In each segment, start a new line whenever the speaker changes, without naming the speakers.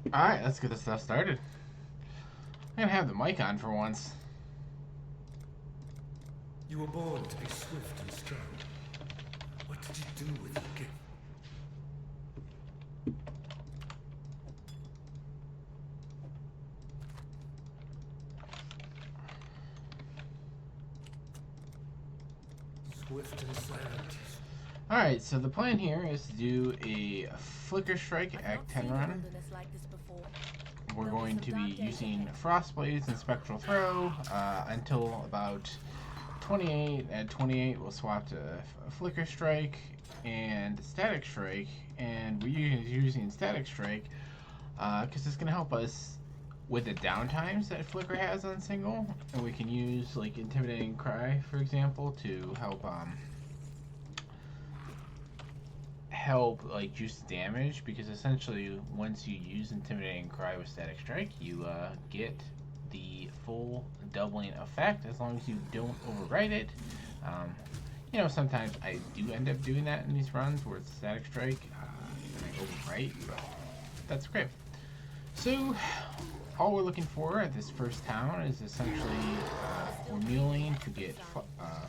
Alright, let's get this stuff started. I'm gonna have the mic on for once.
You were born to be swift and strong. What did you do with your gift? Swift and silent.
Alright, so the plan here is to do a flicker strike A10 run. We're going to be using frost blades and spectral throw until about 28. At 28 we'll swap to flicker strike and static strike, and we're using static strike because it's going to help us with the downtimes that flicker has on single, and we can use like intimidating cry for example to help like juice damage, because essentially once you use intimidating cry with static strike you get the full doubling effect as long as you don't overwrite it. You know, sometimes I do end up doing that in these runs where it's static strike and I overwrite, but that's great. So all we're looking for at this first town is essentially we're muling to get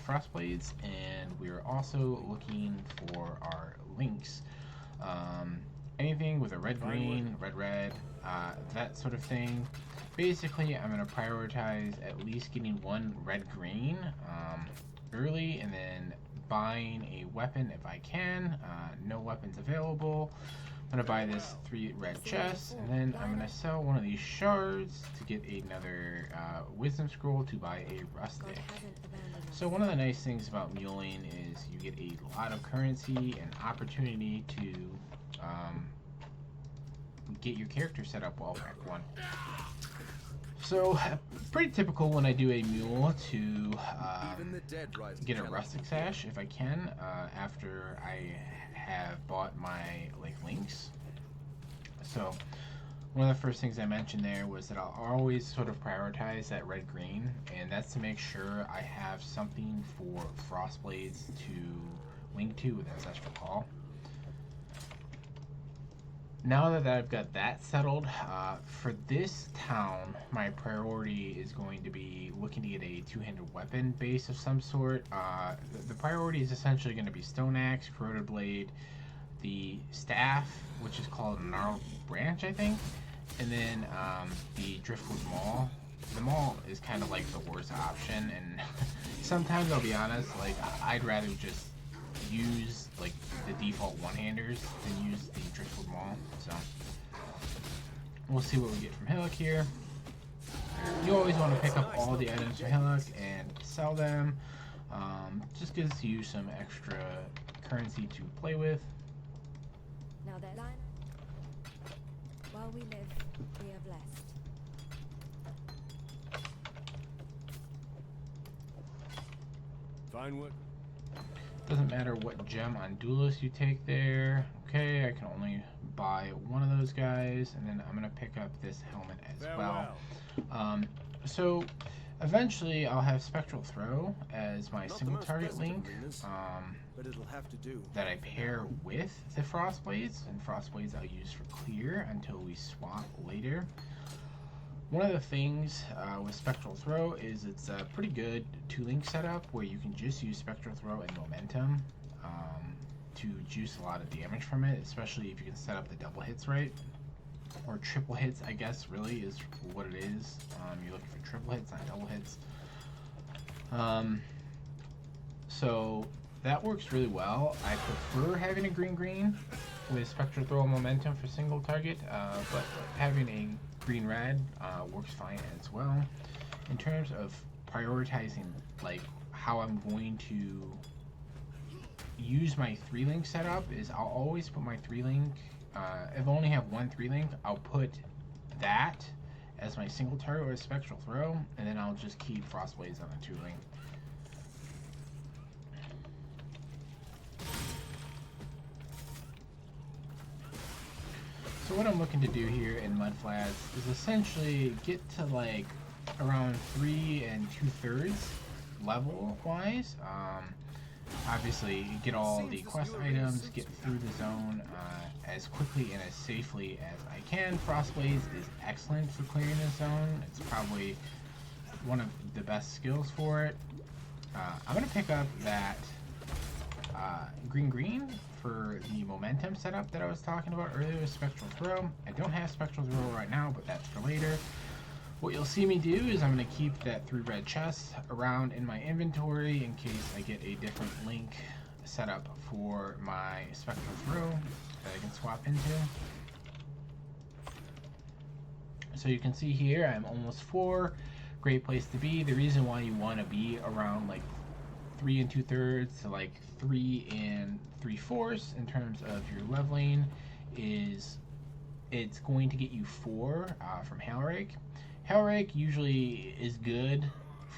frost blades, and we're also looking for our links. Anything with a red green, red red, that sort of thing. Basically, I'm going to prioritize at least getting one red green early, and then buying a weapon if I can. No weapons available. I'm going to buy this 3 red chests, and then I'm going to sell one of these shards to get another wisdom scroll to buy a rustic. So one of the nice things about muling is you get a lot of currency and opportunity to get your character set up well rank 1. So pretty typical when I do a mule to get a rustic sash if I can after I have bought my like links. So one of the first things I mentioned there was that I'll always sort of prioritize that red green, and that's to make sure I have something for frost blades to link to with ancestral call. Now that I've got that settled, for this town, my priority is going to be looking to get a two-handed weapon base of some sort. The priority is essentially going to be stone axe, corroded blade, the staff, which is called a gnarled branch, I think, and then the driftwood maul. The maul is kind of like the worst option, and sometimes I'll be honest, like I'd rather just use like the default one-handers than use the driftwood maul. So we'll see what we get from Hillock here. You always want to pick up all the items from Hillock and sell them. Just gives you some extra currency to play with.
Now that line, while we live, we are blessed.
Fine work.
Doesn't matter what gem on Duelist you take there. Okay, I can only buy one of those guys, and then I'm gonna pick up this helmet as well. So eventually I'll have Spectral Throw as my single target link
but it'll have to do.
that I pair with the Frost Blades, and Frost Blades I'll use for clear until we swap later. One of the things with Spectral Throw is it's a pretty good two-link setup where you can just use Spectral Throw and Momentum to juice a lot of damage from it, especially if you can set up the double hits right. Or triple hits, I guess, really is what it is. You're looking for triple hits, not double hits. So that works really well. I prefer having a green-green with Spectral Throw and Momentum for single target, but having a green-red works fine as well. In terms of prioritizing like how I'm going to use my 3-link setup is I'll always put my 3-link, if I only have one 3-link, I'll put that as my single target with Spectral Throw, and then I'll just keep Frost Blades on the 2-link. So what I'm looking to do here in Mudflats is essentially get to like around 3 2/3 level wise. obviously get all the quest items, get through the zone as quickly and as safely as I can. Frostblaze is excellent for clearing the zone. It's probably one of the best skills for it. I'm going to pick up that green for the momentum setup that I was talking about earlier with Spectral Throw. I don't have Spectral Throw right now, but that's for later. What you'll see me do is I'm going to keep that 3 red chests around in my inventory in case I get a different link set up for my Spectral Throw that I can swap into. So you can see here I'm almost 4. Great place to be. The reason why you want to be around like 3 2/3 to like 3 3/4 in terms of your leveling is it's going to get you 4 from Hailrake. Hailrake usually is good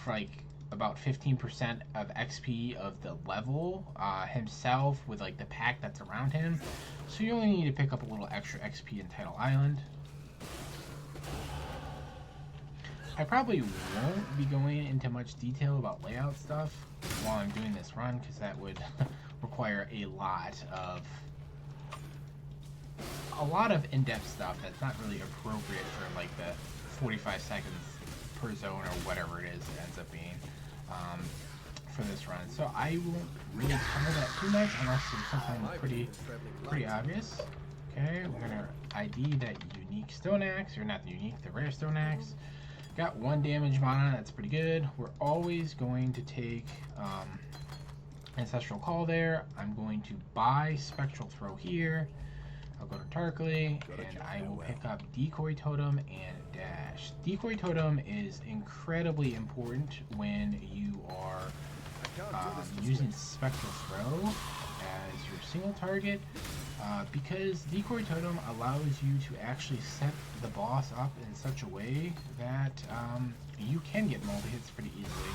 for like about 15% of XP of the level himself with like the pack that's around him. So you only need to pick up a little extra XP in Tidal Island. I probably won't be going into much detail about layout stuff while I'm doing this run because that would require a lot of in-depth stuff that's not really appropriate for like the 45 seconds per zone or whatever it is it ends up being for this run. So I won't really cover that too much unless there's something pretty obvious. Okay, we're gonna ID that unique stone axe, or not the unique, the rare stone axe. Got 1 damage mana, that's pretty good. We're always going to take Ancestral Call there. I'm going to buy Spectral Throw here. I'll go to Tarkly, and I will pick up Decoy Totem and Dash. Decoy Totem is incredibly important when you are using Spectral Throw as your single target, because Decoy Totem allows you to actually set the boss up in such a way that you can get multi-hits pretty easily.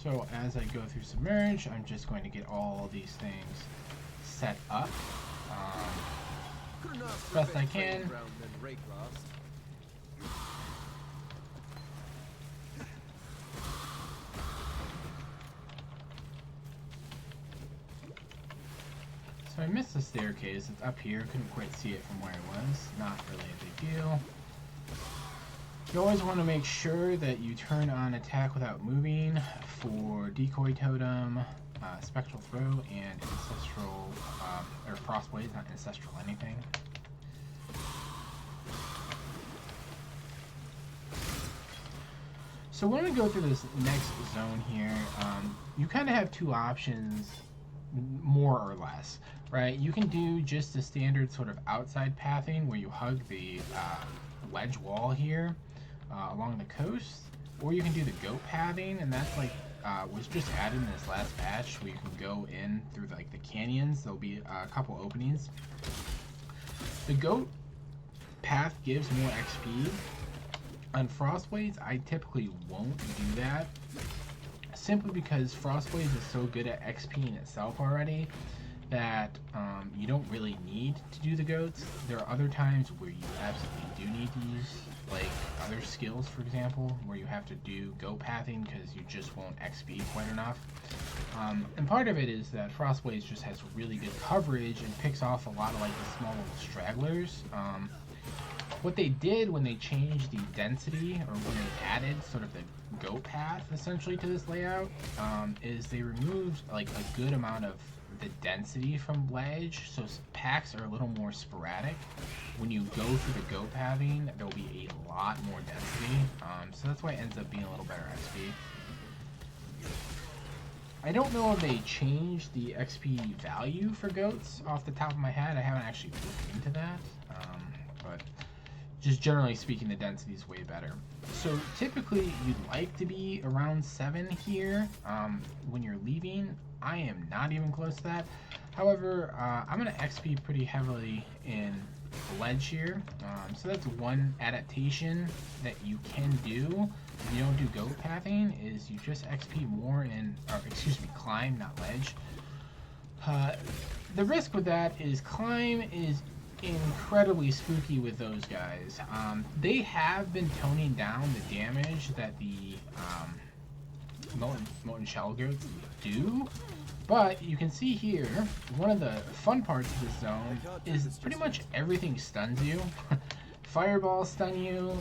So as I go through Submerge, I'm just going to get all of these things set up as best I can. So I missed the staircase. It's up here. Couldn't quite see it from where I was. Not really a big deal. You always want to make sure that you turn on attack without moving for Decoy Totem, Spectral Throw, and Ancestral, or Frostblaze, not Ancestral anything. So when we go through this next zone here, you kind of have 2 options, more or less, right? You can do just the standard sort of outside pathing where you hug the ledge wall here along the coast, or you can do the goat pathing, and that's like was just added in this last patch where you can go in through like the canyons. There'll be a couple openings. The goat path gives more XP. On Frostblaze, I typically won't do that, simply because Frostblaze is so good at XP in itself already that you don't really need to do the goats. There are other times where you absolutely do need to use like other skills, for example, where you have to do goat pathing because you just won't XP quite enough. And part of it is that Frostblaze just has really good coverage and picks off a lot of like the small little stragglers. What they did when they changed the density, or when they added sort of the goat path essentially to this layout, is they removed like a good amount of the density from ledge, so packs are a little more sporadic. When you go through the goat pathing, there'll be a lot more density, so that's why it ends up being a little better XP. I don't know if they changed the XP value for goats off the top of my head. I haven't actually looked into that, but just generally speaking, the density is way better. So typically you'd like to be around 7 here when you're leaving. I am not even close to that. However, I'm going to XP pretty heavily in ledge here. So that's one adaptation that you can do if you don't do goat pathing, is you just XP more in, or excuse me, climb, not ledge. The risk with that is climb is incredibly spooky with those guys. They have been toning down the damage that the molten shell goats do, but you can see here, one of the fun parts of this zone is pretty much everything stuns you. Fireballs stun you,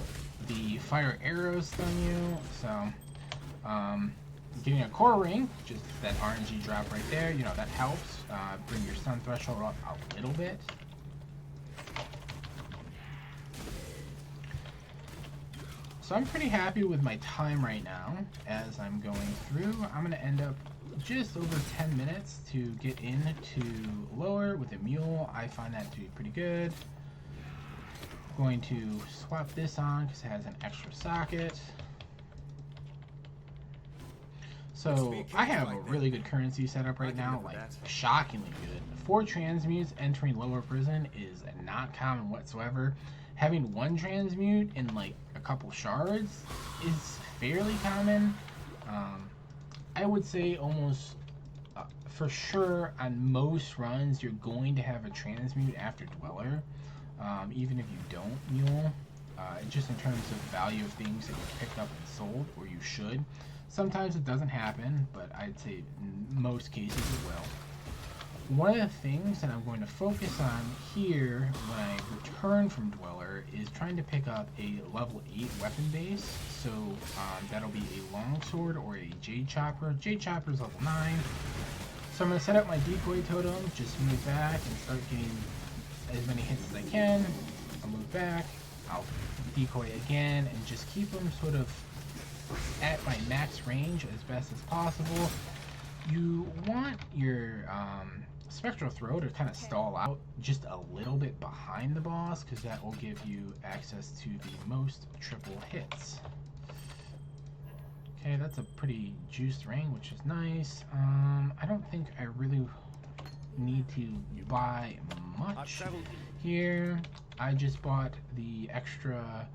the fire arrows stun you, so getting a core ring, just that RNG drop right there, you know, that helps bring your stun threshold up a little bit. So I'm pretty happy with my time right now as I'm going through. I'm going to end up just over 10 minutes to get into lower with a mule. I find that to be pretty good. I'm going to swap this on because it has an extra socket. So I have a really good currency setup right now, like shockingly good. 4 transmutes entering lower prison is not common whatsoever. Having 1 transmute in like a couple shards is fairly common. I would say almost for sure on most runs you're going to have a transmute after Dweller, even if you don't mule, just in terms of value of things that you picked up and sold, or you should. Sometimes it doesn't happen, but I'd say in most cases it will. One of the things that I'm going to focus on here when I return from Dweller is trying to pick up a level 8 weapon base. So that'll be a longsword or a jade chopper. Jade chopper is level 9. So I'm going to set up my decoy totem, just move back and start getting as many hits as I can. I'll move back, I'll decoy again, and just keep them sort of at my max range as best as possible. You want your spectral throw to kind of stall out just a little bit behind the boss, because that will give you access to the most triple hits. Okay, that's a pretty juiced ring, which is nice. I don't think I really need to buy much here. I just bought the extra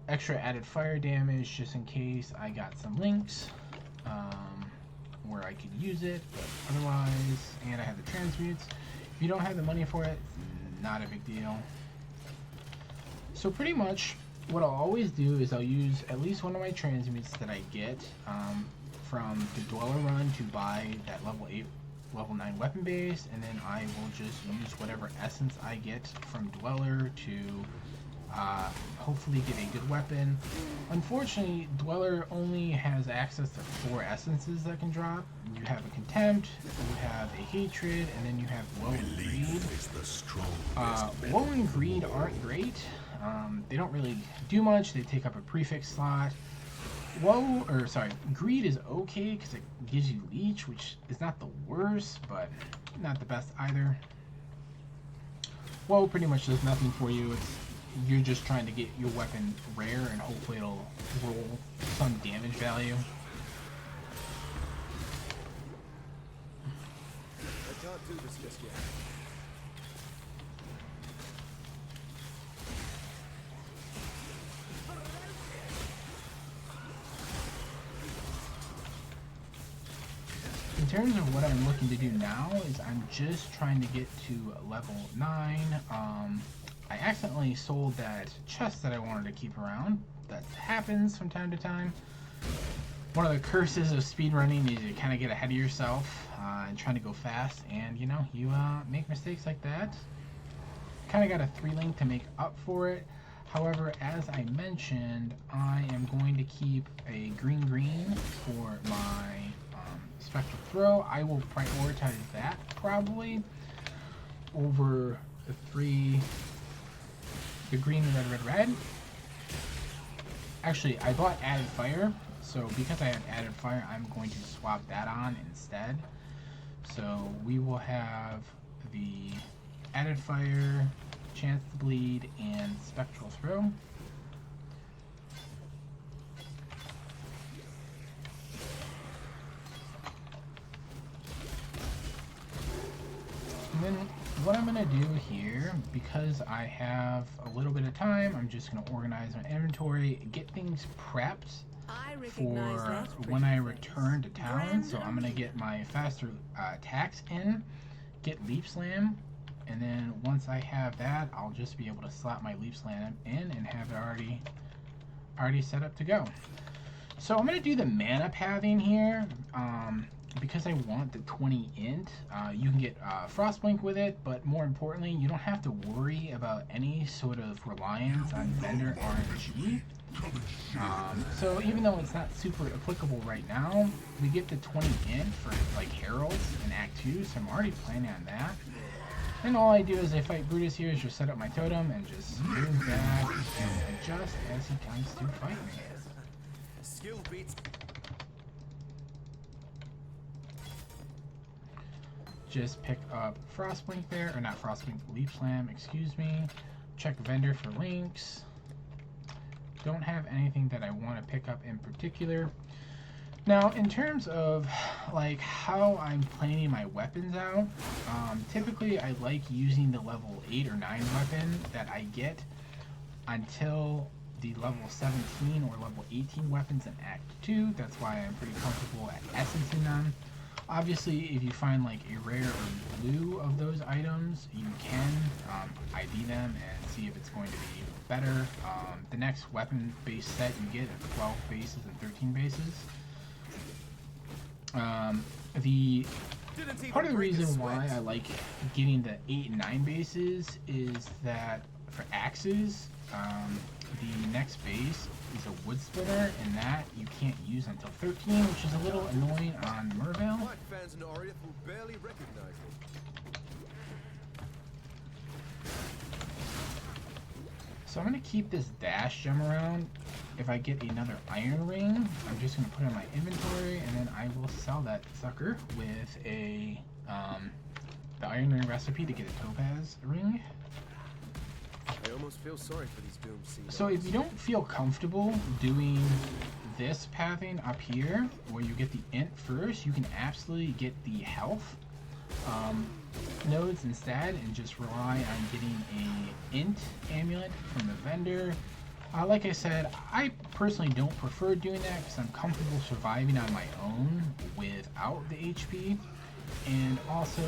extra added fire damage just in case I got some links where I could use it, but otherwise, and I have the transmutes. If you don't have the money for it, not a big deal. So pretty much what I'll always do is I'll use at least one of my transmutes that I get from the Dweller run to buy that level 8, level 9 weapon base, and then I will just use whatever essence I get from Dweller to hopefully get a good weapon. Unfortunately, Dweller only has access to 4 essences that can drop. You have a Contempt, you have a Hatred, and then you have Woe and Greed. Woe and Greed aren't great. They don't really do much. They take up a prefix slot. Greed is okay because it gives you Leech, which is not the worst, but not the best either. Woe pretty much does nothing for you. You're just trying to get your weapon rare and hopefully it'll roll some damage value.
I can't do this just yet.
In terms of what I'm looking to do now is I'm just trying to get to level 9. I accidentally sold that chest that I wanted to keep around. That happens from time to time. One of the curses of speedrunning is you kind of get ahead of yourself and trying to go fast, and you know, you make mistakes like that. Kind of got a 3-link to make up for it. However, as I mentioned, I am going to keep a green for my spectral throw. I will prioritize that probably over the green, red. Actually, I bought added fire, so because I have added fire, I'm going to swap that on instead. So we will have the added fire, chance to bleed, and spectral throw. And then what I'm going to do here, because I have a little bit of time, I'm just going to organize my inventory, get things prepped for when I return to town. So I'm going to get my faster attacks in, get leap slam, and then once I have that, I'll just be able to slap my leap slam in and have it already set up to go. So I'm going to do the mana pathing here because I want the 20 int. You can get Frostblink with it, but more importantly, you don't have to worry about any sort of reliance on vendor RNG. So even though it's not super applicable right now, we get the 20 int for like Heralds in Act 2, so I'm already planning on that. And all I do as I fight Brutus here is just set up my totem and just move back and adjust as he comes to fight me.
Skill beats.
Just pick up Frostblink there, or not Frostblink, Leap Slam, excuse me. Check vendor for links. Don't have anything that I want to pick up in particular. Now, in terms of like how I'm planning my weapons out, typically I like using the level 8 or 9 weapon that I get until the level 17 or level 18 weapons in Act 2. That's why I'm pretty comfortable at essencing them. Obviously, if you find like a rare or blue of those items, you can ID them and see if it's going to be better. The next weapon base set you get is 12 bases and 13 bases. The part of the reason why I like getting the 8 and 9 bases is that for axes, the next base is a wood splitter, and that you can't use until 13, which is a little annoying on Mervale.
White fans in Oriath will barely recognize me.
So I'm going to keep this dash gem around. If I get another iron ring, I'm just going to put it in my inventory, and then I will sell that sucker with a the iron ring recipe to get a topaz ring.
I almost feel sorry for these doomed sea
So if you don't feel comfortable doing this pathing up here, where you get the int first, you can absolutely get the health nodes instead and just rely on getting a int amulet from the vendor. Like I said, I personally don't prefer doing that because I'm comfortable surviving on my own without the HP, and also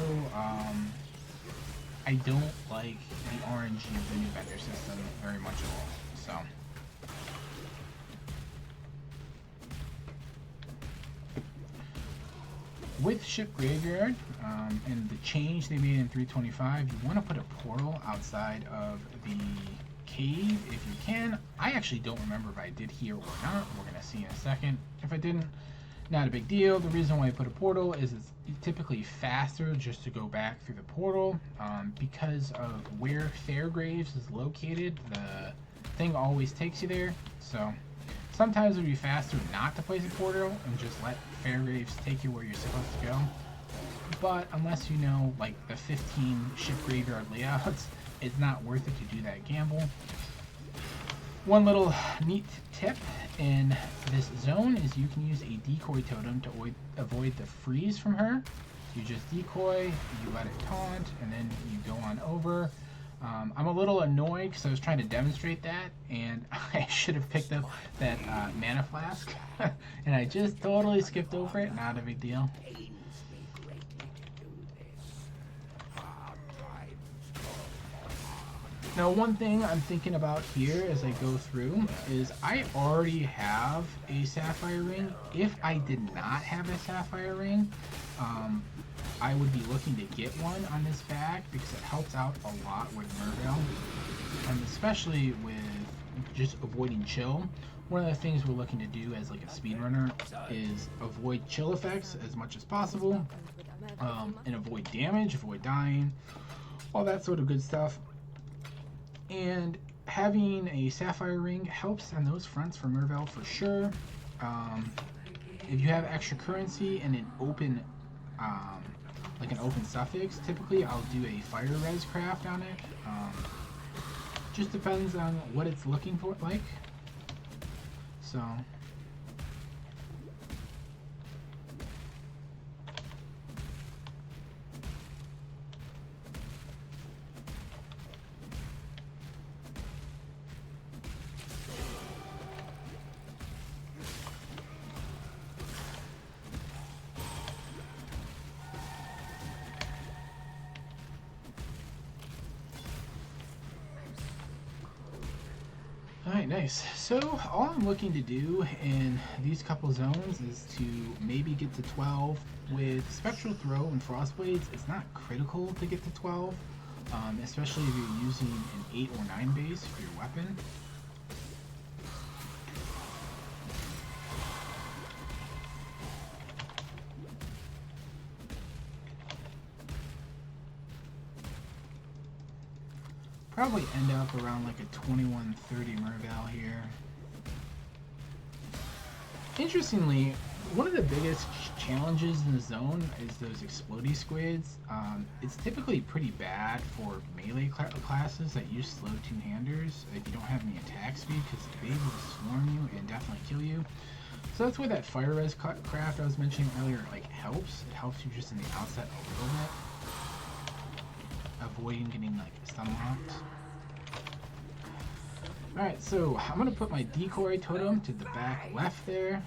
I don't like the RNG of the new vendor system very much at all. So with Ship Graveyard and the change they made in 3.25, you want to put a portal outside of the cave if you can. I actually don't remember if I did here or not. We're going to see in a second. If I didn't, not a big deal. The reason why I put a portal is it's typically faster just to go back through the portal because of where Fairgraves is located. The thing always takes you there. So sometimes it would be faster not to place a portal and just let Fairgraves take you where you're supposed to go. But unless you know like the 15 ship graveyard layouts, it's not worth it to do that gamble. One little neat tip in this zone is you can use a decoy totem to avoid the freeze from her. You just decoy, you let it taunt, and then you go on over. I'm a little annoyed because I was trying to demonstrate that, and I should have picked up that mana flask, and I just totally skipped over it. Not a big deal. Now, one thing I'm thinking about here as I go through is I already have a sapphire ring. If I did not have a sapphire ring, I would be looking to get one on this bag because it helps out a lot with Mervale, and especially with just avoiding chill. One of the things we're looking to do as like a speedrunner is avoid chill effects as much as possible, and avoid damage, avoid dying, all that sort of good stuff. And having a sapphire ring helps on those fronts for Mervale for sure. If you have extra currency and an open, like an open suffix, typically I'll do a fire res craft on it. Just depends on what it's looking for, like. So. Alright, nice. So all I'm looking to do in these couple zones is to maybe get to 12 with Spectral Throw and Frostblades. It's not critical to get to 12, especially if you're using an 8 or 9 base for your weapon. Probably end up around like a 2130 Merval here. Interestingly, one of the biggest challenges in the zone is those explodey squids. It's typically pretty bad for melee classes that use slow two-handers if you don't have any attack speed, because they're able to swarm you and definitely kill you. So that's where that fire res craft I was mentioning earlier like helps. It helps you just in the outset a little bit, avoiding getting like stun locked. Alright, so I'm going to put my decoy totem to the back left there,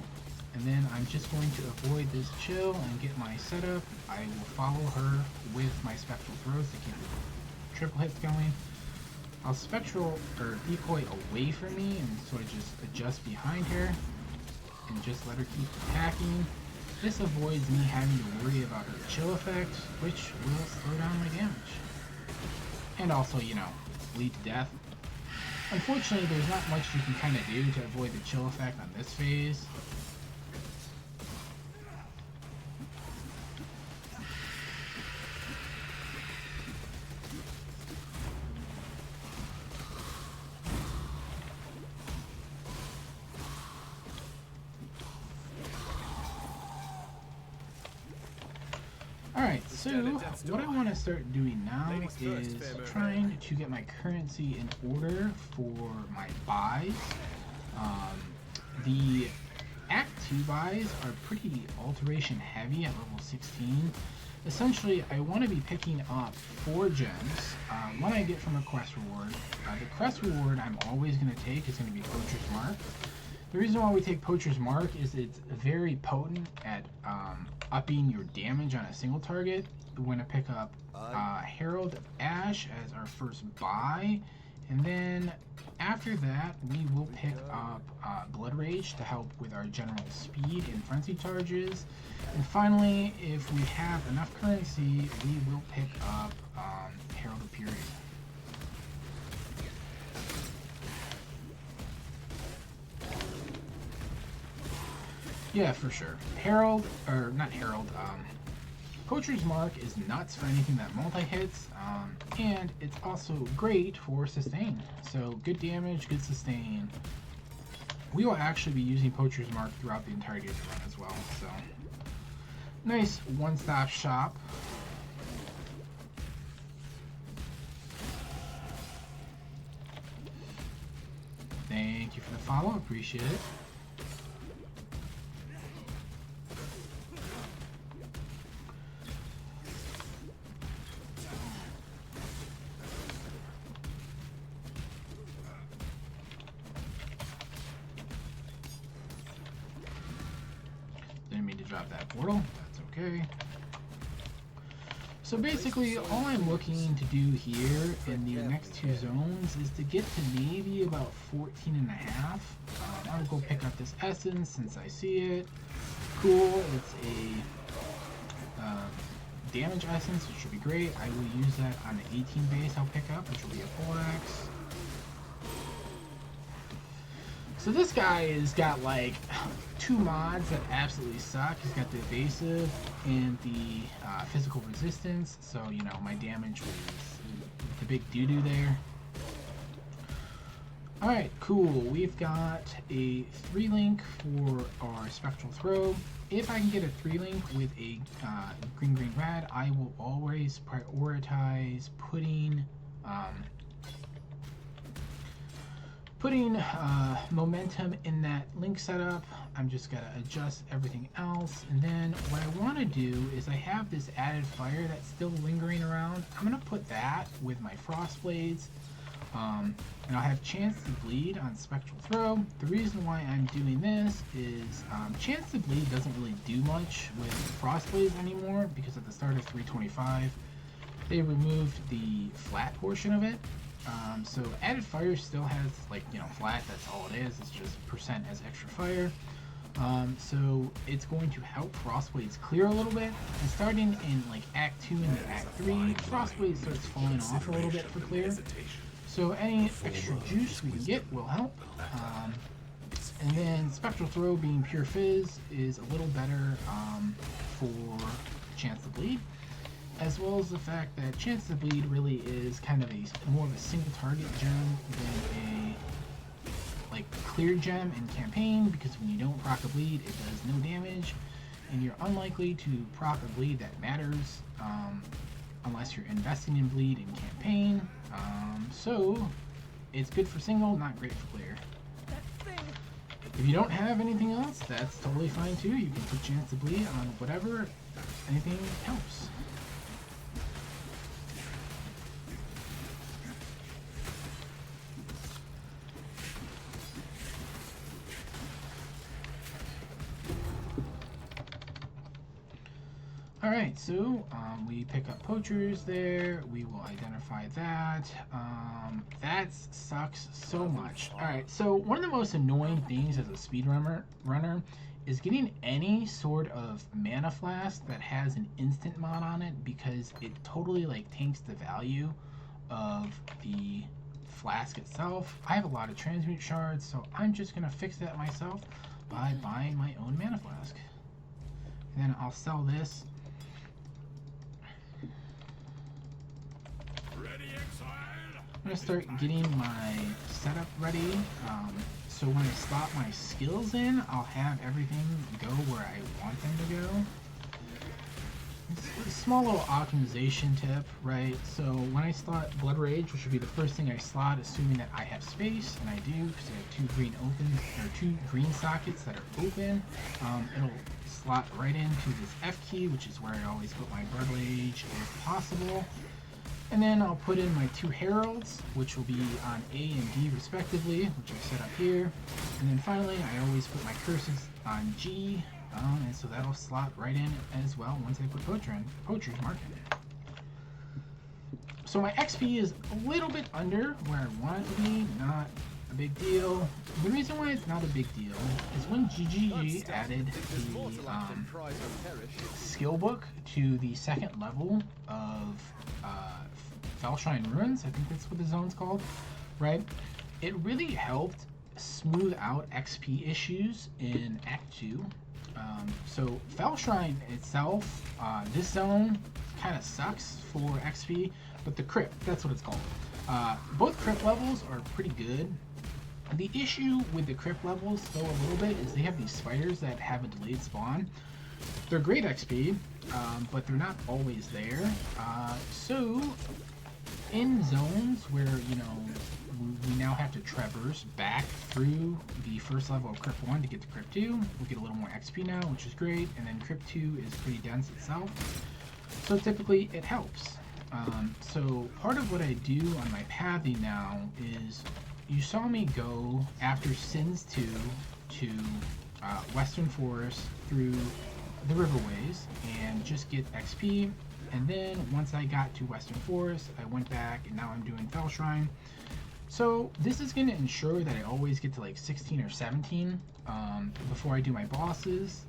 and then I'm just going to avoid this chill and get my setup. I will follow her with my spectral throws to keep the triple hits going. I'll spectral or decoy away from me and sort of just adjust behind her and just let her keep attacking. This avoids me having to worry about her chill effect, which will slow down my damage. And also, you know, lead to death. Unfortunately, there's not much you can kind of do to avoid the chill effect on this phase. Alright, so what I want to start doing now is trying to get my currency in order for my buys. The Act 2 buys are pretty alteration heavy at level 16. Essentially, I want to be picking up 4 gems. One I get from a quest reward. The quest reward I'm always going to take is going to be Poacher's Mark. The reason why we take Poacher's Mark is it's very potent at upping your damage on a single target. We're going to pick up Herald of Ash as our first buy, and then after that we will pick up Blood Rage to help with our general speed and frenzy charges, and finally, if we have enough currency, we will pick up Herald of Purity. Yeah, for sure. Herald, or not Herald, Poacher's Mark is nuts for anything that multi-hits, and it's also great for sustain. So good damage, good sustain. We will actually be using Poacher's Mark throughout the entirety of the run as well, so nice one-stop shop. Thank you for the follow, appreciate it. Didn't mean to drop that portal, that's okay. So basically, all I'm looking to do here in the next 2 zones is to get to maybe about 14.5. I'll go pick up this essence since I see it. Cool, it's a damage essence, which should be great. I will use that on the 18 base I'll pick up, which will be a 4x. So this guy has got like 2 mods that absolutely suck. He's got the evasive and the physical resistance. So, you know, my damage was the big doo-doo there. Alright, cool. We've got a 3-link for our Spectral Throw. If I can get a 3-link with a green-green-red, I will always prioritize putting momentum in that link setup. I'm just gonna adjust everything else, and then what I want to do is I have this added fire that's still lingering around. I'm gonna put that with my frost blades, and I'll have chance to bleed on Spectral Throw. The reason why I'm doing this is chance to bleed doesn't really do much with frost blades anymore, because at the start of 325 they removed the flat portion of it. So added fire still has, like, you know, flat, that's all it is. It's just percent as extra fire. So it's going to help Frostblades clear a little bit. And starting in like Act 2 and Act 3, Frostblade starts falling off a little bit for clear. So any extra juice we can get will help. And then Spectral Throw being pure fizz is a little better for chance to bleed. As well as the fact that chance to bleed really is kind of more of a single target gem than a like clear gem in campaign, because when you don't proc a bleed, it does no damage, and you're unlikely to proc a bleed that matters unless you're investing in bleed in campaign. So it's good for single, not great for clear. If you don't have anything else, that's totally fine too. You can put chance to bleed on whatever, anything helps. Alright, so we pick up poachers there. We will identify that. That sucks so much. Alright, so one of the most annoying things as a speedrunner is getting any sort of mana flask that has an instant mod on it, because it totally like tanks the value of the flask itself. I have a lot of transmute shards, so I'm just gonna fix that myself by buying my own mana flask. And then I'll sell this. I'm gonna start getting my setup ready. So when I slot my skills in, I'll have everything go where I want them to go. It's a small little optimization tip, right? So when I slot Blood Rage, which would be the first thing I slot, assuming that I have space, and I do, because I have two green sockets that are open, it'll slot right into this F key, which is where I always put my Blood Rage if possible. And then I'll put in my two heralds, which will be on A and D respectively, which I set up here. And then finally, I always put my curses on G, and so that'll slot right in as well once I put poachers marked in. So my XP is a little bit under where I want it to be, not a big deal. The reason why it's not a big deal is when GGG added the skill book to the second level of Fellshrine Ruins, I think that's what the zone's called, right? It really helped smooth out XP issues in Act 2. So Fellshrine itself, this zone kind of sucks for XP, but the crypt, that's what it's called. Both crypt levels are pretty good. The issue with the crypt levels, though, a little bit, is they have these spiders that have a delayed spawn. They're great XP, but they're not always there. So in zones where, you know, we now have to traverse back through the first level of Crypt 1 to get to Crypt 2, we get a little more XP now, which is great, and then Crypt 2 is pretty dense itself, so typically it helps. So part of what I do on my pathing now is, you saw me go after Sins 2 to Western Forest through the Riverways and just get XP. And then once I got to Western Forest, I went back and now I'm doing Fellshrine. So this is going to ensure that I always get to like 16 or 17 before I do my bosses.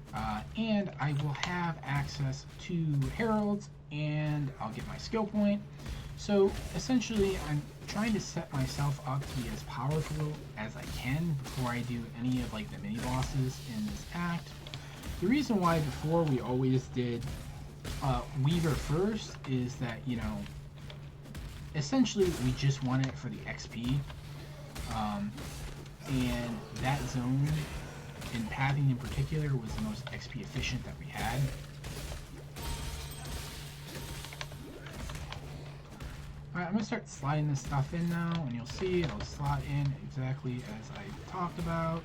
And I will have access to Heralds and I'll get my skill point. So essentially I'm trying to set myself up to be as powerful as I can before I do any of like the mini bosses in this act. The reason why before we always did Weaver first is that, you know, essentially we just want it for the XP, and that zone in pathing in particular was the most XP efficient that we had. Alright, I'm going to start sliding this stuff in now, and you'll see it'll slot in exactly as I talked about.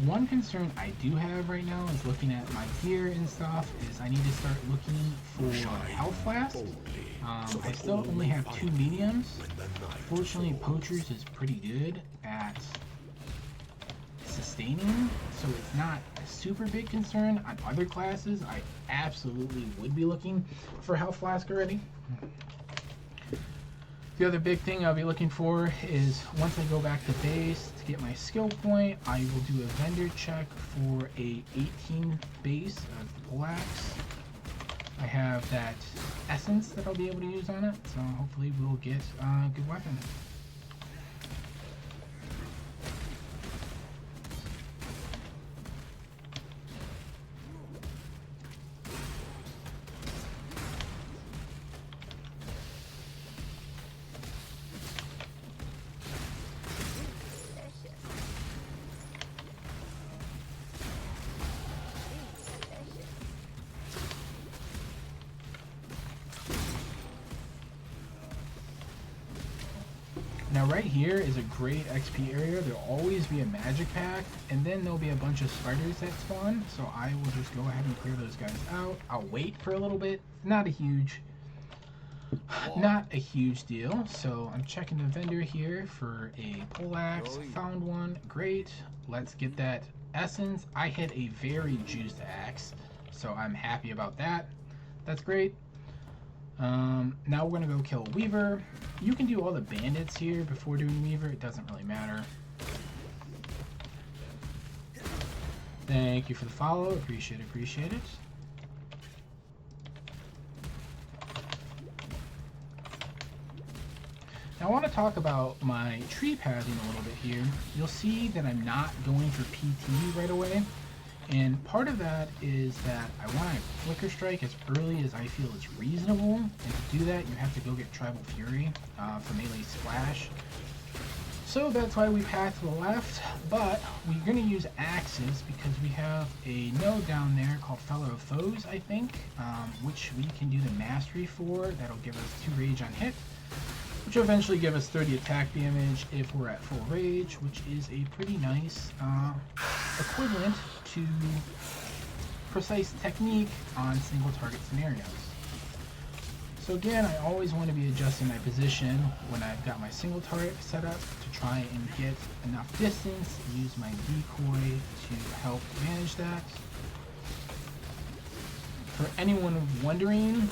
One concern I do have right now is looking at my gear and stuff, is I need to start looking for health flasks. I still only have 2 mediums. Fortunately, Poachers is pretty good at staining, so it's not a super big concern. On other classes, I absolutely would be looking for health flask already. The other big thing I'll be looking for is once I go back to base to get my skill point, I will do a vendor check for a 18 base of the pole-axe. I have that essence that I'll be able to use on it, so hopefully we'll get a good weapon. Now right here is a great XP area. There'll always be a magic pack, and then there'll be a bunch of spiders that spawn, so I will just go ahead and clear those guys out. I'll wait for a little bit. Not a huge deal. So I'm checking the vendor here for a pole-axe. Found one. Great. Let's get that essence. I hit a very juiced axe, so I'm happy about that. That's great. Now we're gonna go kill Weaver. You can do all the bandits here before doing Weaver. It doesn't really matter. Thank you for the follow. Appreciate it. Now I want to talk about my tree pathing a little bit here. You'll see that I'm not going for PT right away. And part of that is that I want to Flicker Strike as early as I feel is reasonable. And to do that, you have to go get Tribal Fury for melee splash. So that's why we path to the left, but we're going to use axes because we have a node down there called Fellow of Foes, I think, which we can do the mastery for. That'll give us 2 rage on hit, which will eventually give us 30 attack damage if we're at full rage, which is a pretty nice equivalent to precise technique on single target scenarios. So again, I always want to be adjusting my position when I've got my single target set up to try and get enough distance, use my decoy to help manage that. For anyone wondering,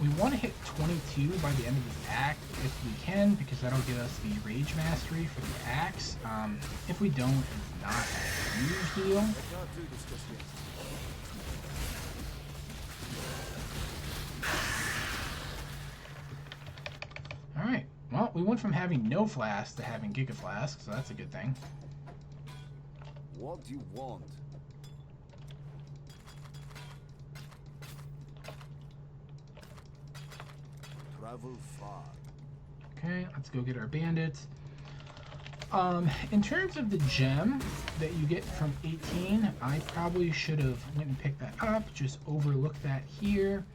we want to hit 22 by the end of this act if we can, because that'll get us the rage mastery for the axe. If we don't, it's not a huge deal. Alright, well, we went from having no flask to having giga flask, so that's a good thing.
What do you want? Travel far.
Okay, let's go get our bandits. In terms of the gem that you get from 18, I probably should have went and picked that up, just overlooked that here.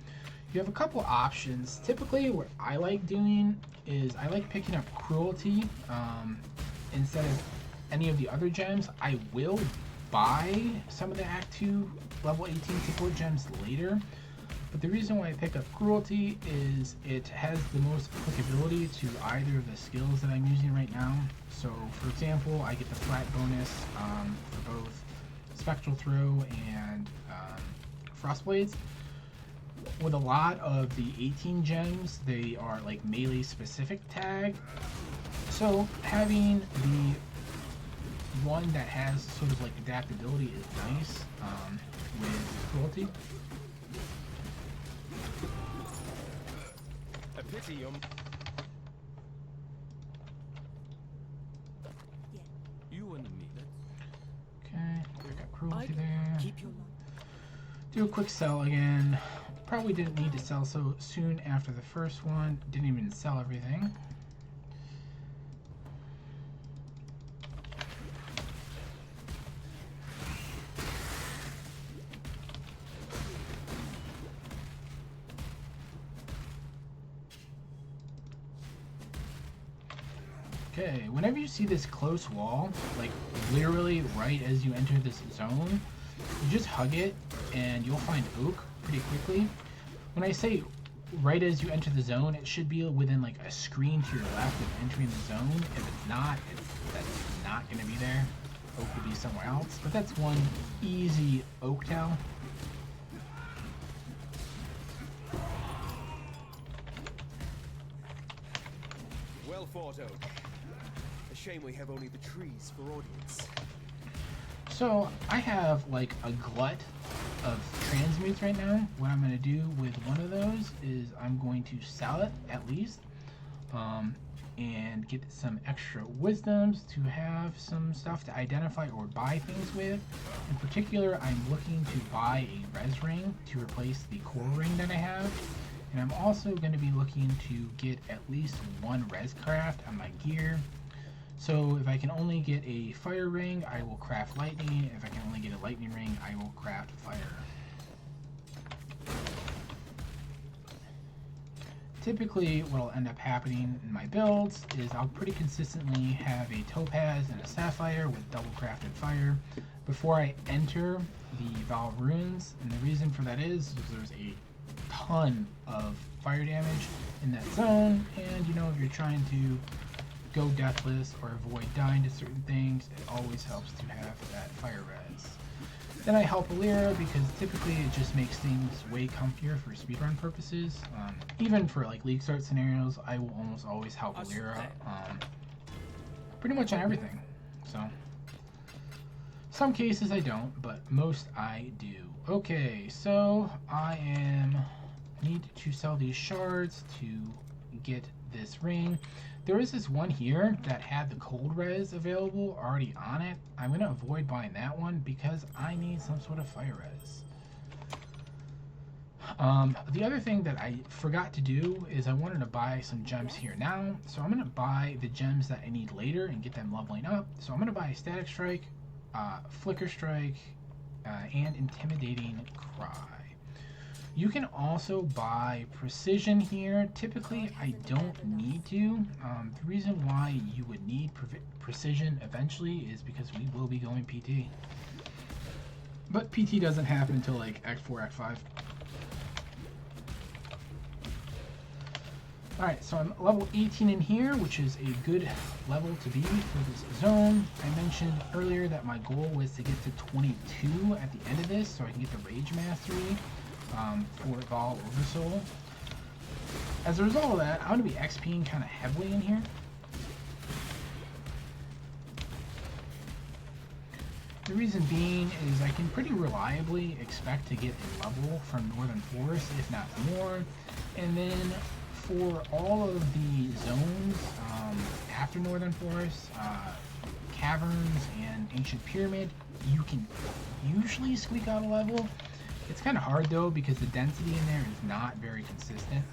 You have a couple options. Typically what I like doing is I like picking up Cruelty instead of any of the other gems. I will buy some of the Act 2 level 18 support gems later. But the reason why I pick up Cruelty is it has the most applicability to either of the skills that I'm using right now. So, for example, I get the flat bonus for both Spectral Throw and Frostblades. With a lot of the 18 gems, they are like melee specific tag. So, having the one that has sort of like adaptability is nice with Cruelty.
Pity you and me.
Okay, we got Cruelty there.
Keep your
Do a quick sell again. Probably didn't need to sell so soon after the first one. Didn't even sell everything. Okay, whenever you see this close wall, like literally right as you enter this zone, you just hug it and you'll find oak pretty quickly. When I say right as you enter the zone, it should be within like a screen to your left of entering the zone. If it's not, that's not going to be there. oak would be somewhere else, but that's one easy oak tell.
Well fought, Oak. A shame we have only the trees for audience.
So I have like a glut of transmutes right now. What I'm going to do with one of those is I'm going to sell it at least, and get some extra wisdoms to have some stuff to identify or buy things with. In particular, I'm looking to buy a res ring to replace the core ring that I have. And I'm also going to be looking to get at least one res craft on my gear. So if I can only get a fire ring, I will craft lightning. If I can only get a lightning ring, I will craft fire. Typically, what will end up happening in my builds is I'll pretty consistently have a topaz and a sapphire with double crafted fire before I enter the Valve runes. And the reason for that is there's a ton of fire damage in that zone, and you know, if you're trying to go deathless or avoid dying to certain things, it always helps to have that fire res. Then I help Alira because typically it just makes things way comfier for speedrun purposes. Even for like league start scenarios, I will almost always help Alira pretty much on everything. So some cases I don't, but most I do. Okay, so I need to sell these shards to get this ring. There is this one here that had the cold res available already on it. I'm going to avoid buying that one because I need some sort of fire res. The other thing that I forgot to do is I wanted to buy some gems here now. So I'm going to buy the gems that I need later and get them leveling up. So I'm going to buy Static Strike, Flicker Strike, and Intimidating Cry. You can also buy Precision here. Typically, I don't need to. The reason why you would need Precision eventually is because we will be going PT. But PT doesn't happen until like Act 4, Act 5. Alright, so I'm level 18 in here, which is a good level to be for this zone. I mentioned earlier that my goal was to get to 22 at the end of this so I can get the Rage Mastery for Vol Oversoul. As a result of that, I'm going to be XPing kind of heavily in here. The reason being is I can pretty reliably expect to get a level from Northern Forest, if not more. And then for all of the zones after Northern Forest, Caverns and Ancient Pyramid, you can usually squeak out a level. It's kind of hard though because the density in there is not very consistent.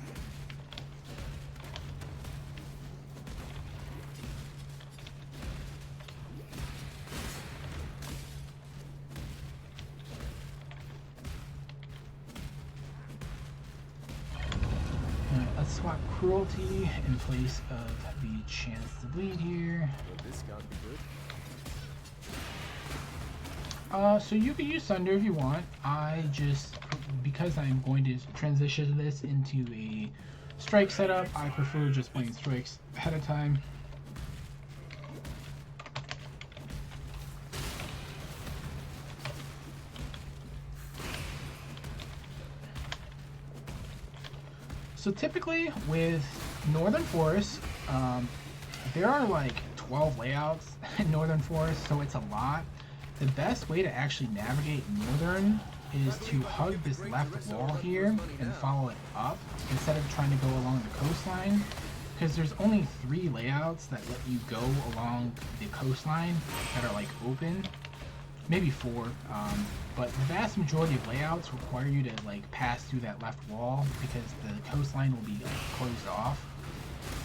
Let's swap Cruelty in place of the Chance to Bleed here.
Will this gun be good?
So you can use Thunder if you want. I just, because I'm going to transition this into a strike setup, I prefer just playing strikes ahead of time. So typically with Northern Forest, there are like 12 layouts in Northern Forest, so it's a lot. The best way to actually navigate Northern is to hug this left wall here and follow it up instead of trying to go along the coastline, because there's only 3 layouts that let you go along the coastline that are like open, maybe 4, but the vast majority of layouts require you to like pass through that left wall because the coastline will be like, closed off.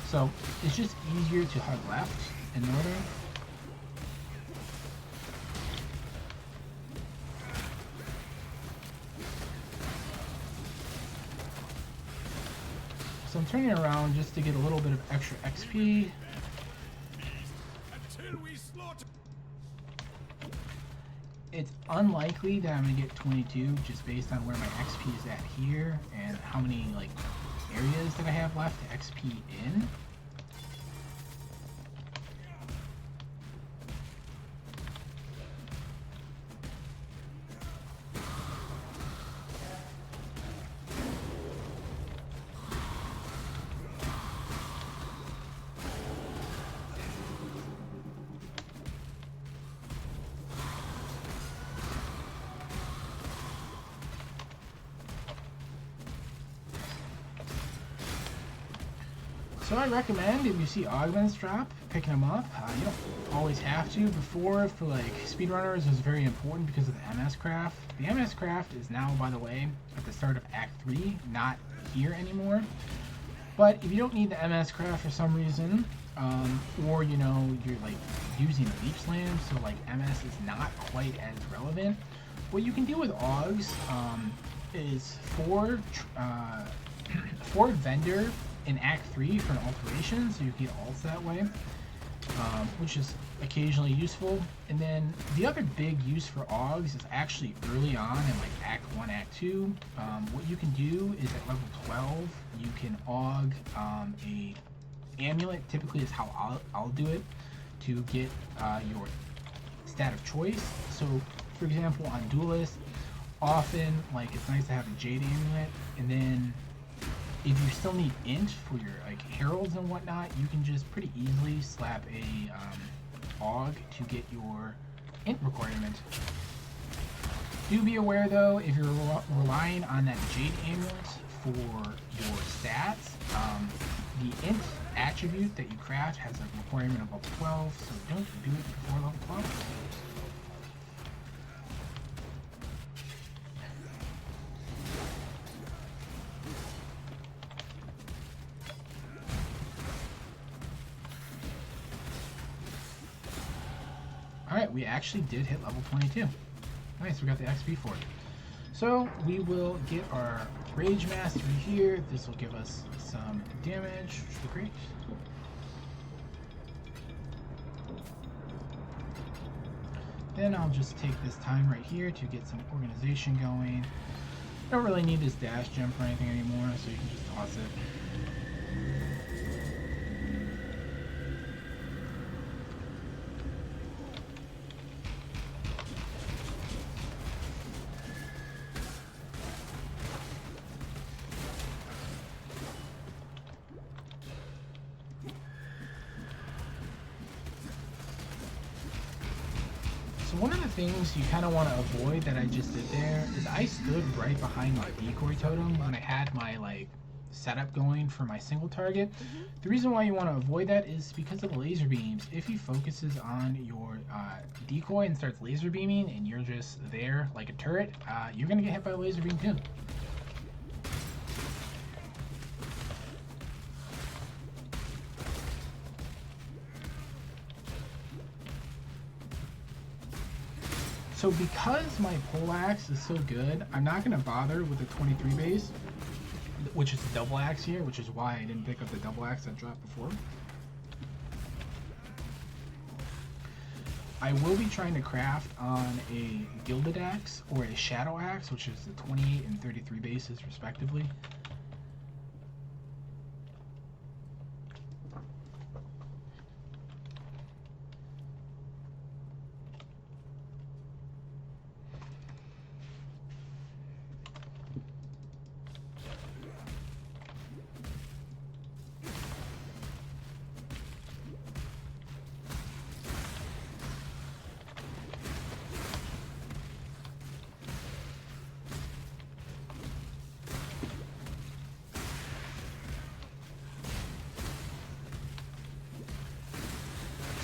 So it's just easier to hug left in Northern. So I'm turning around just to get a little bit of extra XP. It's unlikely that I'm going to get 22 just based on where my XP is at here and how many like areas that I have left to XP in. So I recommend if you see augments drop, picking them up. You don't always have to. Before, for like speedrunners, it was very important because of the MS craft. The MS craft is now, by the way, at the start of Act 3, not here anymore. But if you don't need the MS craft for some reason, or you know you're like using Pts+Labs, so like MS is not quite as relevant. What you can do with augs is for vendor in Act 3 for an alteration, so you get alts that way, which is occasionally useful. And then the other big use for augs is actually early on in like Act 1, Act 2. What you can do is at level 12, you can aug a amulet, typically is how I'll do it, to get your stat of choice. So for example, on Duelist, often like it's nice to have a Jade amulet, and then if you still need int for your like heralds and whatnot, you can just pretty easily slap a aug to get your int requirement. Do be aware though, if you're relying on that Jade amulet for your stats, the int attribute that you craft has a requirement of level 12, so don't do it before level 12. Alright, we actually did hit level 22. Nice, we got the XP for it. So we will get our Rage Mastery here. This will give us some damage, which is great. Then I'll just take this time right here to get some organization going. Don't really need this dash jump or anything anymore, so you can just toss it. So one of the things you kind of want to avoid that I just did there is I stood right behind my decoy totem when I had my like setup going for my single target. The reason why you want to avoid that is because of the laser beams. If he focuses on your decoy and starts laser beaming and you're just there like a turret, you're going to get hit by a laser beam too. So because my poleaxe is so good, I'm not going to bother with the 23 base, which is the double axe here, which is why I didn't pick up the double axe that dropped before. I will be trying to craft on a gilded axe or a shadow axe, which is the 28 and 33 bases respectively.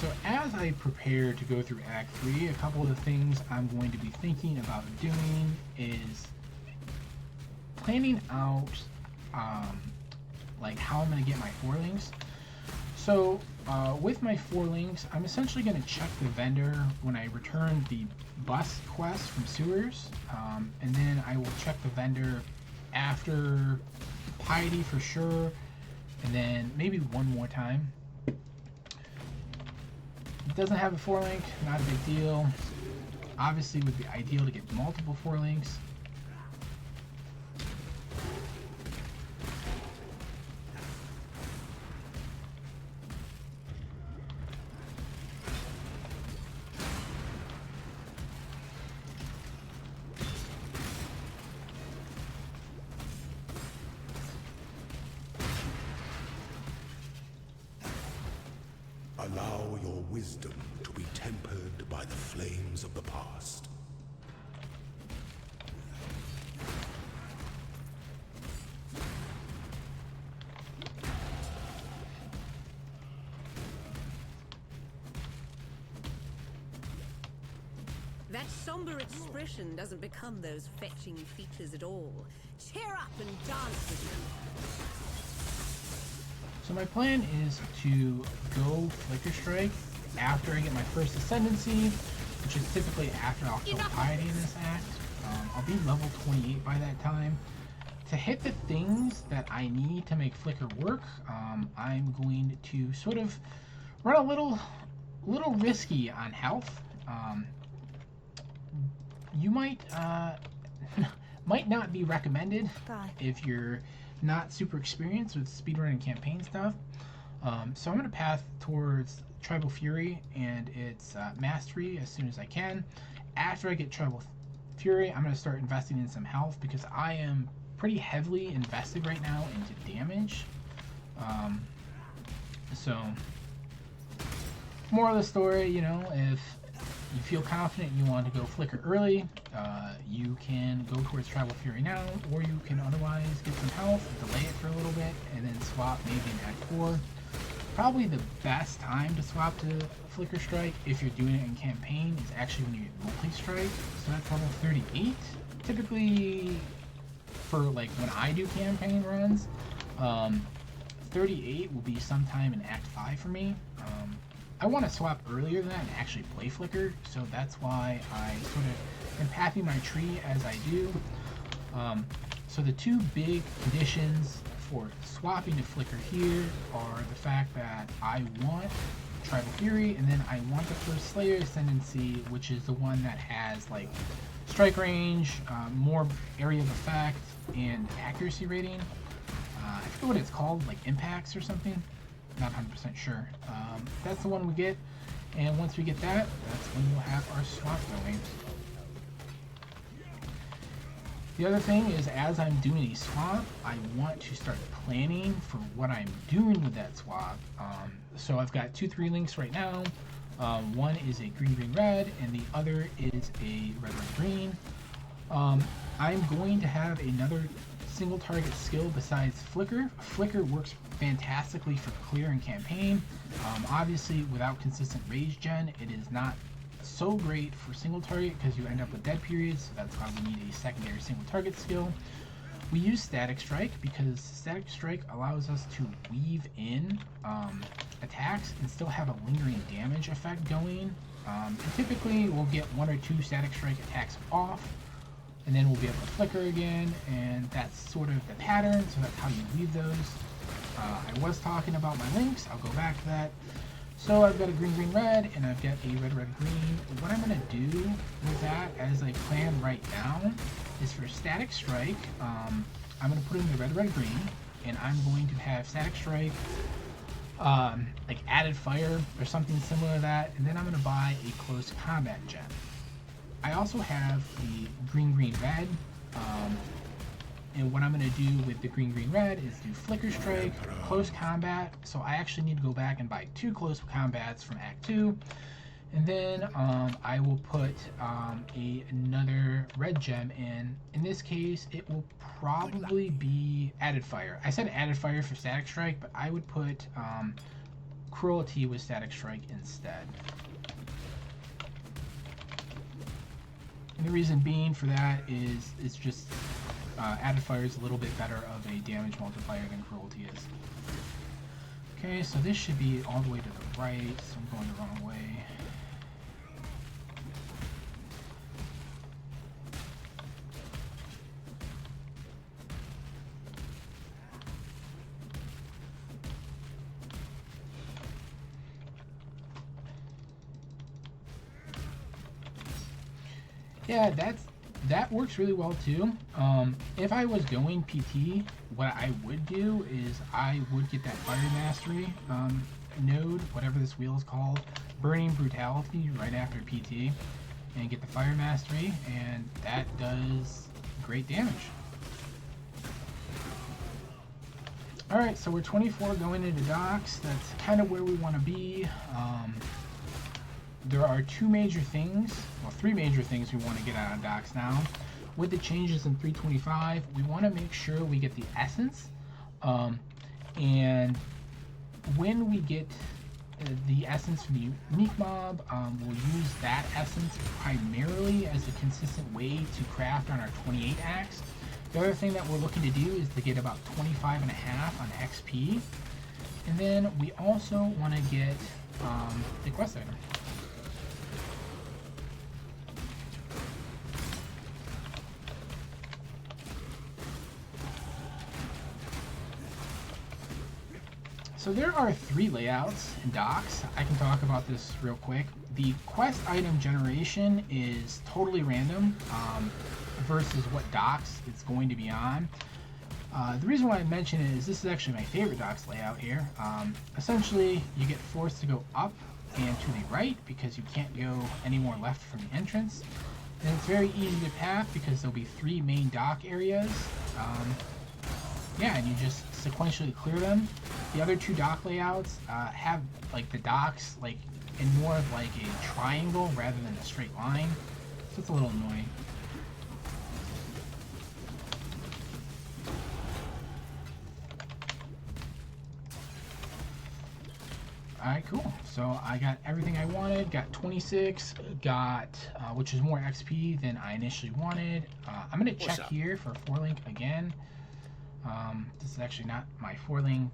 So as I prepare to go through Act 3, a couple of the things I'm going to be thinking about doing is planning out like how I'm going to get my 4-links. So with my 4-links, I'm essentially going to check the vendor when I return the bus quest from sewers, and then I will check the vendor after Piety for sure, and then maybe one more time. It doesn't have a 4-link, not a big deal. Obviously, it would be ideal to get multiple 4-links.
Allow your wisdom to be tempered by the flames of the past.
That somber expression doesn't become those fetching features at all. Cheer up and dance with me.
So my plan is to go Flicker Strike after I get my first Ascendancy, which is typically after I'll kill Piety in this act. I'll be level 28 by that time. To hit the things that I need to make Flicker work, I'm going to sort of run a little risky on health. You might not be recommended if you're not super experienced with speedrunning campaign stuff. So I'm going to path towards Tribal Fury and its mastery as soon as I can. After I get Tribal Fury, I'm going to start investing in some health because I am pretty heavily invested right now into damage. So, moral of the story, you know, if you feel confident you want to go Flicker early, you can go towards Tribal Fury now, or you can otherwise get some health, delay it for a little bit, and then swap maybe in Act 4. Probably the best time to swap to Flicker Strike if you're doing it in campaign is actually when you get multi-strike. So that's level 38. Typically, for like when I do campaign runs, 38 will be sometime in Act 5 for me. I want to swap earlier than that and actually play Flicker, so that's why I sort of am pathing my tree as I do. So the two big conditions for swapping to Flicker here are the fact that I want Tribal Fury, and then I want the first Slayer Ascendancy, which is the one that has like strike range, more area of effect, and accuracy rating. I forget what it's called, like impacts or something. Not 100% sure. That's the one we get, and once we get that, that's when we'll have our swap going. The other thing is, as I'm doing a swap, I want to start planning for what I'm doing with that swap. So I've got 2 3 links right now. One is a green green red, and the other is a red red green. I'm going to have another single target skill besides Flicker. Flicker works fantastically for clear and campaign. Obviously, without consistent rage gen, it is not so great for single target because you end up with dead periods, so that's why we need a secondary single target skill. We use Static Strike because Static Strike allows us to weave in attacks and still have a lingering damage effect going. And typically we'll get 1 or 2 Static Strike attacks off, and then we'll be able to Flicker again, and that's sort of the pattern, so that's how you weave those. I was talking about my links, I'll go back to that. So I've got a green, green, red, and I've got a red, red, green. What I'm going to do with that as I plan right now is for Static Strike, I'm going to put in the red, red, green, and I'm going to have Static Strike, like added fire or something similar to that, and then I'm going to buy a close combat gem. I also have the green, green, red, and what I'm going to do with the green, green, red is do Flicker Strike, close combat, so I actually need to go back and buy 2 close combats from Act 2, and then I will put another red gem in. In this case, it will probably be added fire. I said added fire for Static Strike, but I would put Cruelty with Static Strike instead. And the reason being for that is it's just added fire is a little bit better of a damage multiplier than Cruelty is. Okay, so this should be all the way to the right, so I'm going the wrong way. Yeah, that works really well too. If I was going PT, what I would do is I would get that Fire Mastery node, whatever this wheel is called, Burning Brutality right after PT, and get the Fire Mastery, and that does great damage. Alright, so we're 24 going into docks. That's kind of where we want to be. There are 2 major things, well 3 major things we want to get out of docks now. With the changes in 325, we want to make sure we get the essence, and when we get the essence from the unique mob. We'll use that essence primarily as a consistent way to craft on our 28 axe. The other thing that we're looking to do is to get about 25.5 on XP. And then we also want to get the quest item. So there are 3 layouts and docks. I can talk about this real quick. The quest item generation is totally random versus what docks it's going to be on. The reason why I mention it is this is actually my favorite docks layout here. Essentially, you get forced to go up and to the right because you can't go any more left from the entrance. And it's very easy to path because there'll be 3 main dock areas. Yeah, and you just sequentially clear them. The other 2 dock layouts have like the docks like in more of like a triangle rather than a straight line, so it's a little annoying. Alright, cool. So I got everything I wanted, got 26, got, which is more XP than I initially wanted. I'm going to check here for 4-link again. This is actually not my 4-link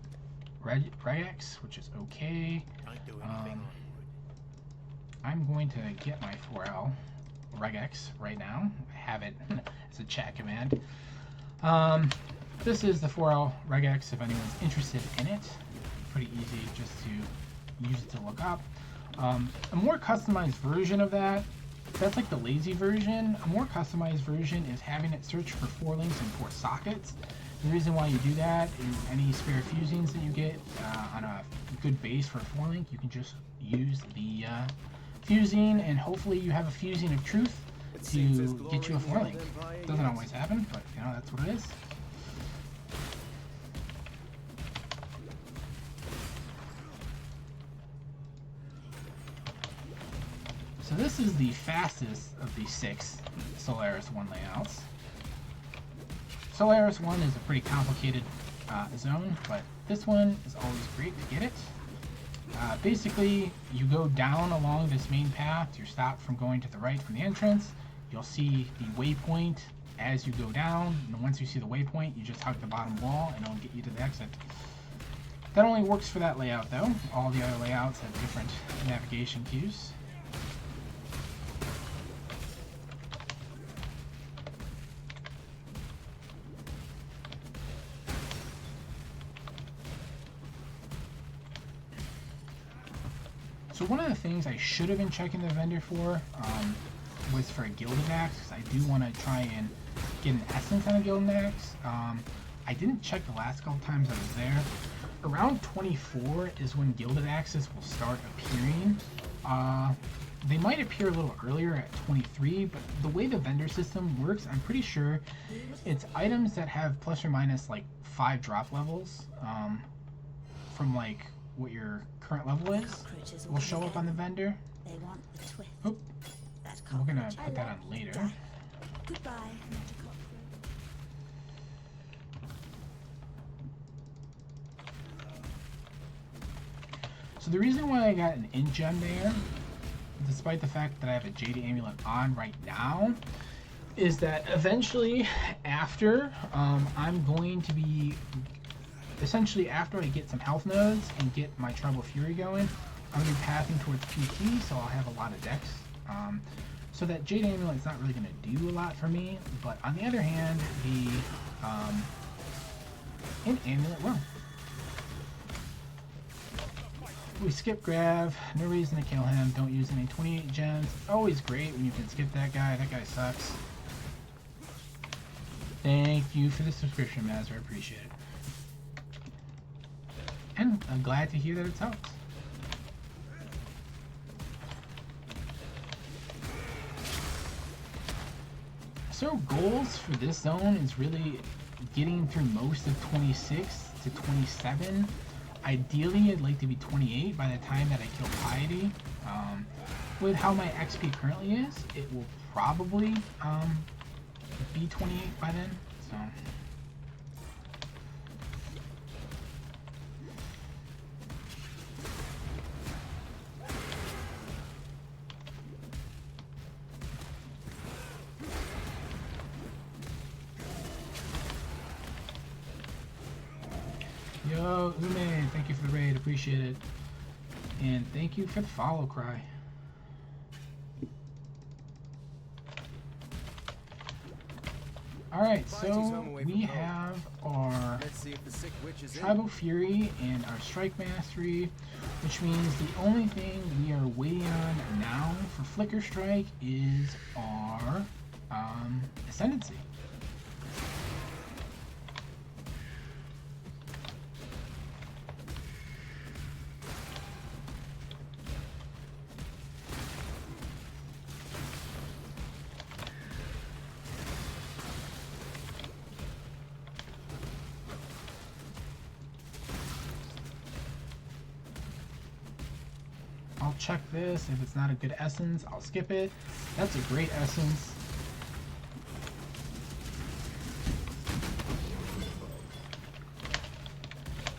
Regex, which is okay. I'm going to get my 4L Regex right now. I have it as a chat command. This is the 4L Regex if anyone's interested in it. Pretty easy just to use it to look up. A more customized version of that's like the lazy version. A more customized version is having it search for 4 links and 4 sockets. The reason why you do that is any spare fusings that you get on a good base for a 4-link, you can just use the fusing, and hopefully you have a fusing of truth to get you a 4-link. Doesn't always happen, but you know, that's what it is. So this is the fastest of the 6 Solaris 1 layouts. Solaris 1 is a pretty complicated zone, but this one is always great to get it. Basically, you go down along this main path, you're stopped from going to the right from the entrance. You'll see the waypoint as you go down, and once you see the waypoint, you just hug the bottom wall and it'll get you to the exit. That only works for that layout though. All the other layouts have different navigation cues. So one of the things I should have been checking the vendor for was for a Gilded Axe, because I do want to try and get an essence on a Gilded Axe. I didn't check the last couple times I was there. Around 24 is when Gilded Axes will start appearing. They might appear a little earlier at 23, but the way the vendor system works, I'm pretty sure it's items that have plus or minus like 5 drop levels from like what your current level is will show up on the vendor.
They want the twist.
Oop. We're gonna put that on later.
Goodbye.
So the reason why I got an in-gem there, despite the fact that I have a Jade Amulet on right now, is that eventually after I'm going to be essentially after I get some health nodes and get my Tribal Fury going, I'm going to be pathing towards PT, so I'll have a lot of decks. So that Jade Amulet is not really going to do a lot for me, but on the other hand, the Amulet will. We skip Grav, no reason to kill him, don't use any 28 gems. Always great when you can skip that guy sucks. Thank you for the subscription, Mazzer, I appreciate it. And I'm glad to hear that it's helped. So goals for this zone is really getting through most of 26 to 27. Ideally, I'd like to be 28 by the time that I kill Piety. With how my XP currently is, it will probably be 28 by then. So. Yo, Ume, thank you for the raid, appreciate it. And thank you for the follow, Cry. Alright, so we have our
Let's see if the sick witch is in.
Tribal Fury and our Strike Mastery, which means the only thing we are waiting on now for Flicker Strike is our Ascendancy. I'll check this. If it's not a good essence, I'll skip it. That's a great essence.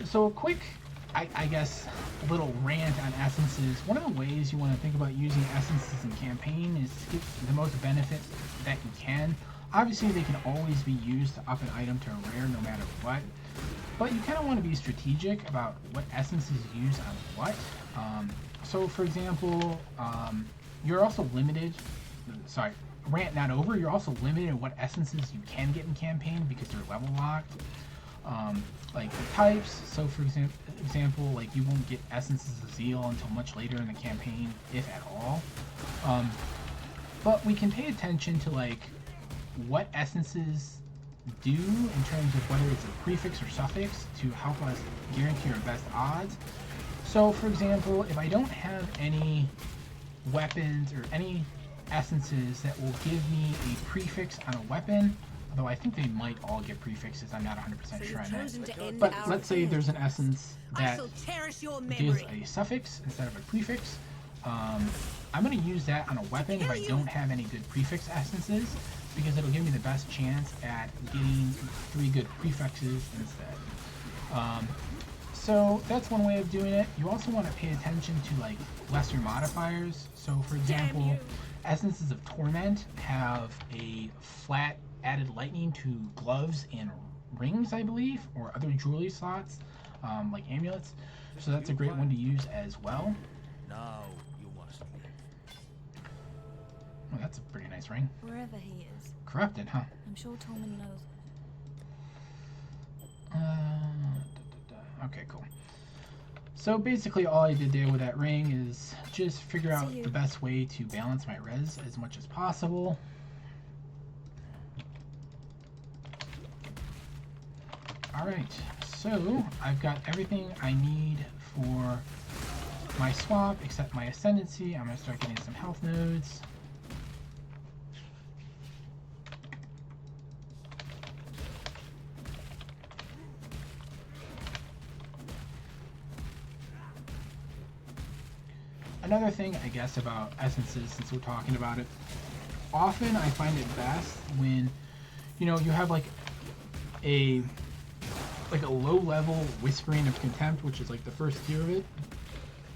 So a quick, I guess, a little rant on essences. One of the ways you want to think about using essences in campaign is to get the most benefit that you can. Obviously, they can always be used to up an item to a rare no matter what. But you kind of want to be strategic about what essences you use on what. So for example, you're also limited, sorry, rant not over, you're also limited in what essences you can get in campaign because they're level locked. Like the types, so for example, like you won't get essences of zeal until much later in the campaign, if at all. But we can pay attention to like what essences do in terms of whether it's a prefix or suffix to help us guarantee our best odds. So for example, if I don't have any weapons or any essences that will give me a prefix on a weapon, although I think they might all get prefixes, I'm not 100% sure on that. But let's say there's an essence that gives a suffix instead of a prefix. I'm going to use that on a weapon if I don't have any good prefix essences, because it'll give me the best chance at getting 3 good prefixes instead. So that's one way of doing it. You also want to pay attention to like lesser modifiers. So for example, essences of torment have a flat added lightning to gloves and rings, I believe, or other jewelry slots, like amulets. So that's a great one to use as well.
Now you must live.
Oh, that's a pretty nice ring.
Wherever he is.
Corrupted, huh?
I'm sure Tolman knows.
Okay, cool. So basically all I did there with that ring is just figure out the best way to balance my res as much as possible. Alright, so I've got everything I need for my swap except my ascendancy. I'm going to start getting some health nodes. Another thing, I guess, about essences, since we're talking about it, often I find it best when, you know, you have like a low-level Whispering of Contempt, which is like the first tier of it,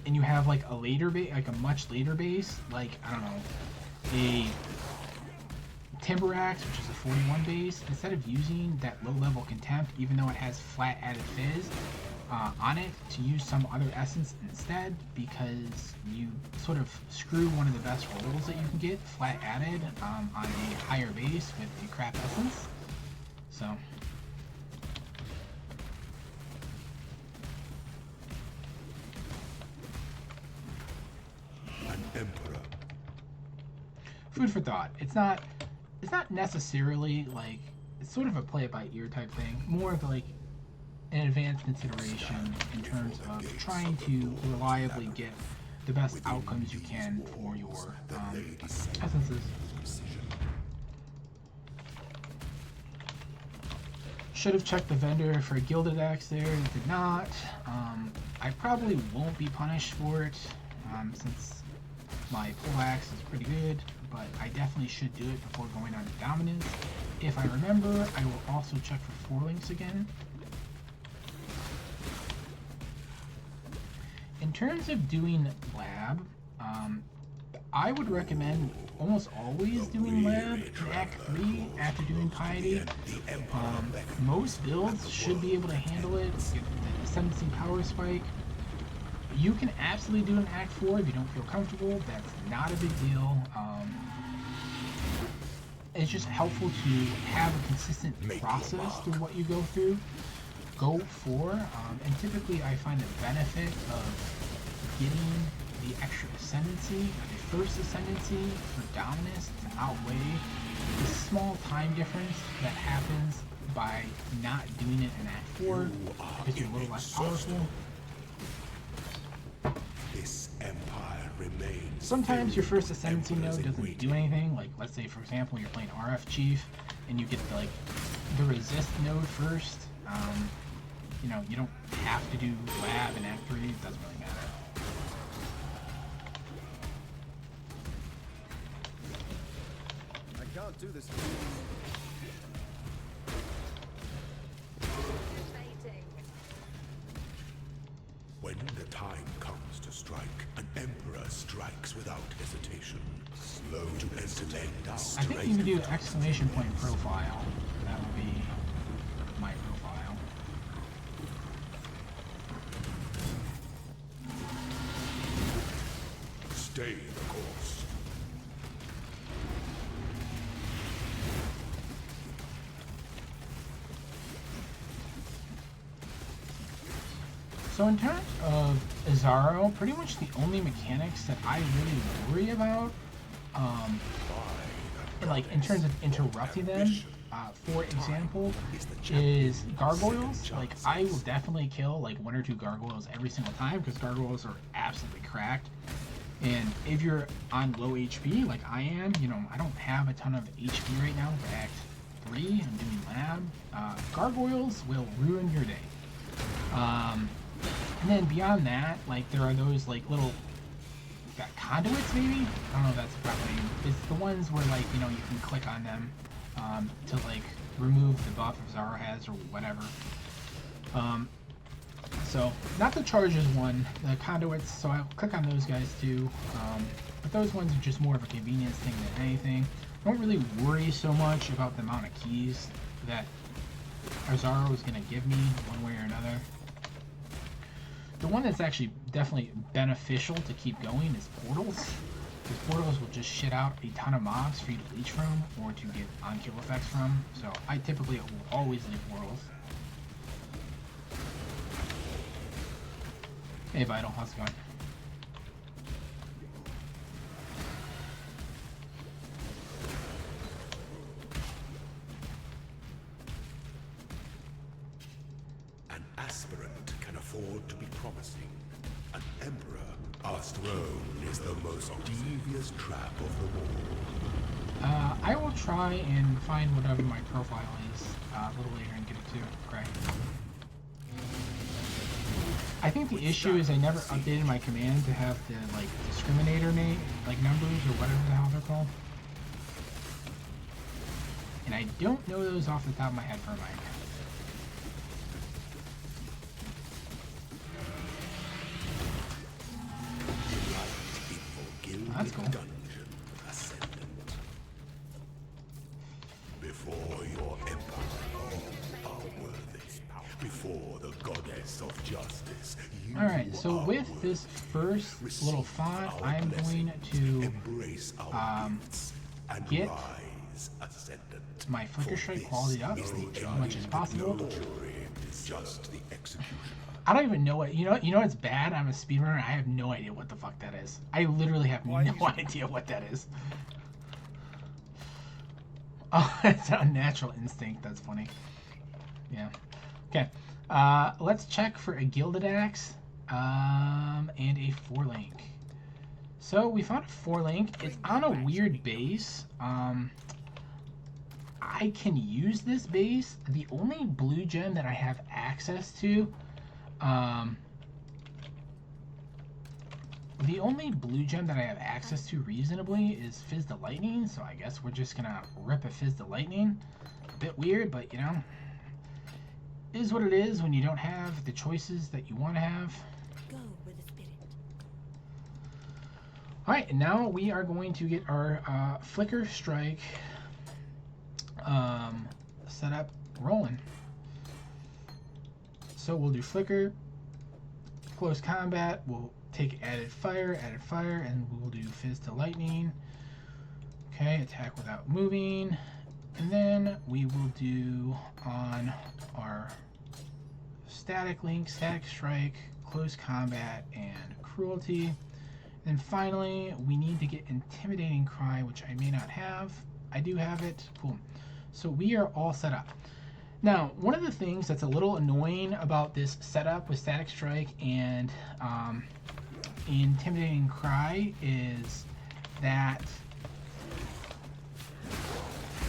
and you have like a later base, like a much later base, like, I don't know, a Timber Axe, which is a 41 base. Instead of using that low-level Contempt, even though it has flat added fizz on it, to use some other essence instead, because you sort of screw one of the best rolls that you can get flat added on a higher base with a crap essence. So
An emperor.
food for thought. It's not necessarily like, it's sort of a play it by ear type thing, more of like an advanced consideration in terms of trying to reliably get the best outcomes you can for your essences. Should have checked the vendor for a Gilded Axe there, did not. I probably won't be punished for it, since my pole axe is pretty good, but I definitely should do it before going on to Dominance. If I remember, I will also check for 4 links again. In terms of doing lab, I would recommend almost always doing lab in Act 3 after doing piety. Most builds should be able to handle it, get the ascendancy power spike. You can absolutely do an Act 4 if you don't feel comfortable. That's not a big deal. It's just helpful to have a consistent process through what you go through. Go for, and typically I find the benefit of getting the extra ascendancy, the first ascendancy for dominance to outweigh the small time difference that happens by not doing it in Act 4 because you're a little less powerful.
This empire remains.
Sometimes your first ascendancy node doesn't do anything. Like, let's say for example you're playing RF Chief and you get the resist node first. You know, you don't have to do lab in Act 3. It doesn't really matter.
I can't do this.
When the time comes to strike, an emperor strikes without hesitation. Slow to entertain down.
I think you can do exclamation point profile. That would be my profile.
Stay the course.
So in terms of Azaro, pretty much the only mechanics that I really worry about, like in terms of interrupting them, for example, is gargoyles. Like, I will definitely kill like 1 or 2 gargoyles every single time because gargoyles are absolutely cracked. And if you're on low HP, like I am, you know, I don't have a ton of HP right now for Act 3. I'm doing lab. Gargoyles will ruin your day. And then beyond that, like, there are those like little conduits, maybe? I don't know if that's the proper name. It's the ones where, like, you know, you can click on them to like remove the buff Zara has or whatever. So not the charges one, the conduits, so I'll click on those guys too. But those ones are just more of a convenience thing than anything. I don't really worry so much about the amount of keys that Azaro is going to give me one way or another. The one that's actually definitely beneficial to keep going is portals. Because portals will just shit out a ton of mobs for you to leech from or to get on-kill effects from. So I typically will always leave portals. Hey Vital, how's it going?
An aspirant can afford to be promising. An emperor, our throne is the most devious trap of them all.
I will try and find whatever my profile is a little later and get it to Craig. I think the issue is I never updated my command to have the like discriminator name, like numbers or whatever the hell they're called. And I don't know those off the top of my head for mine. That's cool.
Before your empire, you are worthy. Before the goddess of justice, you
Alright, so
are
with
worthy.
this first little font,
Our
I'm going to
embrace our gifts and
get
rise ascendant.
my Flicker Strike quality up as much as possible.
Jury is just the executioner.
I don't even know what, you know it's bad, I'm a speedrunner, I have no idea what the fuck that is. I literally have no idea what that is. Oh, it's a natural instinct, that's funny. Yeah. Okay, let's check for a Gilded Axe, and a 4-link. So we found a 4-link, it's on a weird base. I can use this base. The only blue gem that I have access to reasonably is Fizz the Lightning, so I guess we're just gonna rip a Fizz the Lightning. A bit weird, but you know, is what it is when you don't have the choices that you want to have.
Go with the spirit.
Alright, and now we are going to get our Flicker Strike setup rolling. So we'll do Flicker, Close Combat, we'll take added fire, and we'll do Fizz to Lightning. Okay, attack without moving. And then we will do on our Static Link, Static Strike, Close Combat, and Cruelty. And finally, we need to get Intimidating Cry, which I may not have. I do have it. Cool. So we are all set up. Now, one of the things that's a little annoying about this setup with Static Strike and Intimidating Cry is that,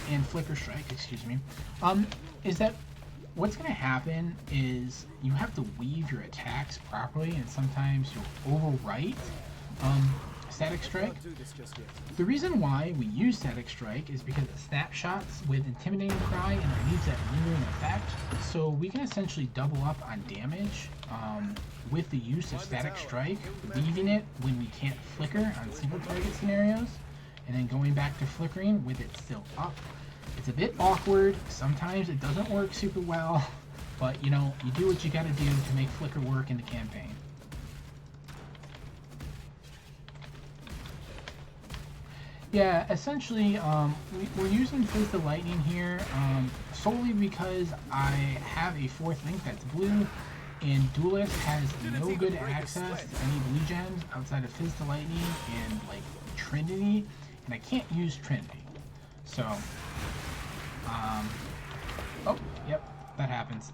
and Flicker Strike, excuse me, is that what's going to happen is you have to weave your attacks properly, and sometimes you'll overwrite Static Strike. The reason why we use Static Strike is because it snapshots with Intimidating Cry and it leaves that lingering effect. So we can essentially double up on damage with the use of Static Strike, leaving it when we can't flicker on single target scenarios, and then going back to flickering with it still up. It's a bit awkward. Sometimes it doesn't work super well, but you know, you do what you gotta do to make flicker work in the campaign. Yeah, essentially, we're using Fizz the Lightning here solely because I have a fourth link that's blue, and Duelist has no good access to any blue gems outside of Fizz the Lightning and like Trinity, and I can't use Trinity. So, oh, yep, that happens.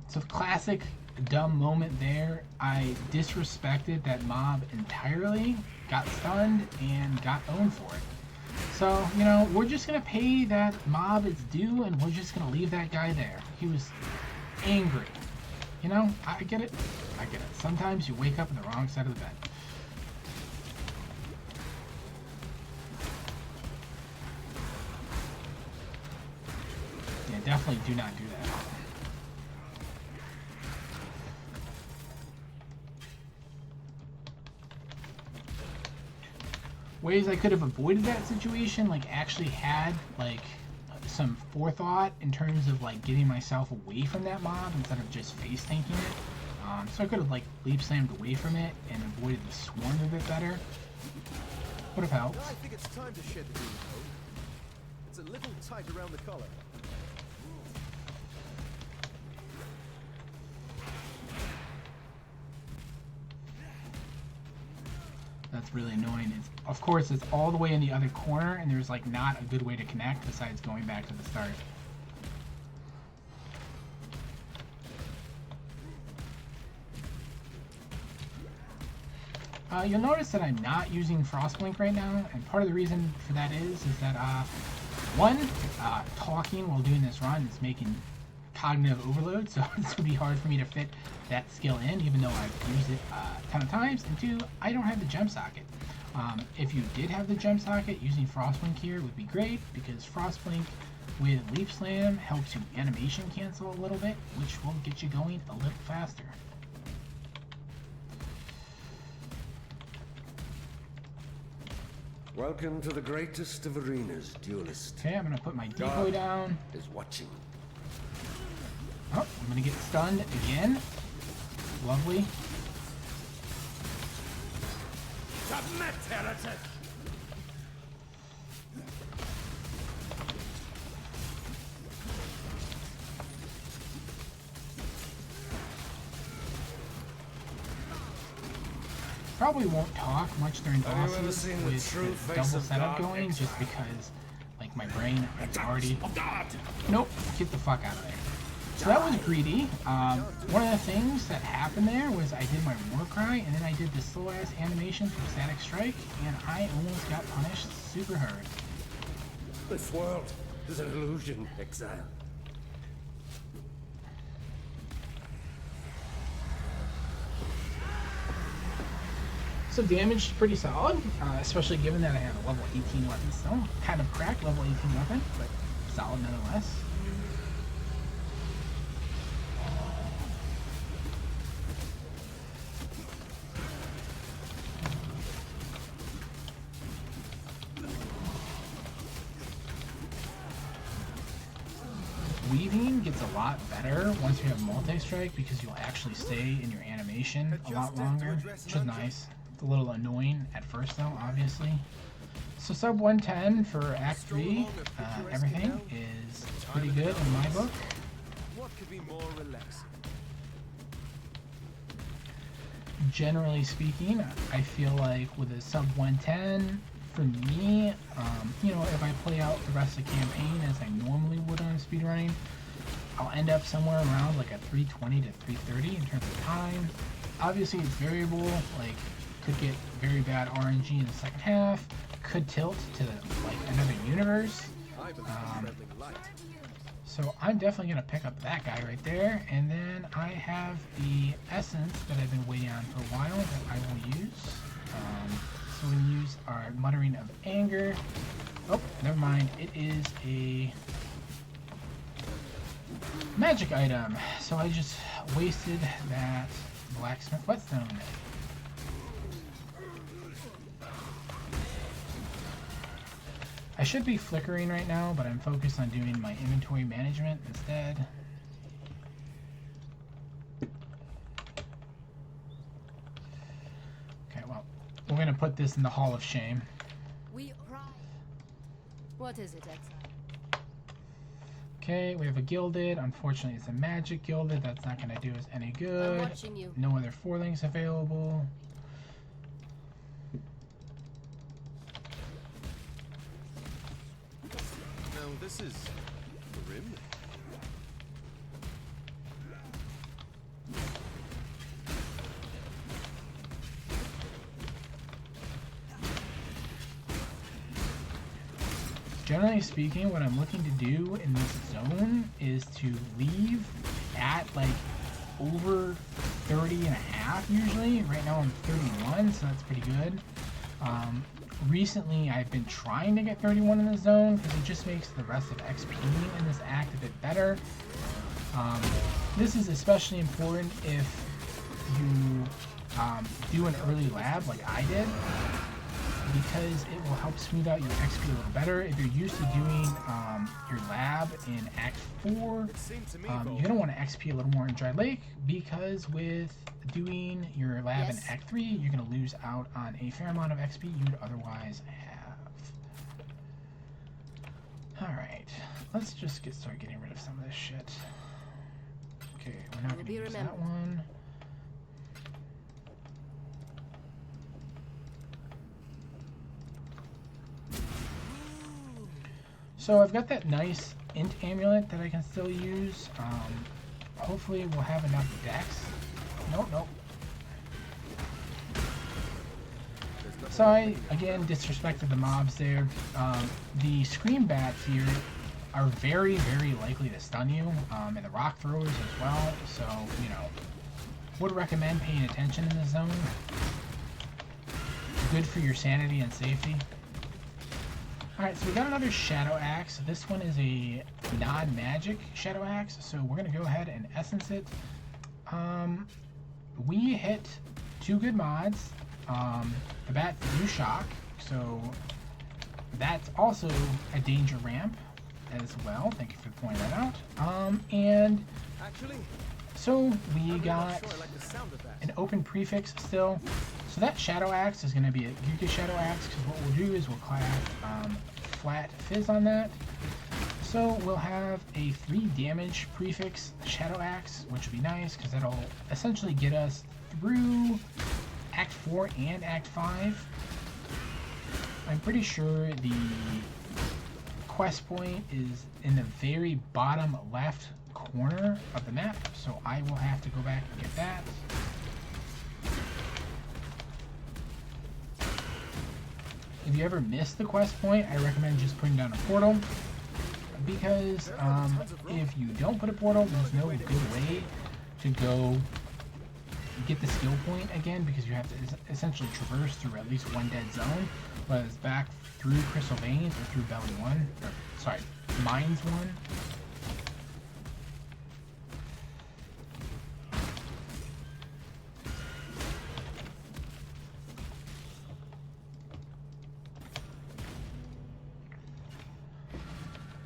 So the classic dumb moment there, I disrespected that mob entirely, got stunned, and got owned for it. So, you know, we're just going to pay that mob its due, and we're just going to leave that guy there. He was angry. You know, I get it. I get it. Sometimes you wake up on the wrong side of the bed. Yeah, definitely do not do that. Ways I could have avoided that situation, like actually had like some forethought in terms of like getting myself away from that mob instead of just face tanking it. So I could have like leap slammed away from it and avoided the swarm a bit better. Would have helped.
I think it's time to shed the green coat. It's a little tight around the collar.
That's really annoying. Of course, it's all the way in the other corner, and there's like not a good way to connect besides going back to the start. You'll notice that I'm not using Frostblink right now, and part of the reason for that is that one, talking while doing this run is making cognitive overload, so it's going to be hard for me to fit that skill in, even though I've used it a ton of times. And two, I don't have the gem socket. If you did have the gem socket, using Frostblink here would be great, because Frostblink with Leaf Slam helps you animation cancel a little bit, which will get you going a little faster.
Welcome to the greatest of arenas, Duelist.
Okay, I'm going to put my decoy down.
Is watching.
Oh, I'm going to get stunned again. Lovely.
Submit, heretic!
Probably won't talk much during
Have you ever
bosses
seen the
with
true
the
face
double
of
setup
God
going, just
exile?
because like my brain is already...
Of God!
Nope, get the fuck out of there. So that was greedy. One of the things that happened there was I did my war cry, and then I did the slow ass animation from Static Strike, and I almost got punished super hard.
This world is an illusion, exile.
So damage is pretty solid, especially given that I have a level 18 weapon still. Kind of cracked level 18 weapon, but solid nonetheless. lot better once you have multi-strike because you'll actually stay in your animation a lot longer, which is nice. It's a little annoying at first though, obviously. So sub 110 for Act 3, everything is pretty good in my book.
What could be more relaxing?
Generally speaking, I feel like with a sub 110, for me, you know, if I play out the rest of the campaign as I normally would on speedrunning, I'll end up somewhere around like a 320 to 330 in terms of time. Obviously, it's variable, like, could get very bad RNG in the second half, could tilt to like another universe. So I'm definitely going to pick up that guy right there, and then I have the essence that I've been waiting on for a while that I will use. So we're going to use our Muttering of Anger. Oh, never mind. It is a magic item. So I just wasted that blacksmith whetstone. I should be flickering right now, but I'm focused on doing my inventory management instead. Okay, well, we're going to put this in the Hall of Shame.
We right. What is it, exile?
Okay, we have a gilded. Unfortunately, it's a magic gilded. That's not going to do us any good.
I'm watching you.
No other forlings available.
This is grim.
Generally speaking, what I'm looking to do in this zone is to leave at like over 30 and a half usually. Right now I'm 31, so that's pretty good. Recently, I've been trying to get 31 in the zone because it just makes the rest of XP in this act a bit better. This is especially important if you do an early lab like I did, because it will help smooth out your XP a little better. If you're used to doing your lab in Act 4, you're going to want to XP a little more in Dry Lake, because with doing your lab in Act 3, you're going to lose out on a fair amount of XP you'd otherwise have. Alright, let's just start getting rid of some of this shit. Okay, we're not going to use that one. So I've got that nice int amulet that I can still use. Hopefully we'll have enough dex. Nope. So I, again, disrespected the mobs there. The scream bats here are very, very likely to stun you, and the rock throwers as well. So, you know, would recommend paying attention in this zone. Good for your sanity and safety. Alright, so we got another Shadow Axe. This one is a non-magic Shadow Axe, so we're going to go ahead and essence it. We hit two good mods. The bats do shock, so that's also a danger ramp as well. Thank you for pointing that out. And so we got an open prefix still. So that Shadow Axe is going to be a Yuka Shadow Axe, because what we'll do is we'll craft flat fizz on that. So we'll have a 3 damage prefix Shadow Axe, which would be nice because that'll essentially get us through Act 4 and Act 5. I'm pretty sure the quest point is in the very bottom left corner of the map, so I will have to go back and get that. If you ever miss the quest point, I recommend just putting down a portal, because if you don't put a portal, there's no good way to go get the skill point again, because you have to essentially traverse through at least one dead zone, whether it's back through Crystal Veins or through Belly 1, or sorry, Mines 1.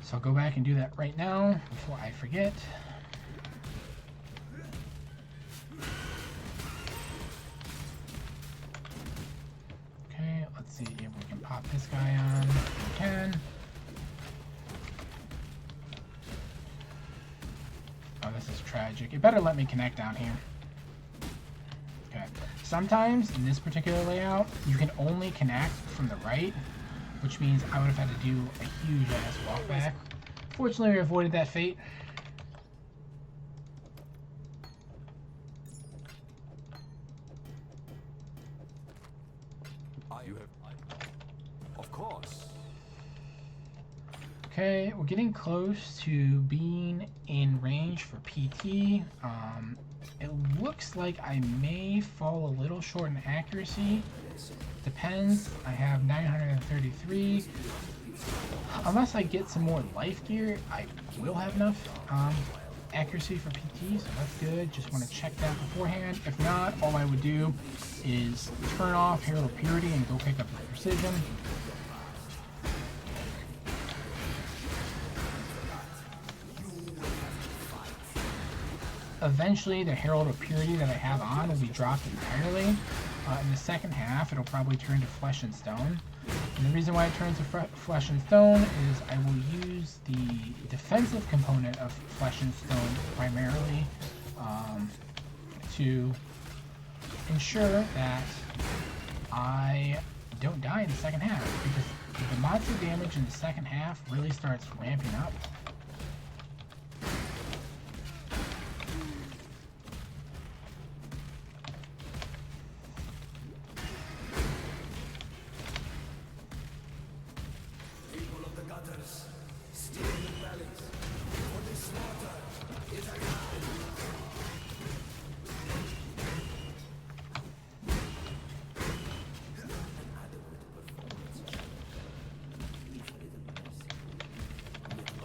So I'll go back and do that right now before I forget. Let's see if we can pop this guy on. We can. Oh, this is tragic. It better let me connect down here. Okay. Sometimes in this particular layout, you can only connect from the right, which means I would have had to do a huge ass walk back. Fortunately, we avoided that fate.
Of course.
Okay, we're getting close to being in range for PT. It looks like I may fall a little short in accuracy. Depends. I have 933. Unless I get some more life gear, I will have enough accuracy for PT, so that's good. Just want to check that beforehand. If not, all I would do is turn off Herald of Purity and go pick up the Precision. Eventually, the Herald of Purity that I have on will be dropped entirely. In the second half, it'll probably turn to Flesh and Stone. And the reason why it turns to Flesh and Stone is I will use the defensive component of Flesh and Stone primarily to ensure that I don't die in the second half, because the monster damage in the second half really starts ramping up.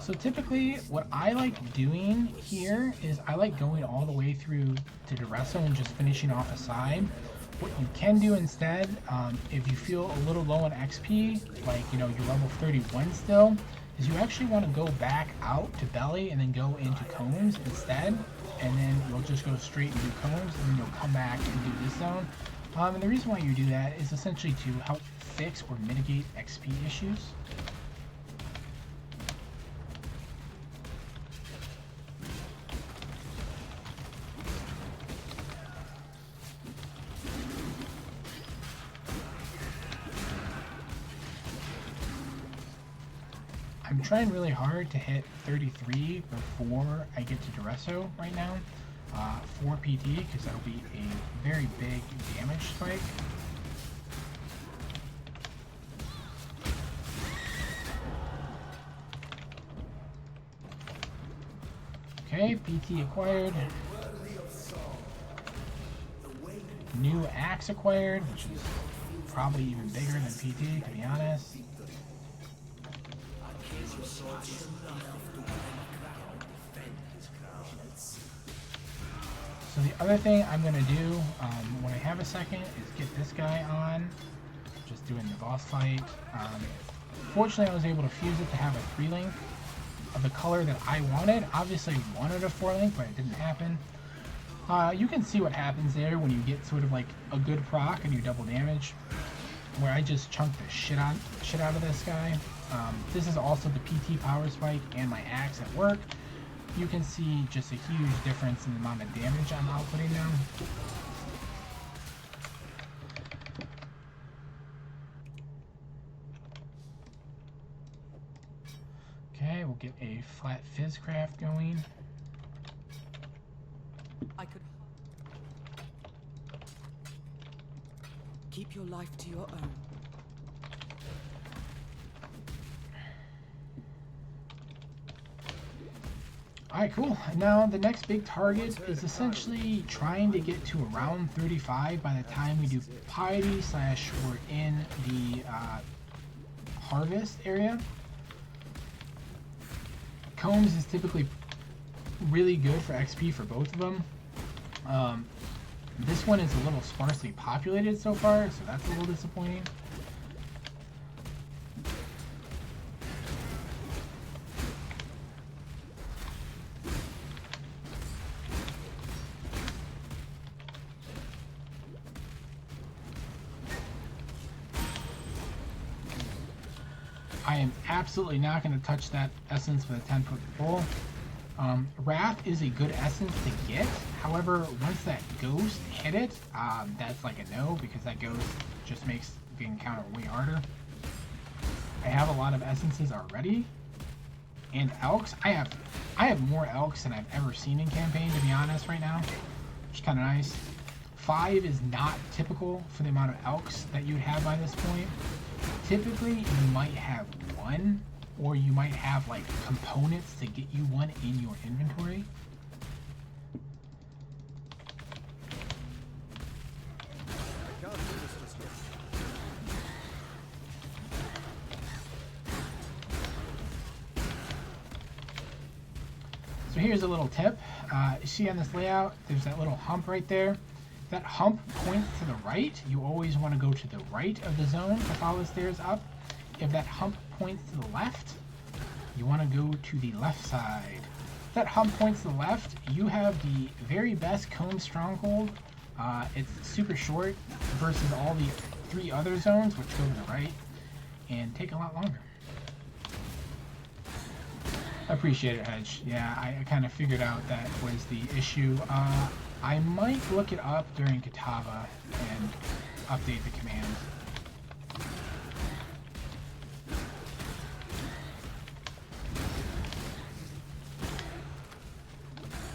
So typically, what I like doing here is I like going all the way through to Duresso and just finishing off a side. What you can do instead, if you feel a little low on XP, like, you know, you're level 31 still, is you actually want to go back out to Belly and then go into Cones instead, and then you'll just go straight and do Cones, and then you'll come back and do this zone. And the reason why you do that is essentially to help fix or mitigate XP issues. I'm trying really hard to hit 33 before I get to Duresso right now for PT, because that'll be a very big damage spike. Okay, PT acquired. New axe acquired, which is probably even bigger than PT, to be honest. So the other thing I'm going to do when I have a second is get this guy on, just doing the boss fight. Fortunately, I was able to fuse it to have a 3-link of the color that I wanted. Obviously, I wanted a 4-link, but it didn't happen. You can see what happens there when you get sort of like a good proc and you double damage, where I just chunked the shit out of this guy. This is also the PT power spike and my axe at work. You can see just a huge difference in the amount of damage I'm outputting now. Okay, we'll get a flat Fizzcraft going.
I could keep your life to your own.
Alright, cool. Now the next big target is essentially trying to get to around 35 by the time we do Piety / we're in the harvest area. Combs is typically really good for XP for both of them. This one is a little sparsely populated so far, so that's a little disappointing. I am absolutely not going to touch that essence with a 10-foot pole. Wrath is a good essence to get. However, once that ghost hit it, that's like a no, because that ghost just makes the encounter way harder. I have a lot of essences already. And elks. I have more elks than I've ever seen in campaign, to be honest, right now. Which is kind of nice. 5 is not typical for the amount of elks that you would have by this point. Typically, you might have 1, or you might have like components to get you 1 in your inventory.
I can't do this just yet.
So here's a little tip. You see on this layout, there's that little hump right there. That hump points to the right. You always want to go to the right of the zone to follow the stairs up. If that hump points to the left, you want to go to the left side. If that hump points to the left, you have the very best cone stronghold. It's super short versus all the 3 other zones, which go to the right and take a lot longer. Appreciate it, Hedge. Yeah, I kind of figured out that was the issue. I might look it up during Katava and update the command.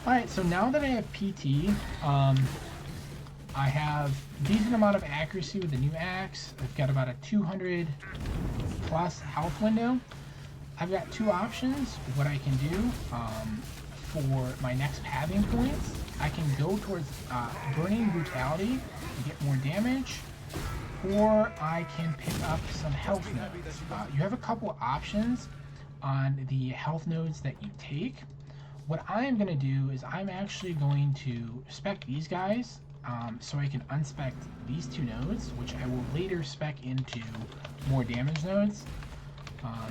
Alright, so now that I have PT, I have a decent amount of accuracy with the new axe. I've got about a 200 plus health window. I've got 2 options what I can do for my next pathing points. I can go towards Burning Brutality to get more damage, or I can pick up some health nodes. You have a couple options on the health nodes that you take. What I'm going to do is I'm actually going to spec these guys so I can unspec these 2 nodes, which I will later spec into more damage nodes.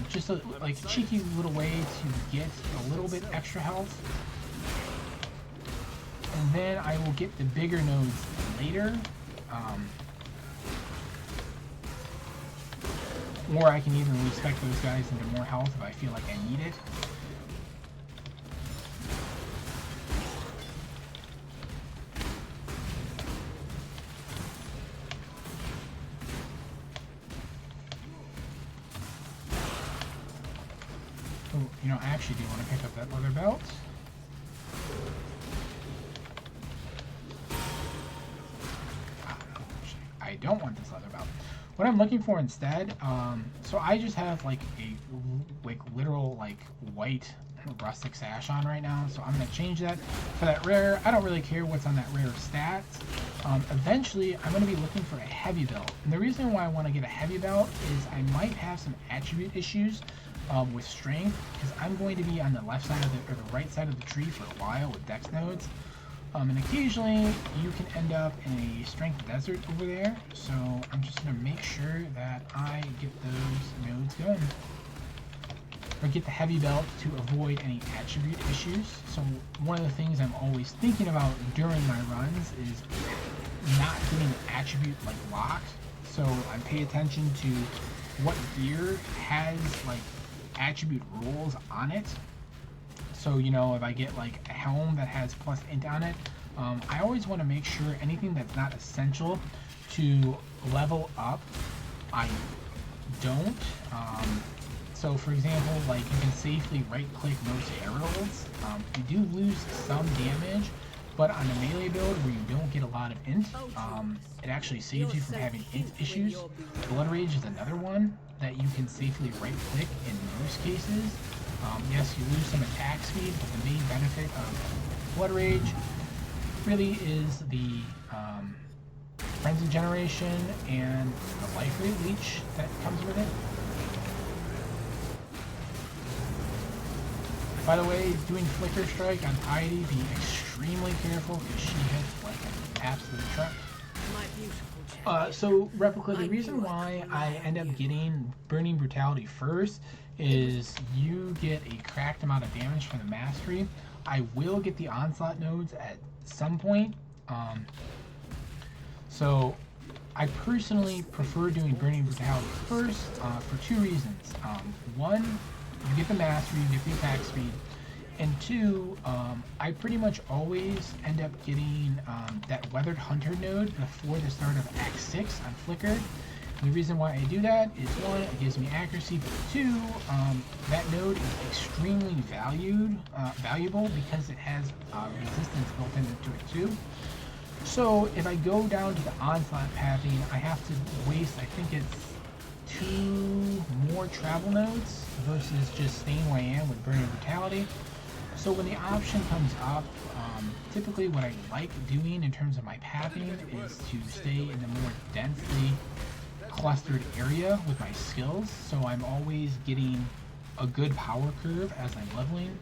Just a like cheeky little way to get a little bit extra health. And then I will get the bigger nodes later. Or I can even respec those guys into more health if I feel like I need it. Oh, you know, I actually do want to pick up that leather belt. I don't want this leather belt. What I'm looking for instead, so I just have like a literal like white rustic sash on right now, so I'm gonna change that for that rare. I don't really care what's on that rare stats. Eventually I'm gonna be looking for a heavy belt, and the reason why I want to get a heavy belt is I might have some attribute issues with strength, because I'm going to be on the left side of the, or the right side of the tree for a while with dex nodes. And occasionally you can end up in a strength desert over there, so I'm just going to make sure that I get those nodes going. Or get the heavy belt to avoid any attribute issues. So one of the things I'm always thinking about during my runs is not getting an attribute like locked. So I pay attention to what gear has like attribute rules on it. So, you know, if I get like a helm that has plus int on it, I always want to make sure anything that's not essential to level up, I don't. So for example, like you can safely right click most heralds. You do lose some damage, but on a melee build where you don't get a lot of int, it actually saves you from having int issues. Blood Rage is another one that you can safely right click in most cases. Yes, you lose some attack speed, but the main benefit of Blood Rage really is the frenzy generation and the life rate leech that comes with it. By the way, doing Flicker Strike on Piety, be extremely careful because she hits like an absolute truck. So Replica, the reason why I end up getting Burning Brutality first is you get a cracked amount of damage from the mastery. I will get the onslaught nodes at some point. So I personally prefer doing Burning Brutality first for two reasons. One, you get the mastery, you get the attack speed, and two, I pretty much always end up getting that Weathered Hunter node before the start of Act 6 on Flicker. And the reason why I do that is one, it gives me accuracy, but two, that node is extremely valuable because it has resistance built into it too. So if I go down to the onslaught pathing, I have to waste, I think it's 2 more travel nodes versus just staying where I am with Burning Brutality. So when the option comes up, typically what I like doing in terms of my pathing is to stay in the more densely clustered area with my skills, so I'm always getting a good power curve as I'm leveling.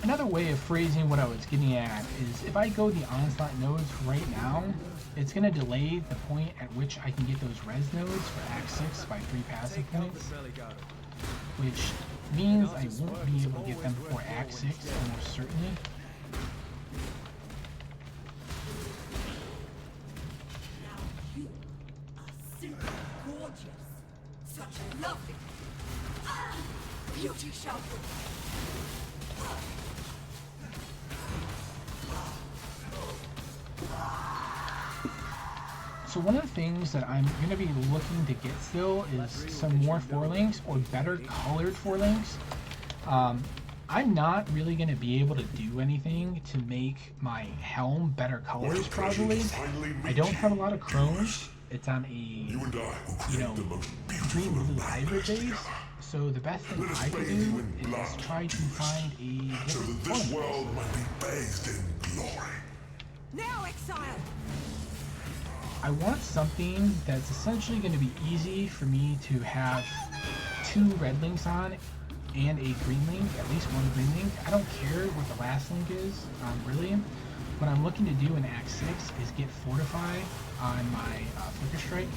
Another way of phrasing what I was getting at is if I go the onslaught nodes right now, it's going to delay the point at which I can get those res nodes for Act 6 by 3 passive points, which means I won't be able to get them before Act 6 almost certainly.
You are simply gorgeous. Such a lovely beauty shower.
So one of the things that I'm going to be looking to get still is some more 4-links or better colored 4-links. I'm not really going to be able to do anything to make my helm better colors probably. I don't have a lot of chrome. It's on a, green blue hybrid base. So the best thing I could do is try to find a different
this world might be bathed in glory.
Now, exile!
I want something that's essentially going to be easy for me to have 2 red links on and a green link, at least 1 green link. I don't care what the last link is, really. What I'm looking to do in Act 6 is get Fortify on my Flicker Strike,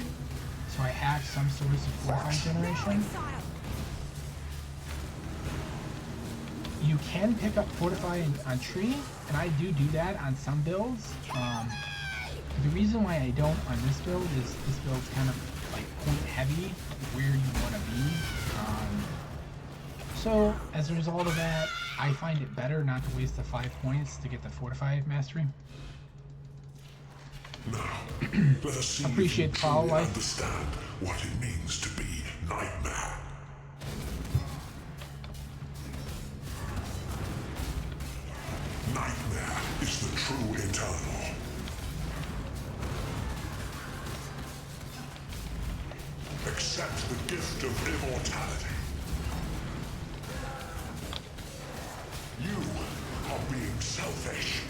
so I have some sort of Fortify generation. You can pick up Fortify on Tree, and I do that on some builds. The reason why I don't on this build is this build's kind of like point heavy where you want to be. So as a result of that, I find it better not to waste the 5 points to get the Fortify mastery.
Now, let us see
Appreciate the follow life.
Understand what it means to be Nightmare. Nightmare is the true eternal. Accept the gift of immortality. You are being selfish.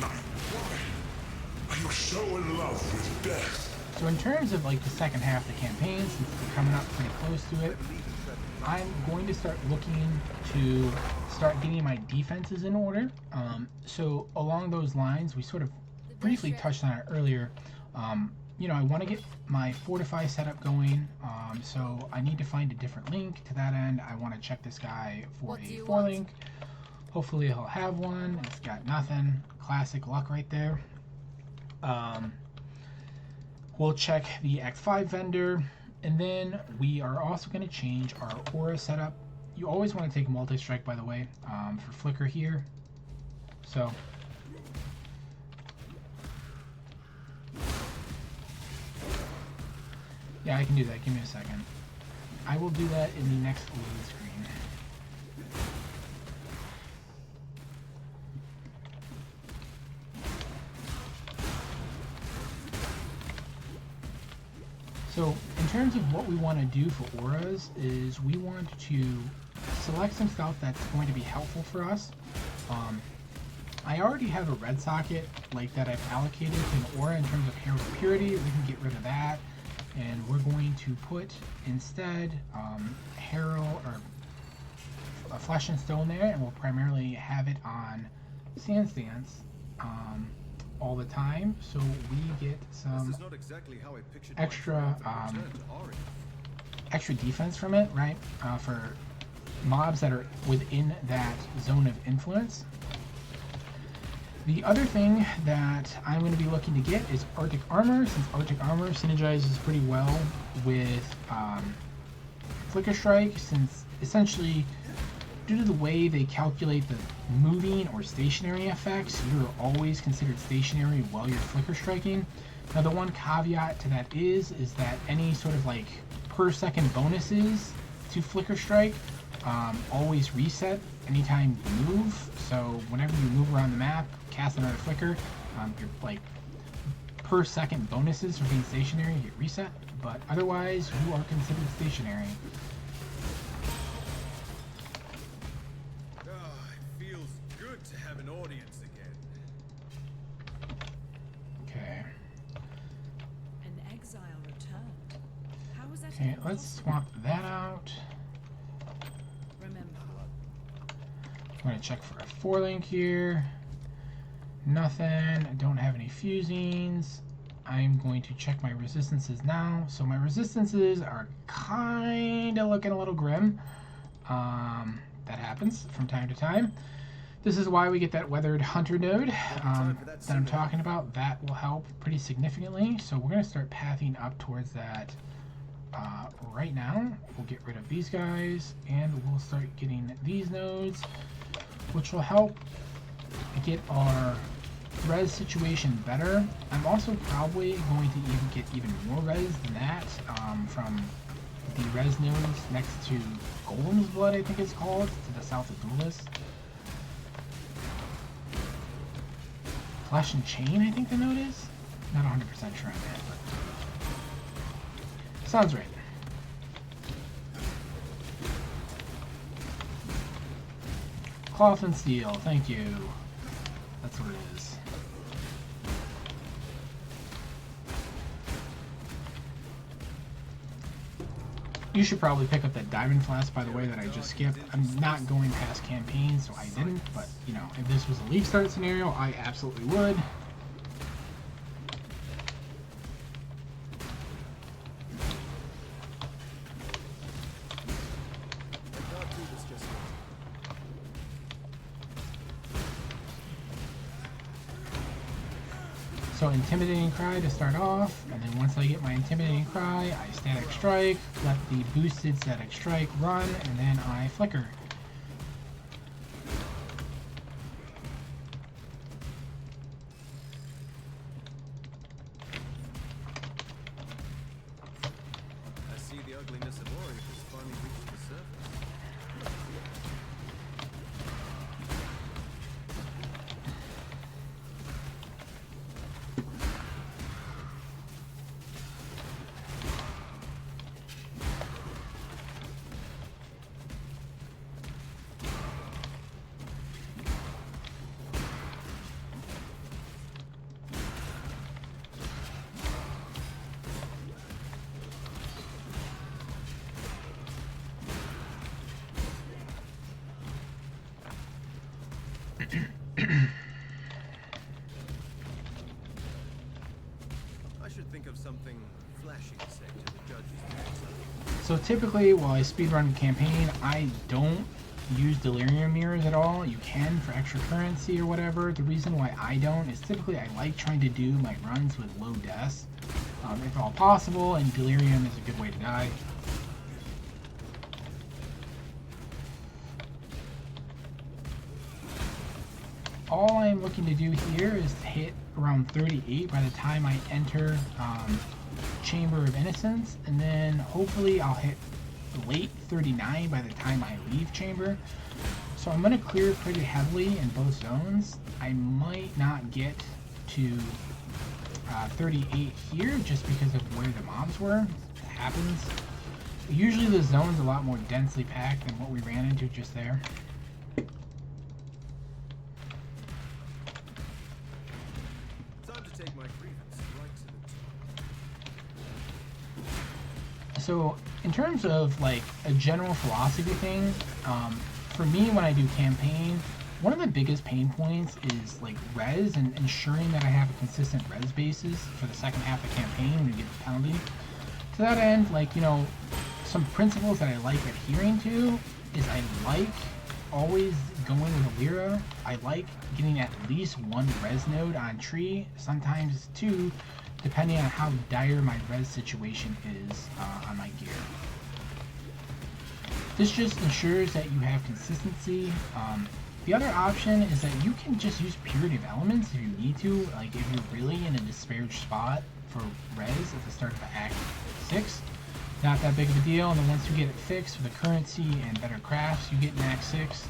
Night, why are you so in love with death?
So in terms of like the second half of the campaign, since we're coming up pretty close to it, I'm going to start looking to start getting my defenses in order. So along those lines, we sort of briefly touched on it earlier. I want to get my Fortify setup going, so I need to find a different link. To that end, I want to check this guy for a 4-link. Hopefully he'll have one. It's got nothing. Classic luck right there. We'll check the Act 5 vendor, and then we are also going to change our aura setup. You always want to take multi-strike, by the way, for Flicker here. So yeah, I can do that. Give me a second. I will do that in the next load screen. So in terms of what we want to do for auras is we want to select some stuff that's going to be helpful for us. I already have a red socket like that I've allocated to an aura in terms of Herald of Purity. We can get rid of that. And we're going to put instead Herald or Flesh and Stone there, and we'll primarily have it on Sand Stance. all the time, so we get some
This is not exactly how I pictured
extra
my return to Ori.
extra defense from it, right? For mobs that are within that zone of influence. The other thing that I'm going to be looking to get is Arctic Armor, since Arctic Armor synergizes pretty well with Flicker Strike, since essentially, due to the way they calculate the moving or stationary effects, you're always considered stationary while you're Flicker Striking. Now the one caveat to that is that any sort of like per second bonuses to Flicker Strike always reset anytime you move. So whenever you move around the map, cast another Flicker, your like per second bonuses for being stationary get reset, but otherwise you are considered stationary.
It feels good to have an audience again.
Okay.
An exile returned. How was that?
Okay, let's swap that out.
Remember.
I'm going to check for a 4-link here. Nothing. I don't have any fusings. I'm going to check my resistances now. So my resistances are kind of looking a little grim. That happens from time to time. This is why we get that weathered hunter node that I'm talking about. That will help pretty significantly. So we're going to start pathing up towards that right now. We'll get rid of these guys and we'll start getting these nodes, which will help get our res situation better. I'm also probably going to get even more res than that from the res nodes next to Golem's Blood, I think it's called, to the south of Duelist. Flash and Chain, I think the node is? Not 100% sure on that, but sounds right. Cloth and Steel, thank you. That's what it is. You should probably pick up that Diamond Flask, by the way, that I just skipped. I'm not going past campaign, so I didn't, but, you know, if this was a Leaf Start scenario, I absolutely would. So Intimidating Cry to start off, and then once I get my Intimidating Cry, I Static Strike, let the boosted Static Strike run, and then I Flicker.
I see the ugliness of Ori has finally reached the surface. I should think of something flashy to say to the judges next time.
So typically, while I speedrun a campaign, I don't use Delirium Mirrors at all. You can for extra currency or whatever. The reason why I don't is typically I like trying to do my runs with low deaths, if at all possible, and Delirium is a good way to die. All I'm looking to do here is to hit around 38 by the time I enter Chamber of Innocence, and then hopefully I'll hit late 39 by the time I leave Chamber. So I'm going to clear pretty heavily in both zones. I might not get to 38 here just because of where the mobs were. It happens. Usually the zone's a lot more densely packed than what we ran into just there. So in terms of like a general philosophy thing, for me when I do campaign, one of the biggest pain points is like res and ensuring that I have a consistent res basis for the second half of the campaign when you get the penalty. To that end, like, you know, some principles that I like adhering to is I like always going with a Lyra. I like getting at least one res node on tree, sometimes two, depending on how dire my res situation is on my gear. This just ensures that you have consistency. The other option is that you can just use purity of elements if you need to, like if you're really in a disparaged spot for res at the start of Act 6. Not that big of a deal, and then once you get it fixed with the currency and better crafts you get in Act 6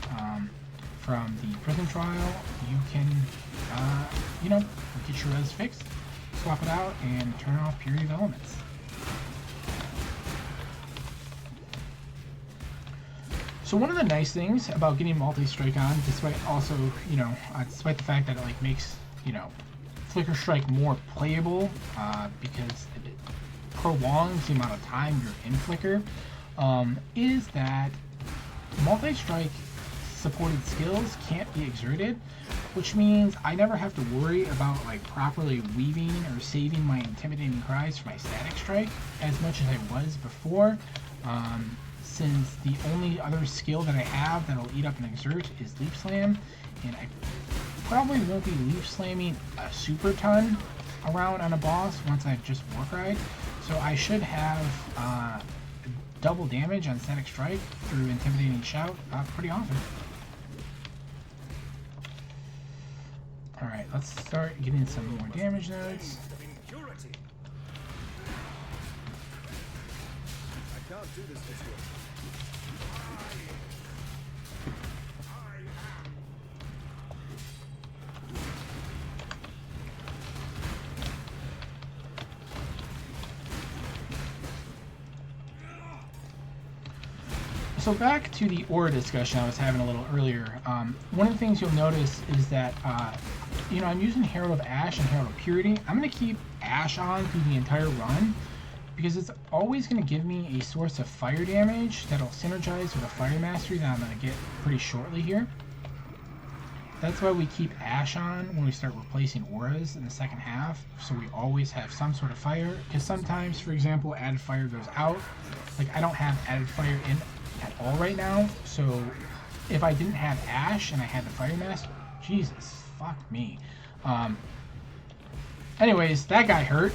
from the prison trial, you can, you know, get your res fixed, swap it out, and turn off purity of elements. So one of the nice things about getting multi-strike on, despite also, you know, despite the fact that it like makes, you know, Flicker Strike more playable, because it prolongs the amount of time you're in Flicker, is that multi-strike supported skills can't be exerted, which means I never have to worry about like properly weaving or saving my intimidating cries for my static strike as much as I was before. Since the only other skill that I have that'll eat up and exert is Leap Slam, and I probably won't be Leap Slamming a super ton around on a boss once I've just Warcried, so I should have double damage on Static Strike through Intimidating Shout pretty often. Alright, let's start getting some more damage nodes.
I can't do this way.
So back to the aura discussion I was having a little earlier. One of the things you'll notice is that, you know, I'm using Herald of Ash and Herald of Purity. I'm going to keep Ash on through the entire run because it's always going to give me a source of fire damage that'll synergize with a Fire Mastery that I'm going to get pretty shortly here. That's why we keep Ash on when we start replacing auras in the second half, so we always have some sort of fire, because sometimes, for example, added fire goes out. Like, I don't have added fire in at all right now, so if I didn't have Ash and I had the Fire Mask, Jesus, fuck me. Anyways, that guy hurt.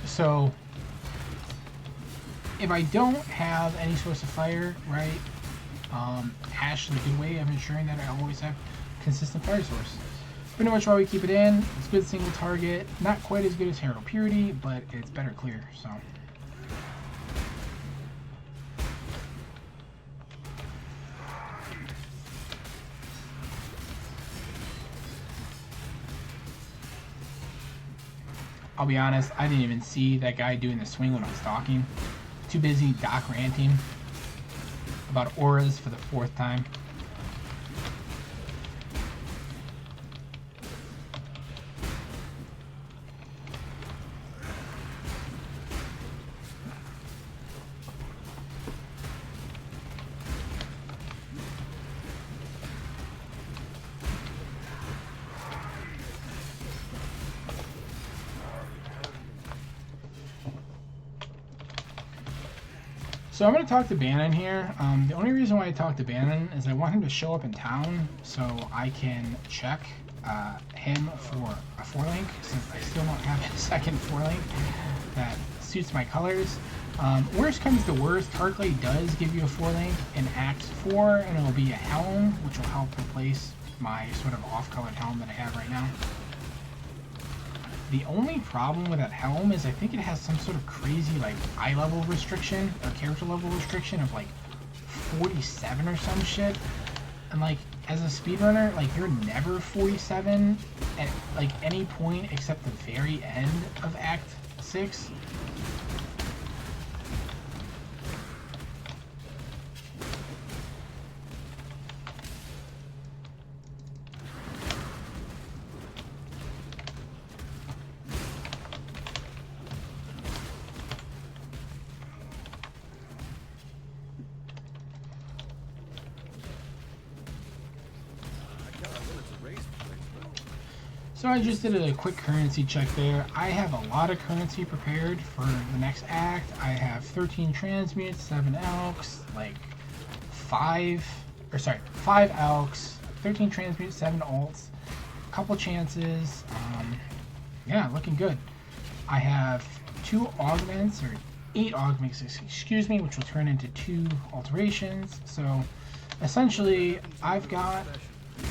So if I don't have any source of fire, right, Ash is a good way of ensuring that I always have consistent fire source. Pretty much why we keep it in. It's good single target, not quite as good as Herald of Purity, but it's better clear, so. I'll be honest, I didn't even see that guy doing the swing when I was talking. Too busy Doc ranting about auras for the 4th time. So I'm going to talk to Bannon here. The only reason why I talk to Bannon is I want him to show up in town so I can check him for a 4-link, since I still don't have a second 4-link that suits my colors. Worst comes to worst, Tarkley does give you a 4-link in Act 4, and it'll be a helm, which will help replace my sort of off-colored helm that I have right now. The only problem with that helm is I think it has some sort of crazy like eye level restriction or character level restriction of like 47 or some shit. And like as a speedrunner, like you're never 47 at like any point except the very end of Act 6. So I just did a quick currency check there. I have a lot of currency prepared for the next act. I have 13 transmutes, 7 alks, like 5 alks, 13 transmutes, 7 alts, a couple chances. Yeah, looking good. I have 2 augments, or 8 augments, excuse me, which will turn into 2 alterations. So essentially, I've got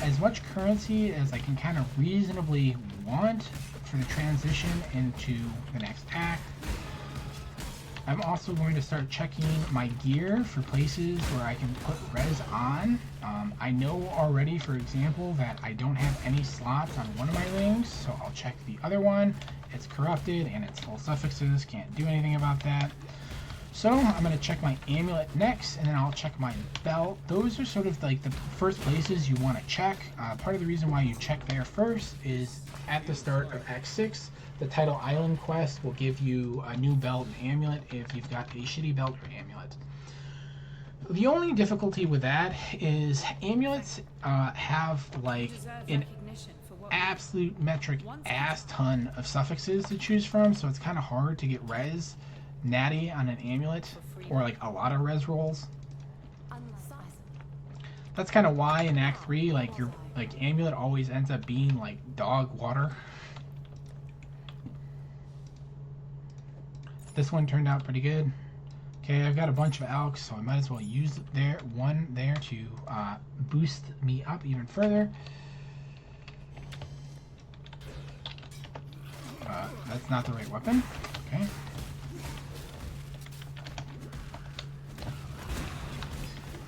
as much currency as I can kind of reasonably want for the transition into the next act. I'm also going to start checking my gear for places where I can put res on. I know already, for example, that I don't have any slots on one of my rings, so I'll check the other one. It's corrupted and it's full suffixes, can't do anything about that. So I'm going to check my amulet next, and then I'll check my belt. Those are sort of like the first places you want to check. Part of the reason why you check there first is at the start of Act 6, the Tidal Island quest will give you a new belt and amulet if you've got a shitty belt or amulet. The only difficulty with that is amulets have like an absolute metric ass ton of suffixes to choose from, so it's kind of hard to get res natty on an amulet, or like a lot of res rolls. That's kind of why in Act 3, like your amulet always ends up being like dog water. This one turned out pretty good. Okay, I've got a bunch of alks, so I might as well use one there to boost me up even further. That's not the right weapon. Okay.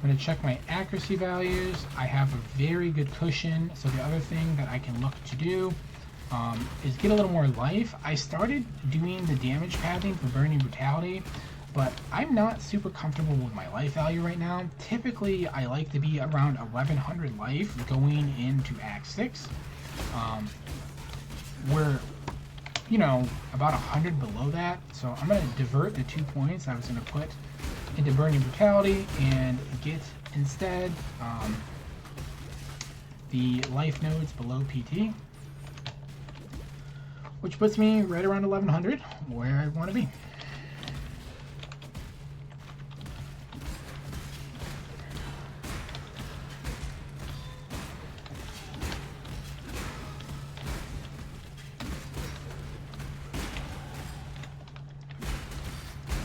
I'm going to check my accuracy values. I have a very good cushion, so the other thing that I can look to do is get a little more life. I started doing the damage pathing for Burning Brutality, but I'm not super comfortable with my life value right now. Typically, I like to be around 1100 life going into Act 6. We're, you know, about 100 below that, so I'm going to divert the 2 points I was going to put into Burning Brutality and get instead the life nodes below PT, which puts me right around 1100, where I want to be.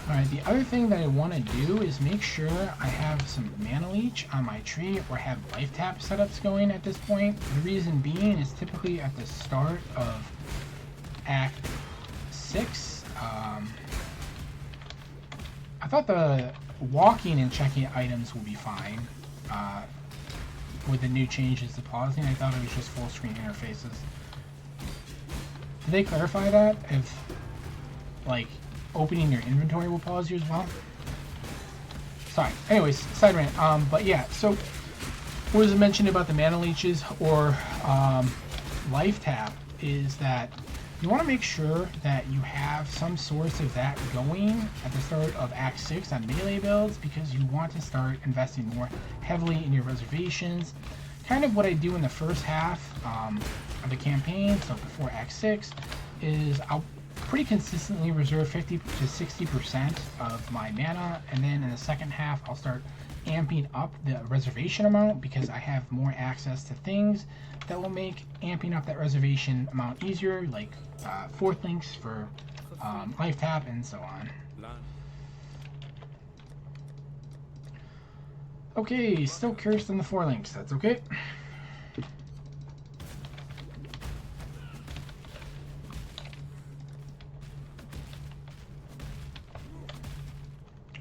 Alright, the other thing that I want to do is make sure I have some mana leech on my tree, or have life tap setups going at this point. The reason being is typically at the start of Act 6, I thought the walking and checking items will be fine with the new changes to pausing. I thought it was just full screen interfaces. Did they clarify that? If, like, opening your inventory will pause you as well? Sorry. Anyways, side rant. But yeah, so what was mentioned about the mana leeches or life tap is that you want to make sure that you have some source of that going at the start of Act 6 on melee builds, because you want to start investing more heavily in your reservations. Kind of what I do in the first half of the campaign, so before Act 6, is I'll pretty consistently reserve 50 to 60% of my mana, and then in the second half I'll start amping up the reservation amount, because I have more access to things that will make amping up that reservation amount easier, like fourth links for life tap and so on. Okay, still cursed in the 4 links, that's okay.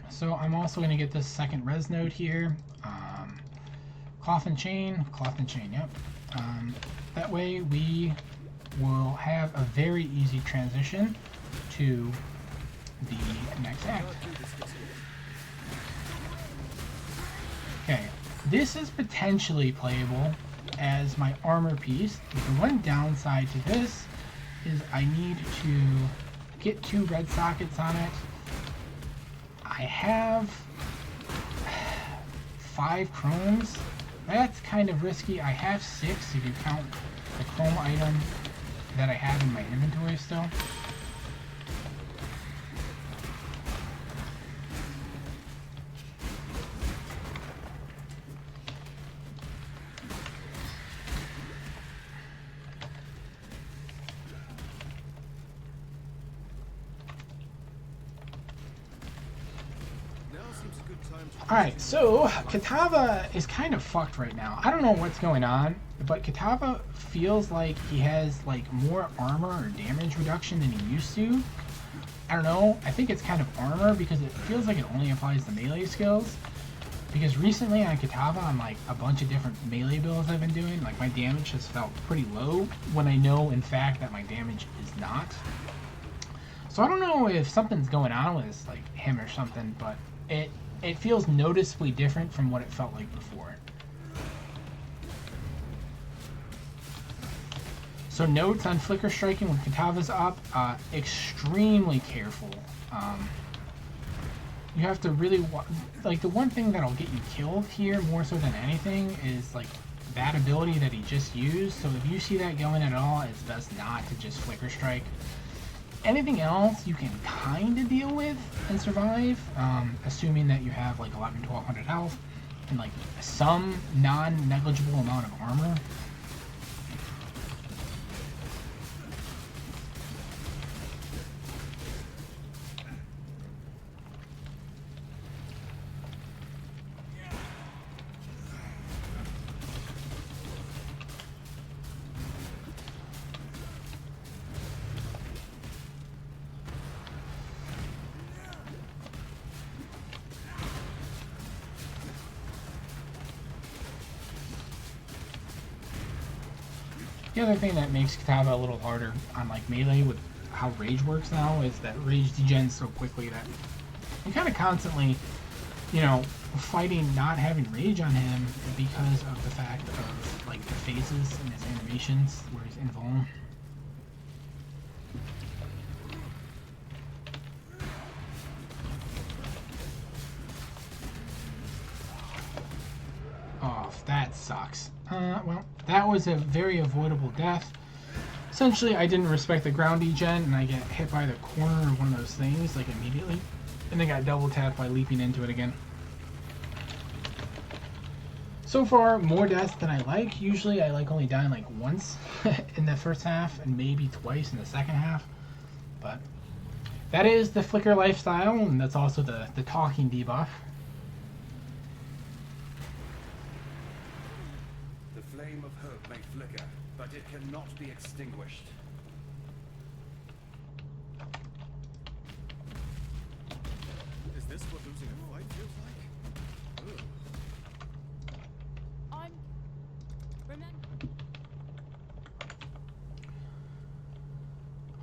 So I'm also going to get this second res node here. Cloth and chain, yep. That way we will have a very easy transition to the next act. Okay, this is potentially playable as my armor piece. The one downside to this is I need to get 2 red sockets on it. I have 5 chromes. That's kind of risky. I have 6 if you count the chrome item that I have in my inventory still. Alright, so Kitava is kind of fucked right now. I don't know what's going on, but Kitava feels like he has like more armor or damage reduction than he used to. I don't know, I think it's kind of armor because it feels like it only applies to melee skills. Because recently on Kitava, on like a bunch of different melee builds I've been doing, like my damage has felt pretty low when I know in fact that my damage is not. So I don't know if something's going on with like him or something, but it feels noticeably different from what it felt like before. So notes on flicker striking when Kitava's up, extremely careful. You have to really, like the one thing that'll get you killed here more so than anything is like that ability that he just used. So if you see that going at all, it's best not to just flicker strike. Anything else you can kind of deal with and survive, assuming that you have like 1100-1200 health and like some non-negligible amount of armor. The other thing that makes Kitava a little harder on like melee with how rage works now is that rage degens so quickly that you kind of constantly, you know, fighting not having rage on him because of the fact of like the phases and his animations where he's invulnerable. Oh, that sucks. Well, that was a very avoidable death. Essentially, I didn't respect the ground degen, and I get hit by the corner of one of those things, like, immediately. And then got double tapped by leaping into it again. So far, more deaths than I like. Usually, I like only dying, like, once in the first half, and maybe twice in the second half. But that is the flicker lifestyle, and that's also the talking debuff.
The flame of hope may flicker, but it cannot be extinguished. Is this what losing a fight feels like? Ugh.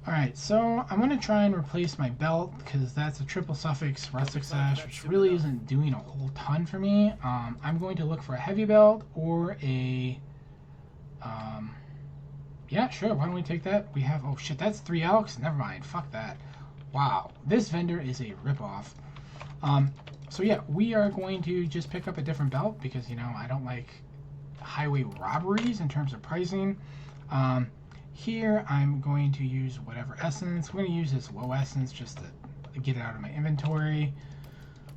Alright, so I'm going to try and replace my belt because that's a triple suffix rustic sash, which really isn't doing a whole ton for me. I'm going to look for a heavy belt or a... yeah, sure, why don't we take that? We have... oh shit, that's 3 elks? Never mind, fuck that. Wow, this vendor is a ripoff. So yeah, we are going to just pick up a different belt because, you know, I don't like highway robberies in terms of pricing. Here, I'm going to use whatever essence. We're going to use this low essence just to get it out of my inventory.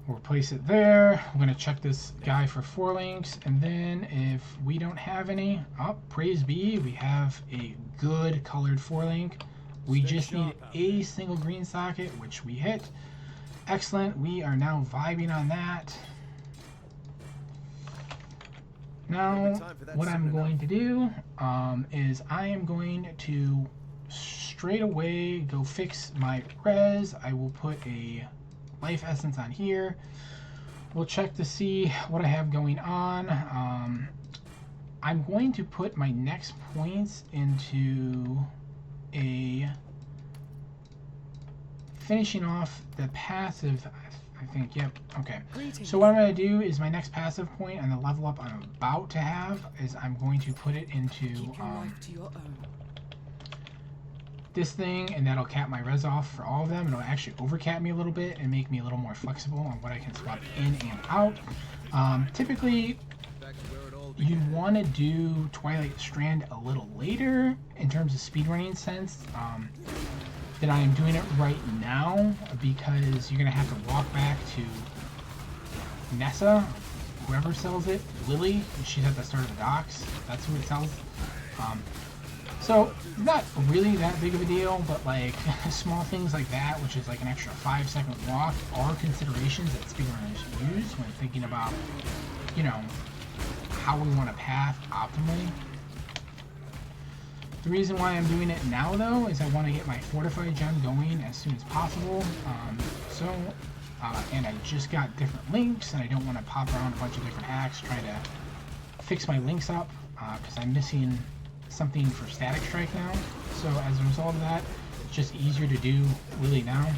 We'll place it there. We're going to check this guy for 4 links. And then if we don't have any, oh, praise be, we have a good colored 4 link. We just need a single green socket, which we hit. Excellent. We are now vibing on that. Now, what I'm going to do is I am going to straight away go fix my res. I will put a life essence on here. We'll check to see what I have going on. I'm going to put my next points into a finishing off the passive. I think, yep, okay. So what I'm going to do is my next passive point and the level up I'm about to have is I'm going to put it into this thing, and that'll cap my res off for all of them. It'll actually overcap me a little bit and make me a little more flexible on what I can swap in and out. Typically, you'd want to do Twilight Strand a little later in terms of speedrunning sense than I am doing it right now, because you're going to have to walk back to Nessa, whoever sells it, Lily. She's at the start of the docks. That's who it sells. So it's not really that big of a deal, but like small things like that, which is like an extra 5-second walk, are considerations that speedrunners use when thinking about, you know, how we want to path optimally. The reason why I'm doing it now, though, is I want to get my Fortify gem going as soon as possible. And I just got different links, and I don't want to pop around a bunch of different hacks trying to fix my links up, because I'm missing something for Static Strike now. So as a result of that, it's just easier to do really now.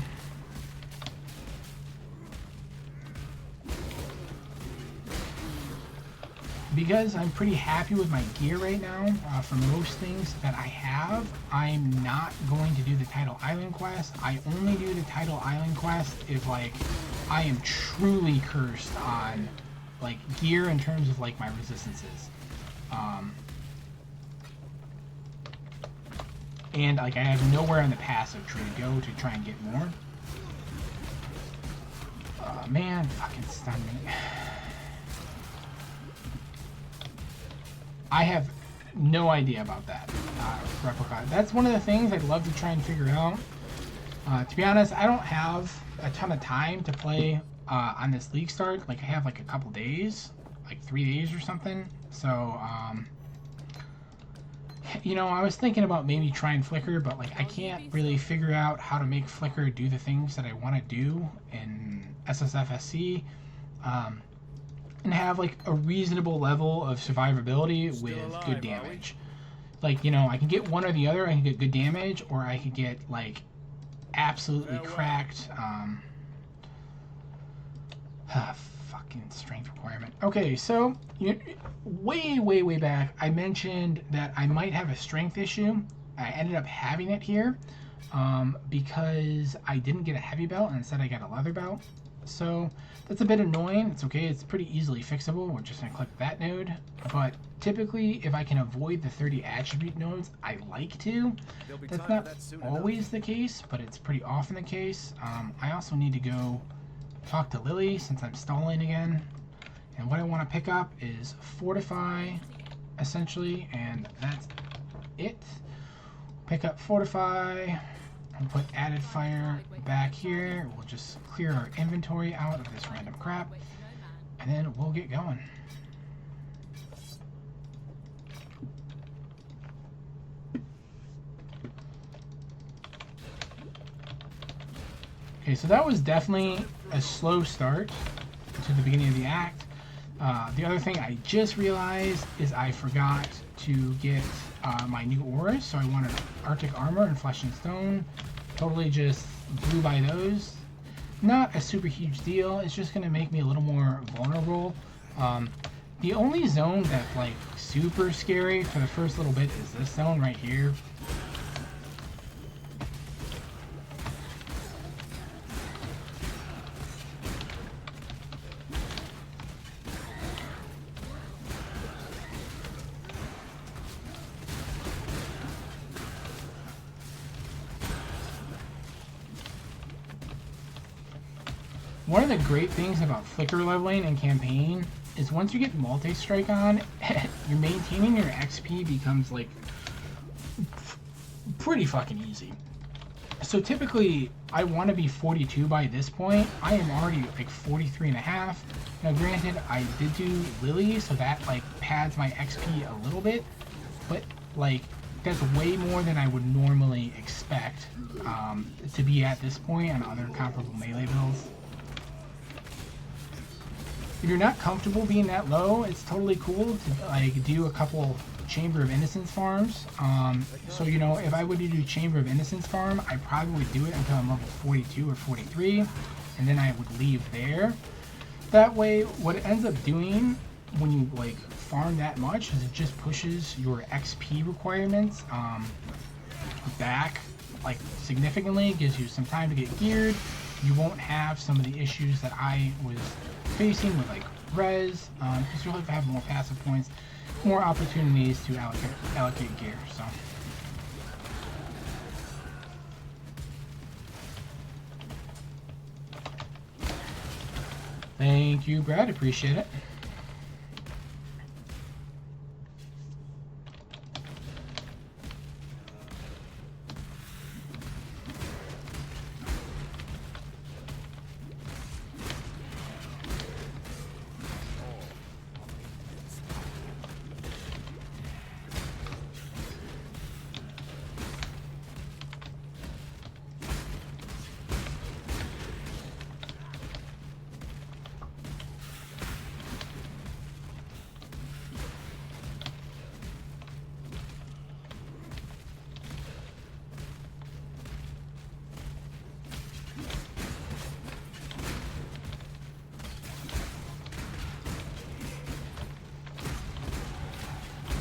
Because I'm pretty happy with my gear right now, for most things that I have, I'm not going to do the Tidal Island quest. I only do the Tidal Island quest if, like, I am truly cursed on, like, gear in terms of, like, my resistances. And, like, I have nowhere on the passive tree to go to try and get more. Man, fucking stun me. I have no idea about that replica. That's one of the things I'd love to try and figure out. To be honest, I don't have a ton of time to play on this league start. Like, I have like a couple days, like 3 days or something. So, you know, I was thinking about maybe trying Flicker, but like I can't really figure out how to make Flicker do the things that I want to do in SSFSC. And have like a reasonable level of survivability with good damage. Like, you know, I can get one or the other. I can get good damage, or I could get like absolutely cracked fucking strength requirement. Okay, so way back I mentioned that I might have a strength issue. I ended up having it here because I didn't get a heavy belt and instead I got a leather belt. So that's a bit annoying. It's okay, it's pretty easily fixable. We're just gonna click that node. But typically, if I can avoid the 30 attribute nodes, I like to. That's not always the case, but it's pretty often the case. I also need to go talk to Lily since I'm stalling again. And what I want to pick up is Fortify, essentially, and that's it. Pick up Fortify. And put added fire back here. We'll just clear our inventory out of this random crap, and then we'll get going. Okay, so that was definitely a slow start to the beginning of the act. The other thing I just realized is I forgot to get my new auras, so I wanted Arctic Armor and Flesh and Stone. Totally just blew by those. Not a super huge deal. It's just going to make me a little more vulnerable. The only zone that's like super scary for the first little bit is this zone right here. One of the great things about Flicker leveling in campaign is once you get multi-strike on, you're maintaining your XP becomes like pretty fucking easy. So typically I want to be 42 by this point. I am already like 43 and a half. Now granted, I did do Lily, so that like pads my XP a little bit, but like that's way more than I would normally expect to be at this point on other comparable melee builds. If you're not comfortable being that low, it's totally cool to like do a couple Chamber of Innocence farms. So you know, if I were to do Chamber of Innocence farm, I probably would do it until I'm level 42 or 43, and then I would leave there. That way, what it ends up doing when you like farm that much is it just pushes your XP requirements back like significantly. Gives you some time to get geared. You won't have some of the issues that I was facing with like
res, because you'll have more passive points, more opportunities to allocate gear. So. Thank you, Brad. Appreciate it.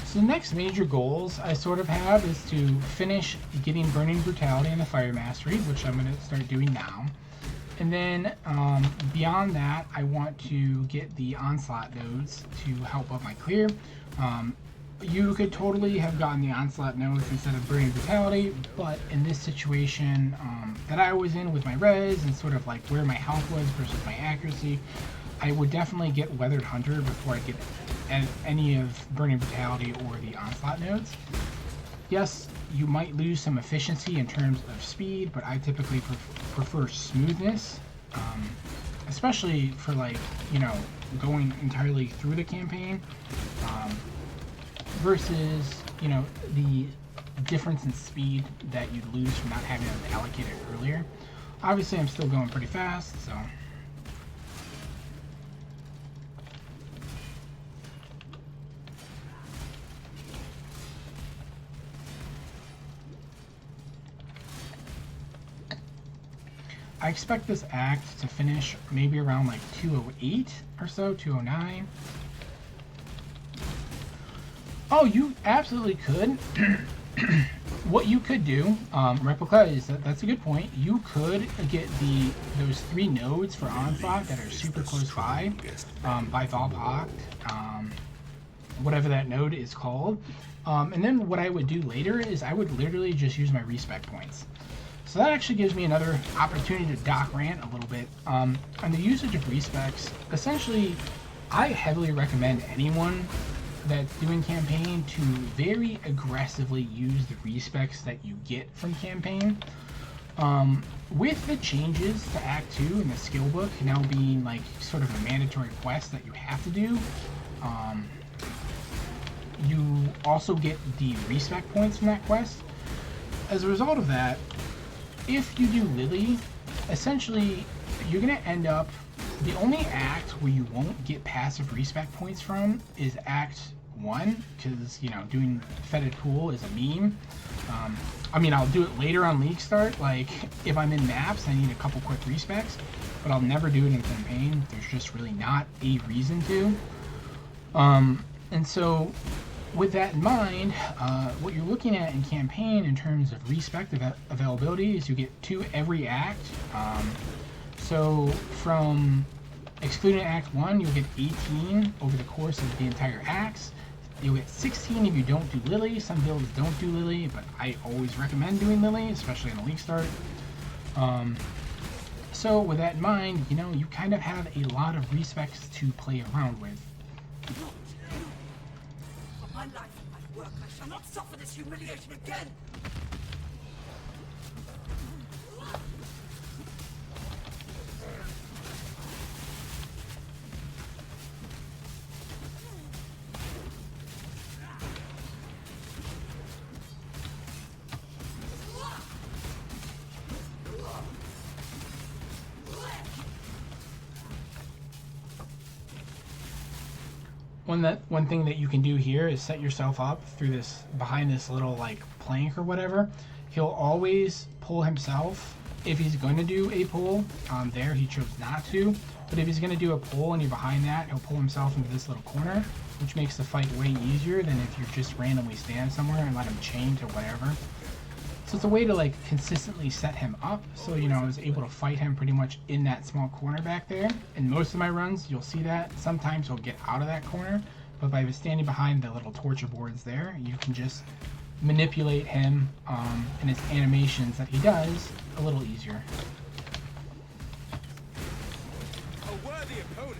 So the next major goals I sort of have is to finish getting Burning Brutality and the Fire Mastery, which I'm going to start doing now. And then beyond that, I want to get the Onslaught nodes to help up my clear. You could totally have gotten the Onslaught nodes instead of Burning Brutality, but in this situation that I was in with my res and sort of like where my health was versus my accuracy, I would definitely get Weathered Hunter before I get any of Burning Brutality or the Onslaught nodes. Yes, you might lose some efficiency in terms of speed, but I typically prefer smoothness, especially for, like, you know, going entirely through the campaign, versus, you know, the difference in speed that you'd lose from not having it allocated earlier. Obviously, I'm still going pretty fast, so... I expect this act to finish maybe around like 208 or so, 209. Oh, you absolutely could. What you could do, Replica, is that's a good point. You could get those 3 nodes for Onslaught that are super close by Valpact, whatever that node is called. And then what I would do later is I would literally just use my respec points. So that actually gives me another opportunity to doc rant a little bit. On the usage of respecs, essentially, I heavily recommend anyone that's doing campaign to very aggressively use the respecs that you get from campaign. With the changes to Act 2 and the skill book now being like sort of a mandatory quest that you have to do, you also get the respec points from that quest. As a result of that, if you do Lily, essentially you're going to end up, the only act where you won't get passive respec points from is Act 1, because, you know, doing Fetid Pool is a meme. I mean, I'll do it later on League Start, like, if I'm in maps, I need a couple quick respecs, but I'll never do it in campaign. There's just really not a reason to. And so, with that in mind, what you're looking at in campaign in terms of respec availability is you get 2 every act. So from excluding Act 1, you'll get 18 over the course of the entire acts. You'll get 16 if you don't do Lily. Some builds don't do Lily, but I always recommend doing Lily, especially in a League Start. So with that in mind, you know, you kind of have a lot of respecs to play around with.
For my life and my work, I shall not suffer this humiliation again!
One thing that you can do here is set yourself up through this, behind this little like plank or whatever. He'll always pull himself if he's going to do a pull. There he chose not to, but if he's going to do a pull and you're behind that, he'll pull himself into this little corner, which makes the fight way easier than if you just randomly stand somewhere and let him chain to whatever. So it's a way to like consistently set him up. So, you know, I was able to fight him pretty much in that small corner back there. In most of my runs, you'll see that. Sometimes he'll get out of that corner, but by standing behind the little torture boards there, you can just manipulate him and his animations that he does a little easier.
A worthy opponent.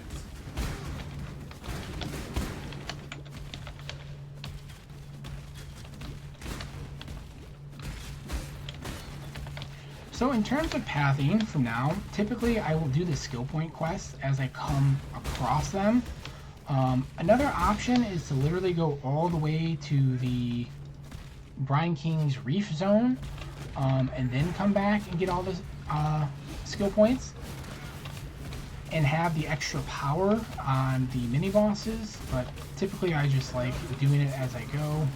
So in terms of pathing from now, typically I will do the skill point quests as I come across them. Another option is to literally go all the way to the Brine King's Reef Zone and then come back and get all the skill points and have the extra power on the mini bosses, but typically I just like doing it as I go.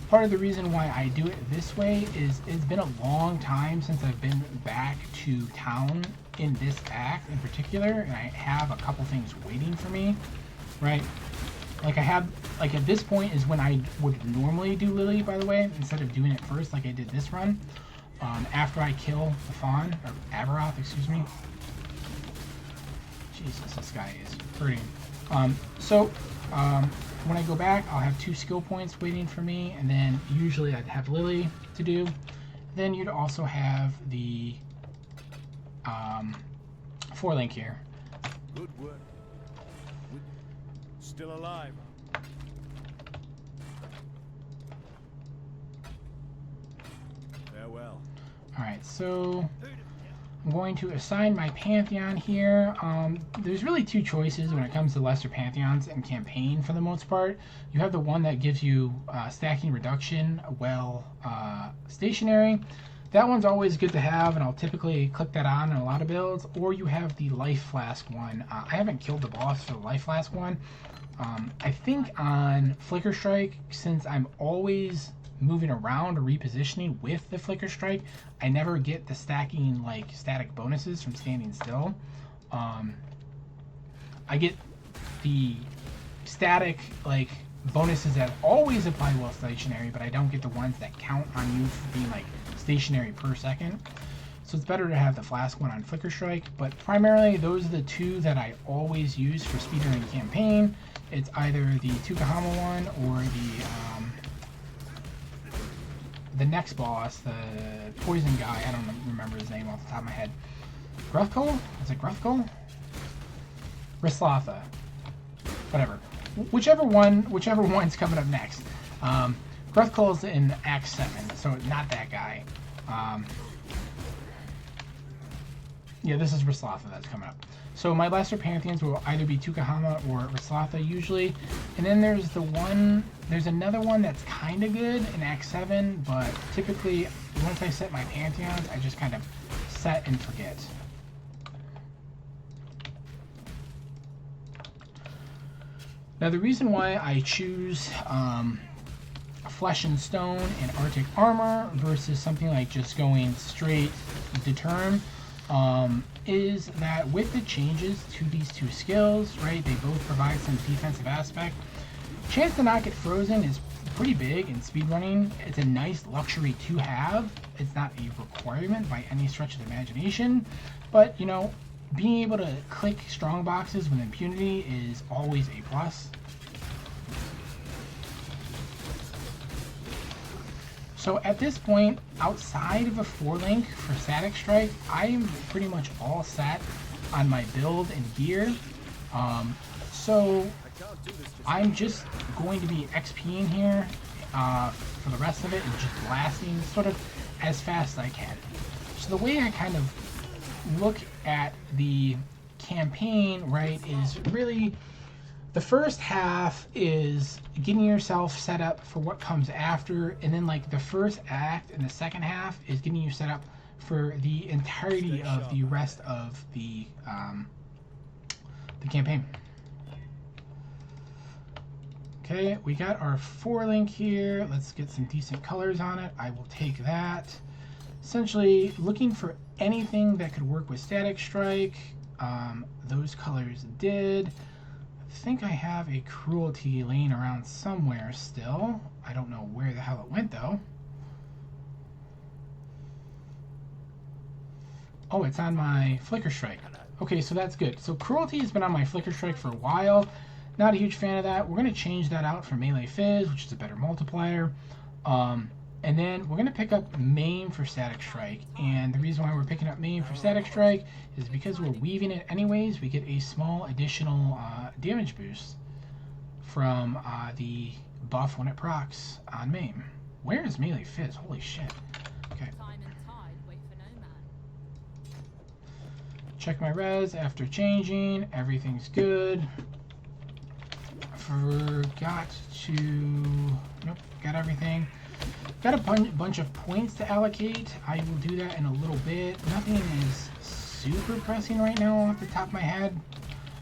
Part of the reason why I do it this way is it's been a long time since I've been back to town in this act in particular, and I have a couple things waiting for me, right? Like I have, like at this point is when I would normally do Lily, by the way, instead of doing it first like I did this run, after I kill the Fawn, or Avaroth, excuse me. Jesus, this guy is hurting. When I go back, I'll have 2 skill points waiting for me, and then usually I'd have Lily to do. Then you'd also have the 4-link here.
Good work. Still alive. Farewell.
Alright, so I'm going to assign my Pantheon here. There's really 2 choices when it comes to lesser Pantheons in campaign for the most part. You have the one that gives you stacking reduction while stationary. That one's always good to have, and I'll typically click that on in a lot of builds. Or you have the Life Flask one. I haven't killed the boss for the Life Flask one. I think on Flicker Strike, since I'm always moving around or repositioning with the Flicker Strike, I never get the stacking like static bonuses from standing still. I get the static like bonuses that always apply while stationary, but I don't get the ones that count on you for being like stationary per second. So it's better to have the Flask one on Flicker Strike, but primarily those are the 2 that I always use for speedrunning campaign. It's either the Tukahama one or the next boss, the poison guy. I don't remember his name off the top of my head. Gruthkul? Is it Gruthkul? Rislatha. Whatever. Whichever one's coming up next. Gruthkul's in Act 7, so not that guy. Yeah, this is Rislatha that's coming up. So my lesser Pantheons will either be Tukahama or Rislatha usually. And then there's another one that's kind of good in Act 7, but typically once I set my Pantheons, I just kind of set and forget. Now the reason why I choose Flesh and Stone and Arctic Armor versus something like just going straight Determ is that with the changes to these 2 skills, right, they both provide some defensive aspect. Chance to not get frozen is pretty big in speedrunning. It's a nice luxury to have. It's not a requirement by any stretch of the imagination, but you know, being able to click strong boxes with impunity is always a plus. So at this point, outside of a 4-link for Static Strike, I am pretty much all set on my build and gear. So I'm just going to be XPing here for the rest of it and just blasting sort of as fast as I can. So the way I kind of look at the campaign, right, is really the first half is getting yourself set up for what comes after, and then like the first act and the second half is getting you set up for the entirety of the rest of the campaign. Okay, we got our 4-link here. Let's get some decent colors on it. I will take that. Essentially looking for anything that could work with Static Strike. Those colors did. I think I have a Cruelty laying around somewhere still. I don't know where the hell it went though. Oh, it's on my Flicker Strike. Okay, so that's good. So Cruelty has been on my Flicker Strike for a while. Not a huge fan of that. We're going to change that out for Melee Fizz, which is a better multiplier. And then we're going to pick up Maim for Static Strike. And the reason why we're picking up Maim for Static Strike is because we're weaving it anyways. We get a small additional damage boost from the buff when it procs on Maim. Where is Melee Fizz? Holy shit. Okay. Check my res after changing. Everything's good. Forgot to... Nope, got everything. Got a bunch of points to allocate. I will do that in a little bit. Nothing is super pressing right now off the top of my head.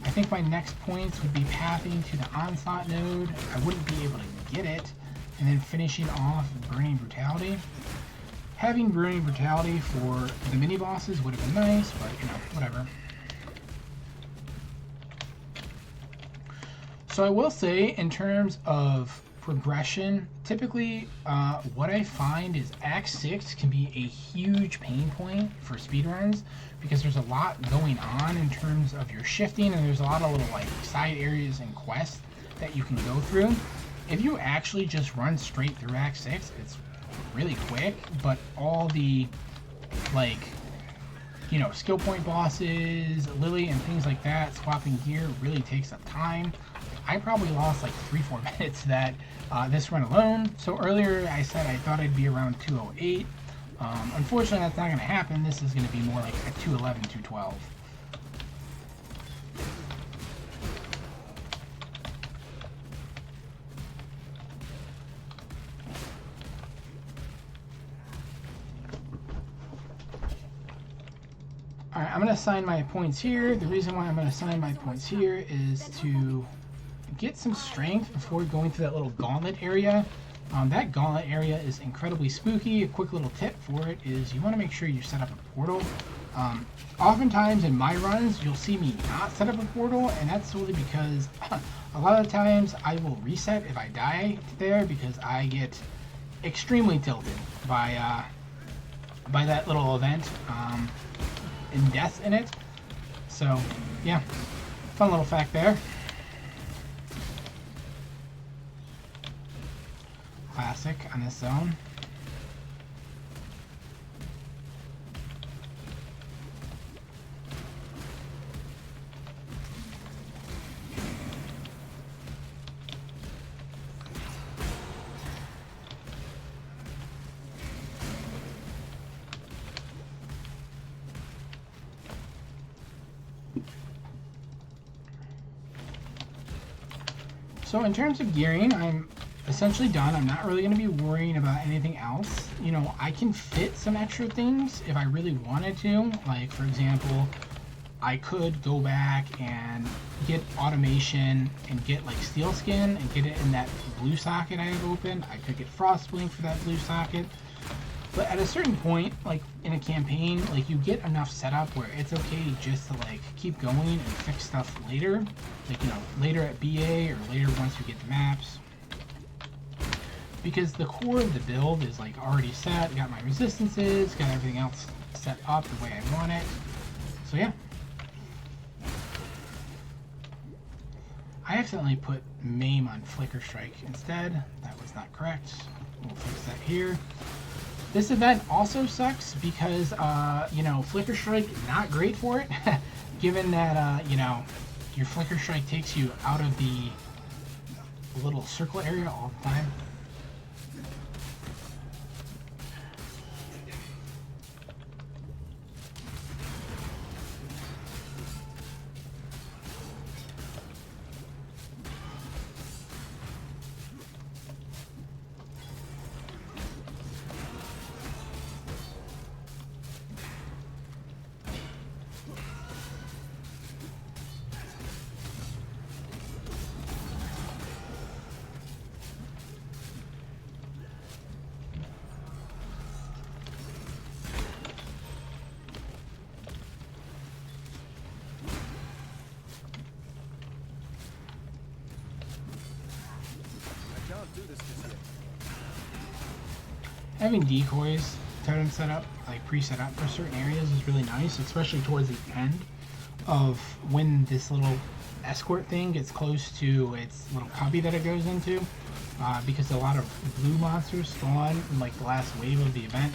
I think my next points would be pathing to the Onslaught node. I wouldn't be able to get it. And then finishing off Burning Brutality. Having Burning Brutality for the mini bosses would have been nice, but you know, whatever. So I will say, in terms of progression, typically what I find is Act 6 can be a huge pain point for speedruns because there's a lot going on in terms of your shifting, and there's a lot of little like side areas and quests that you can go through. If you actually just run straight through Act 6, it's really quick, but all the like, you know, skill point bosses, Lily and things like that, swapping gear really takes up time. I probably lost like 3-4 minutes that this run alone. So earlier I said I thought I'd be around 208. Unfortunately that's not going to happen. This is going to be more like a 211, 212. Alright, I'm going to assign my points here. The reason why I'm going to assign my points here is to get some strength before going to that little gauntlet area. That gauntlet area is incredibly spooky. A quick little tip for it is you want to make sure you set up a portal. Oftentimes in my runs, you'll see me not set up a portal, and that's solely because a lot of the times I will reset if I die there because I get extremely tilted by that little event. And death in it. So, yeah, fun little fact there. Classic on this zone. So in terms of gearing, I'm essentially done. I'm not really going to be worrying about anything else. You know, I can fit some extra things if I really wanted to. Like, for example, I could go back and get automation and get like steel skin and get it in that blue socket I have open. I could get frost blink for that blue socket. But at a certain point, like in a campaign, like you get enough setup where it's okay just to like keep going and fix stuff later. Like, you know, later at BA or later once you get the maps. Because the core of the build is like already set, got my resistances, got everything else set up the way I want it. So yeah. I accidentally put Maim on Flicker Strike instead. That was not correct. We'll fix that here. This event also sucks because, you know, Flicker Strike, not great for it. Given that, you know, your Flicker Strike takes you out of the little circle area all the time. Having decoys totem setup, like pre-set up for certain areas, is really nice, especially towards the end of when this little escort thing gets close to its little cubby that it goes into, because a lot of blue monsters spawn in like the last wave of the event.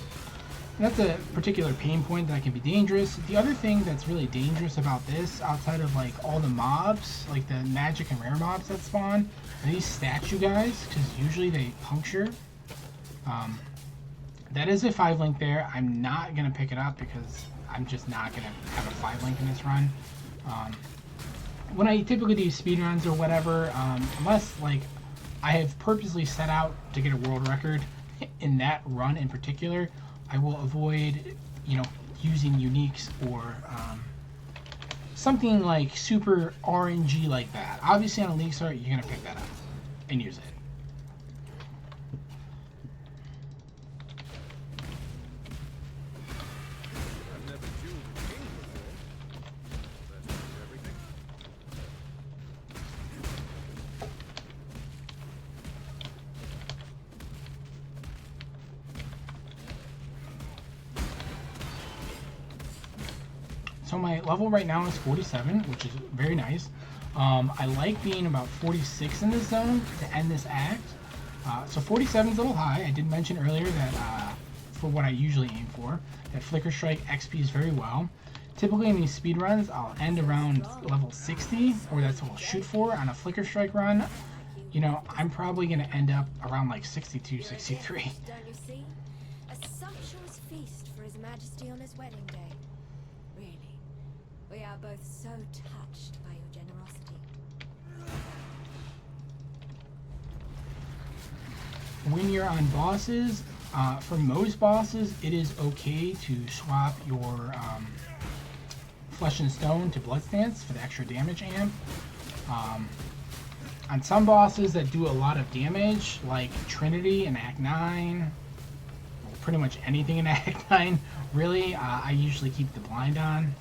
And that's a particular pain point that can be dangerous. The other thing that's really dangerous about this, outside of like all the mobs, like the magic and rare mobs that spawn, are these statue guys, because usually they puncture. That is a 5-link there. I'm not going to pick it up because I'm just not going to have a 5-link in this run. When I typically do speedruns or whatever, unless like I have purposely set out to get a world record in that run in particular, I will avoid, you know, using uniques or something like super RNG like that. Obviously on a league start, you're going to pick that up and use it. So my level right now is 47, which is very nice. I like being about 46 in this zone to end this act. So 47 is a little high. I did mention earlier that for what I usually aim for, that Flicker Strike XPs very well. Typically in these speed runs, I'll end around level 60, or that's what I'll shoot for on a Flicker Strike run. You know, I'm probably going to end up around like 62, 63.
Don't you see? A sumptuous feast for His Majesty on his wedding day. Really, we are both so touched by your generosity.
When you're on bosses, for most bosses, it is okay to swap your Flesh and Stone to Blood Stance for the extra damage amp. On some bosses that do a lot of damage, like Trinity in Act 9, pretty much anything in Act 9, really, I usually keep the blind on.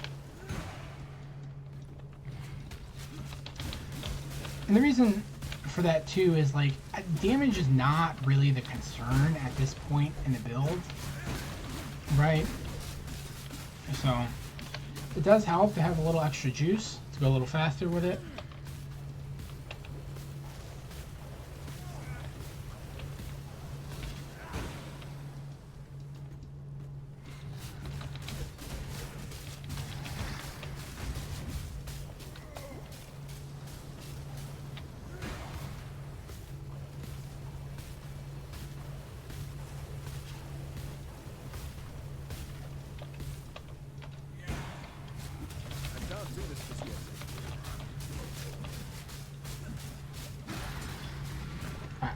And the reason for that too is like damage is not really the concern at this point in the build, right? So it does help to have a little extra juice to go a little faster with it.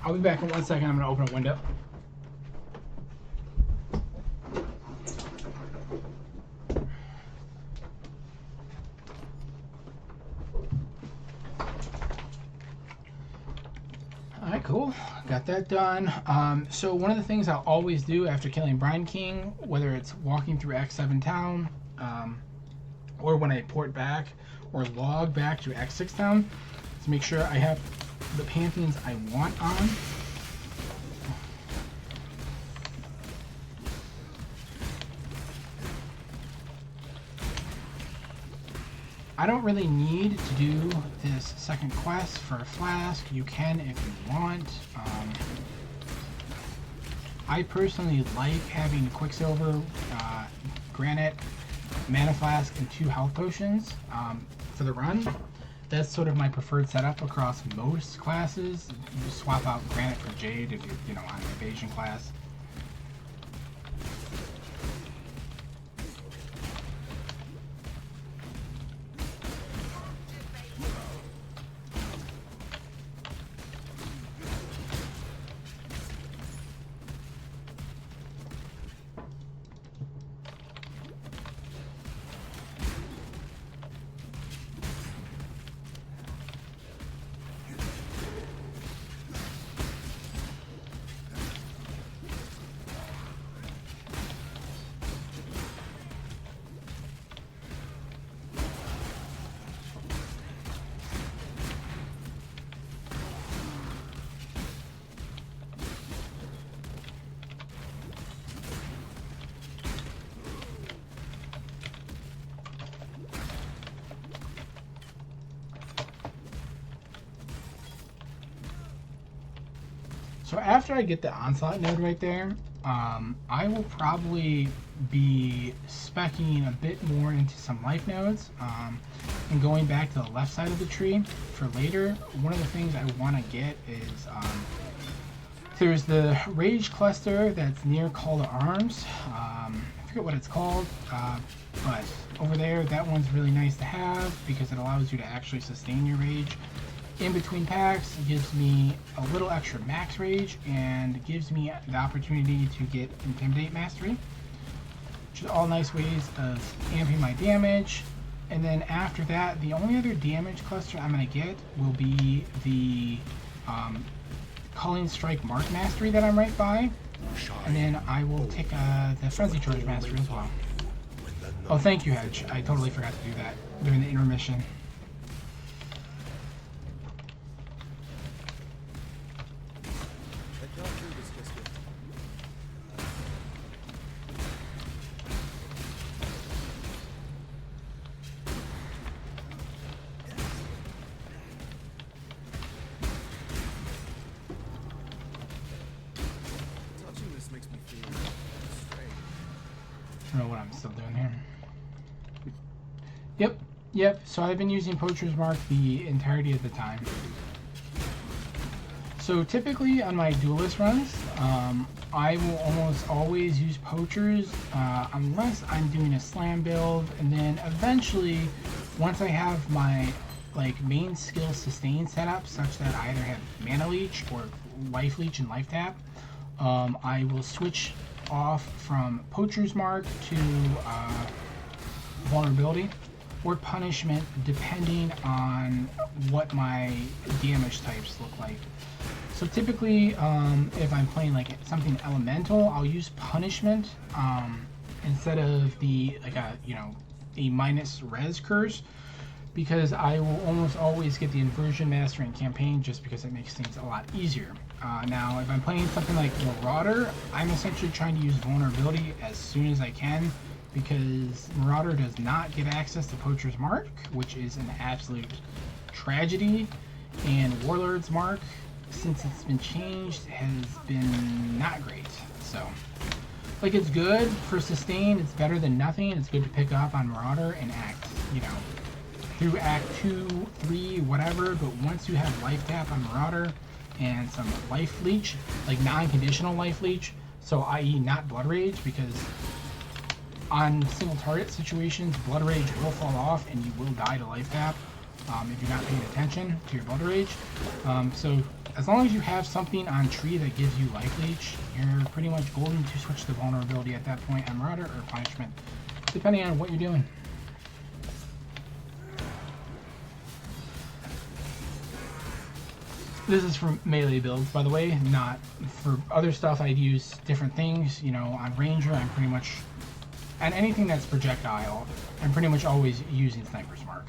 I'll be back in 1 second. I'm going to open a window. Alright, cool. Got that done. So one of the things I'll always do after killing Brine King, whether it's walking through X7 Town, or when I port back or log back to X6 Town, is make sure I have the Pantheons I want on. I don't really need to do this second quest for a flask. You can if you want. I personally like having Quicksilver, Granite, Mana Flask, and 2 health potions for the run. That's sort of my preferred setup across most classes. You just swap out Granite for Jade if you're, on an evasion class. So after I get the onslaught node right there, I will probably be speccing a bit more into some life nodes and going back to the left side of the tree for later. One of the things I want to get is there's the rage cluster that's near Call to Arms. I forget what it's called, but over there, that one's really nice to have because it allows you to actually sustain your rage in between packs. It gives me a little extra max rage and gives me the opportunity to get Intimidate Mastery, which is all nice ways of amping my damage. And then after that, the only other damage cluster I'm going to get will be the Culling Strike Mark Mastery that I'm right by. And then I will take the Frenzy Charge Mastery as well. Oh, thank you, Hedge. I totally forgot to do that during the intermission. I don't know what I'm still doing here. Yep, so I've been using Poacher's Mark the entirety of the time. So typically on my duelist runs, I will almost always use Poachers unless I'm doing a slam build, and then eventually, once I have my main skill sustain set up such that I either have Mana Leech or Life Leech and Life Tap, I will switch off from Poacher's Mark to Vulnerability or Punishment, depending on what my damage types look like. So typically, if I'm playing something elemental, I'll use Punishment instead of the a minus res curse, because I will almost always get the Inversion Master in campaign just because it makes things a lot easier. Now, if I'm playing something like Marauder, I'm essentially trying to use Vulnerability as soon as I can, because Marauder does not get access to Poacher's Mark, which is an absolute tragedy, and Warlord's Mark, since it's been changed, has been not great. So, it's good for sustain, it's better than nothing, it's good to pick up on Marauder and act, through Act 2, 3, whatever, but once you have Life Tap on Marauder and some Life Leech, non-conditional Life Leech, so i.e. not Blood Rage, because on single target situations, Blood Rage will fall off and you will die to Life Tap if you're not paying attention to your Blood Rage. So as long as you have something on tree that gives you Life Leech, you're pretty much golden to switch to Vulnerability at that point on Marauder or Punishment, depending on what you're doing. This is for melee builds, by the way, not for other stuff. I'd use different things. On Ranger, I'm pretty much, and anything that's projectile, I'm pretty much always using Sniper's Mark.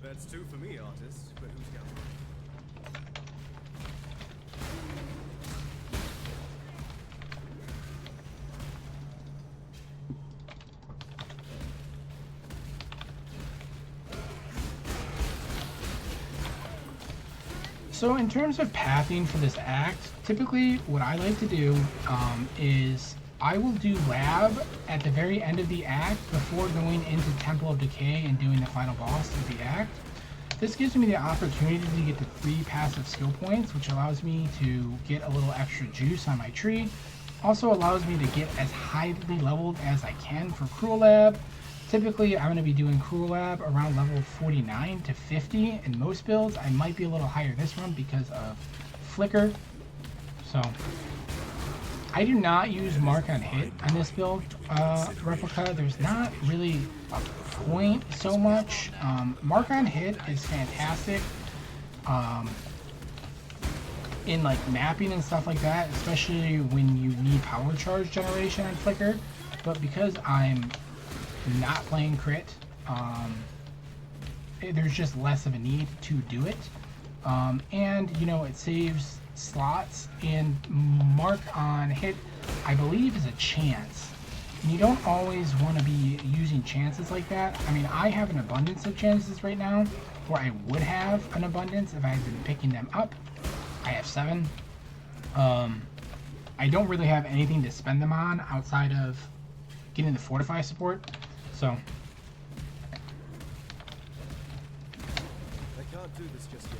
That's two for me, artist, but who's got one?
So in terms of pathing for this act, typically what I like to do is I will do Lab at the very end of the act before going into Temple of Decay and doing the final boss of the act. This gives me the opportunity to get the 3 passive skill points, which allows me to get a little extra juice on my tree. Also allows me to get as highly leveled as I can for Cruel Lab. Typically, I'm going to be doing Cruel Lab around level 49 to 50 in most builds. I might be a little higher this one because of Flicker. So, I do not use Mark on Hit on this build replica. There's not really a point so much. Mark on Hit is fantastic. in like mapping and stuff like that, especially when you need power charge generation on Flicker. But because I'm not playing crit, there's just less of a need to do it. And you know, it saves slots, and mark on hit, I believe, is a chance. And you don't always want to be using chances like that. I mean, I have an abundance of chances right now, or I would have an abundance if I had been picking them up. I have 7. I don't really have anything to spend them on outside of getting the fortify support. So
I can't do this just yet.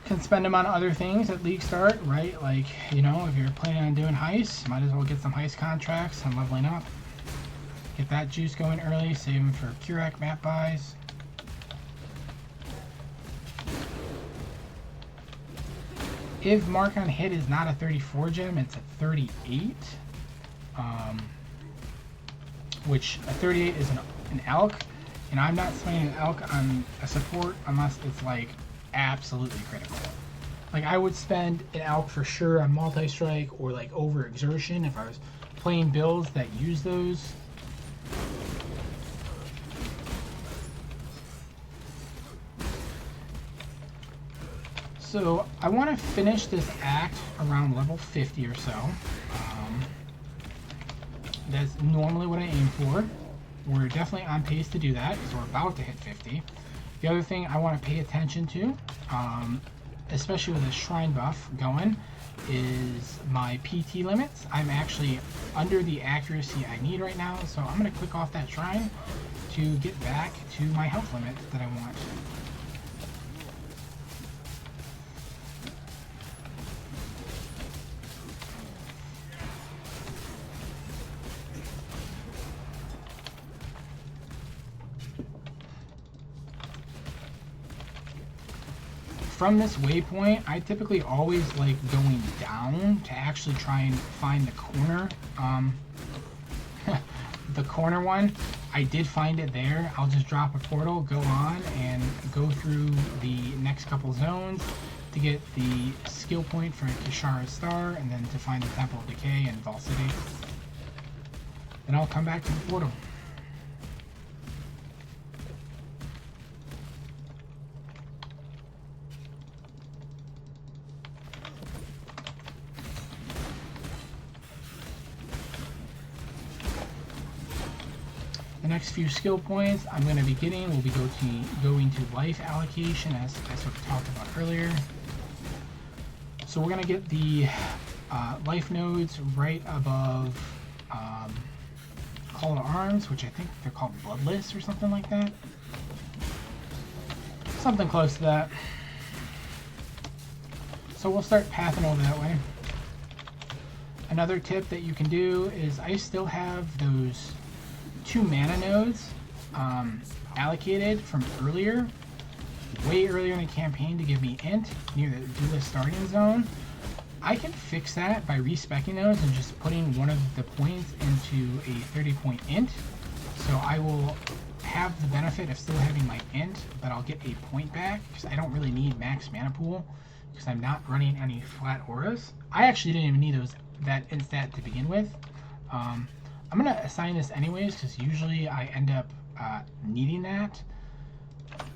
can spend them on other things at league start, right? Like, you know, if you're planning on doing heists, might as well get some heist contracts and leveling up. Get that juice going early, save them for Curec map buys. If mark on hit is not a 34 gem, it's a 38. Which a 38 is an elk, and I'm not spending an elk on a support unless it's like absolutely critical. Like, I would spend an elk for sure on multi-strike or like overexertion if I was playing builds that use those. So I want to finish this act around level 50 or so. That's normally what I aim for. We're definitely on pace to do that because we're about to hit 50. The other thing I want to pay attention to, especially with the shrine buff going, is my PT limits. I'm actually under the accuracy I need right now, so I'm going to click off that shrine to get back to my health limit that I want. From this waypoint, I typically always like going down to actually try and find the corner. The corner one, I did find it there. I'll just drop a portal, go on, and go through the next couple zones to get the skill point for Kishara's Star, and then to find the Temple of Decay and Vault City. Then I'll come back to the portal. The next few skill points I'm going to be getting will be going to life allocation, as I sort of talked about earlier. So we're going to get the life nodes right above Call to Arms, which I think they're called Bloodless or something like that. Something close to that. So we'll start pathing over that way. Another tip that you can do is I still have those 2 mana nodes allocated from earlier, way earlier in the campaign, to give me int near the duelist starting zone. I can fix that by respecing those and just putting one of the points into a 30-point int. So I will have the benefit of still having my int, but I'll get a point back because I don't really need max mana pool because I'm not running any flat auras. I actually didn't even need that int stat to begin with. I'm going to assign this anyways because usually I end up needing that.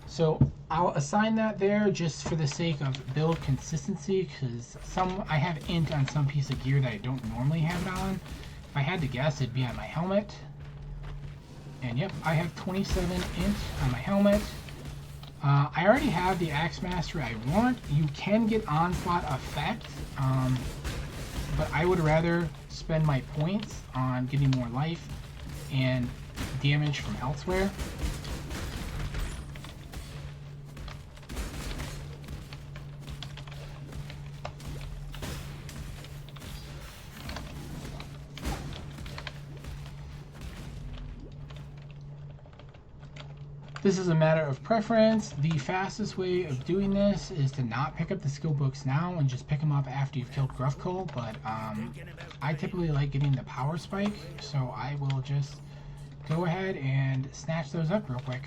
So I'll assign that there just for the sake of build consistency, because I have int on some piece of gear that I don't normally have it on. If I had to guess, it'd be on my helmet. And yep, I have 27 int on my helmet. I already have the Axe Mastery I want. You can get Onslaught effect, but I would rather spend my points on getting more life and damage from elsewhere. This is a matter of preference. The fastest way of doing this is to not pick up the skill books now and just pick them up after you've killed Gruffcoal, but I typically like getting the power spike, so I will just go ahead and snatch those up real quick.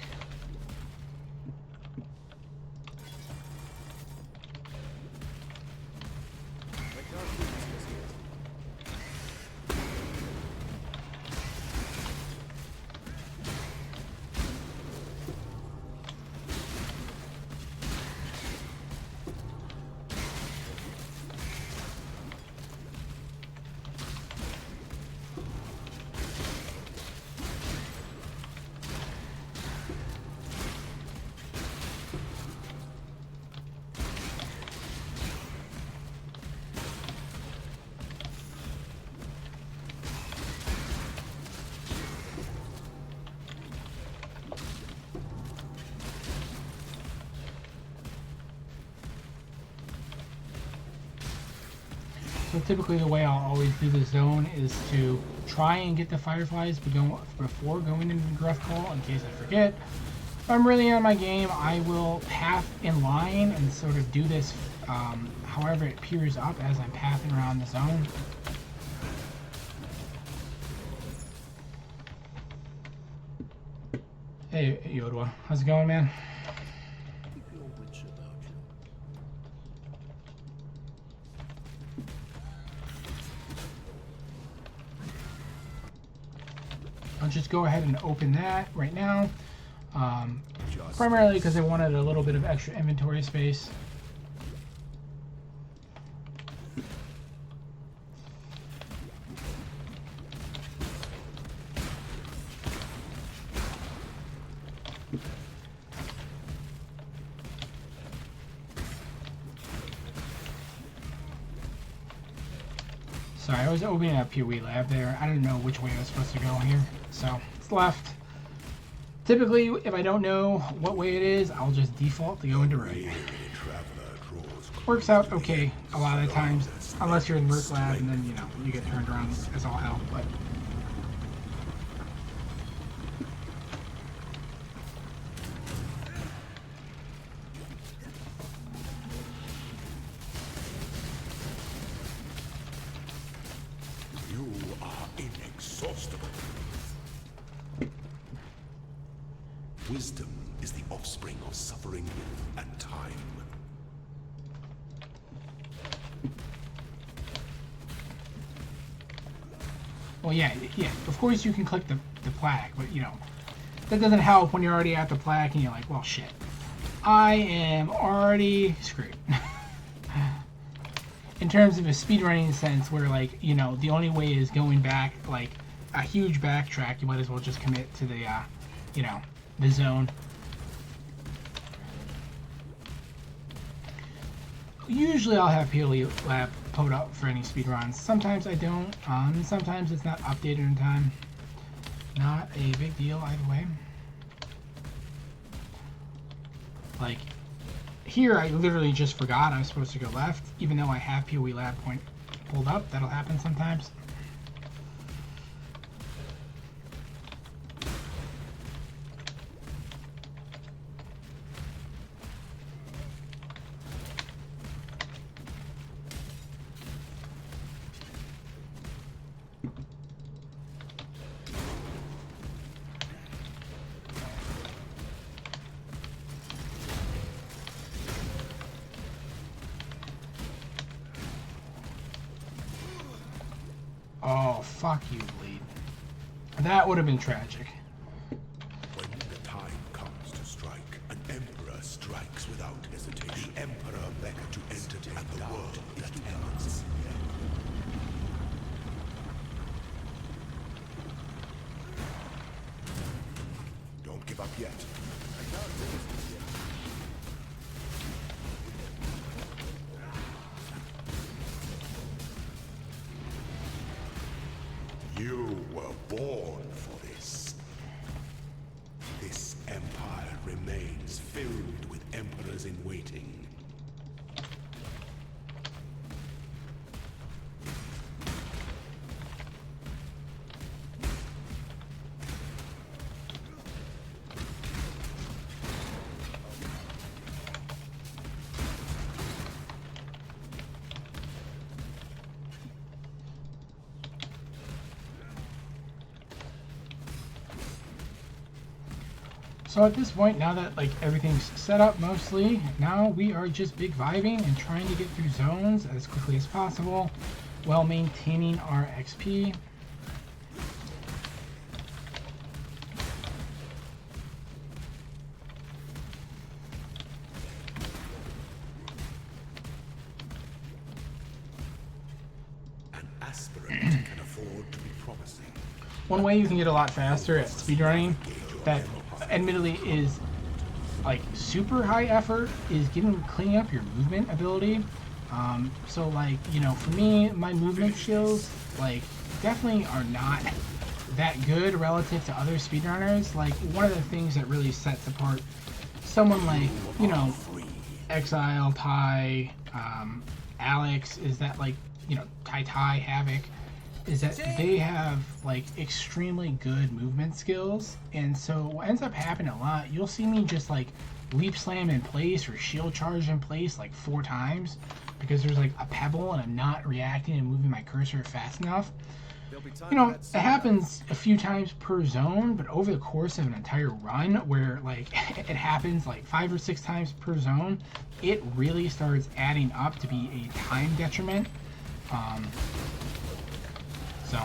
So typically the way I'll always do the zone is to try and get the fireflies before going into the gruff call in case I forget. If I'm really on my game, I will path in line and sort of do this however it peers up as I'm pathing around the zone. Hey Yodwa, how's it going, man? I'll just go ahead and open that right now. Primarily because I wanted a little bit of extra inventory space. Sorry, I was opening up Pts+Lab there. I didn't know which way I was supposed to go here, so it's left. Typically, if I don't know what way it is, I'll just default to go into right. Works out okay a lot of the times, unless you're in Merc Lab and then, you know, you get turned around as all hell, but...
You are inexhaustible. Wisdom is the offspring of suffering and time.
Well, yeah, of course you can click the plaque, but, you know, that doesn't help when you're already at the plaque and you're like, well, shit. I am already screwed. In terms of a speedrunning sense where, like, you know, the only way is going back, like, a huge backtrack, you might as well just commit to the, you know, the zone. Usually I'll have Pts+Lab pulled up for any speedruns. Sometimes I don't. Sometimes it's not updated in time. Not a big deal either way. Like, here I literally just forgot I was supposed to go left, even though I have Pts+Lab point pulled up. That'll happen sometimes. Oh, fuck you, Bleed. That would have been tragic.
When the time comes to strike, an emperor strikes without hesitation. The emperor beckons to entertain and the world that ends. Don't give up yet. You were born for this. This empire remains filled with emperors in waiting.
So at this point, now that like everything's set up mostly, now we are just big vibing and trying to get through zones as quickly as possible while maintaining our XP.
An aspirant can afford to be promising.
One way you can get a lot faster at speedrunning that admittedly is like super high effort is cleaning up your movement ability. So like, you know, for me, my movement skills like definitely are not that good relative to other speedrunners. Like one of the things that really sets apart someone like, you know, Exile, Ty, Alex is that like you know, Tai, Havoc, is that they have like extremely good movement skills, and so what ends up happening a lot, you'll see me just like leap slam in place or shield charge in place like 4 times because there's like a pebble and I'm not reacting and moving my cursor fast enough. You know, it happens a few times per zone, but over the course of an entire run where like it happens like 5 or 6 times per zone, it really starts adding up to be a time detriment. So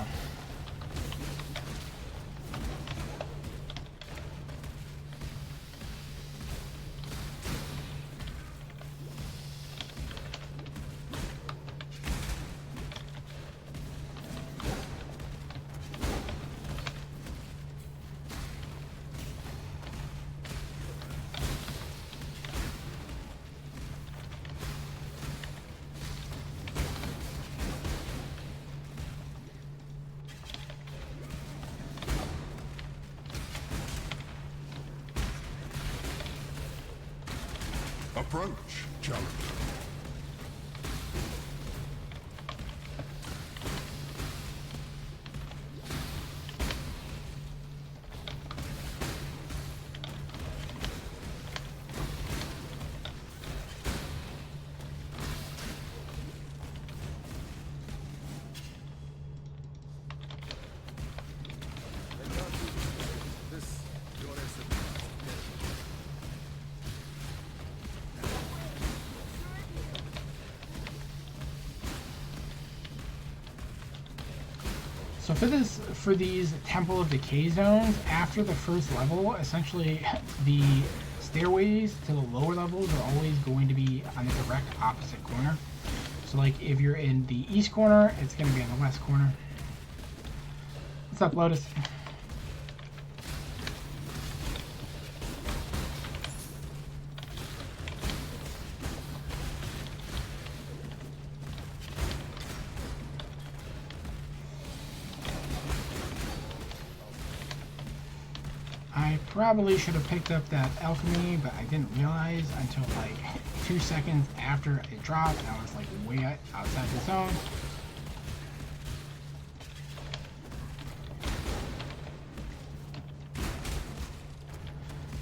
Approach, challenger.
So for these Temple of Decay zones, after the first level, essentially the stairways to the lower levels are always going to be on the direct opposite corner. So like if you're in the east corner, it's going to be on the west corner. What's up, Lotus? I probably should have picked up that alchemy, but I didn't realize until like 2 seconds after it dropped. I was like way outside the zone.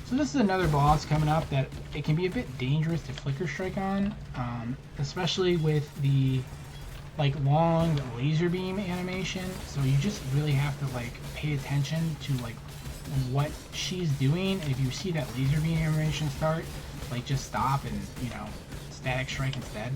So this is another boss coming up that it can be a bit dangerous to flicker strike on, especially with the like long laser beam animation. So you just really have to like pay attention to like what she's doing. If you see that laser beam animation start, like just stop and, you know, static strike instead.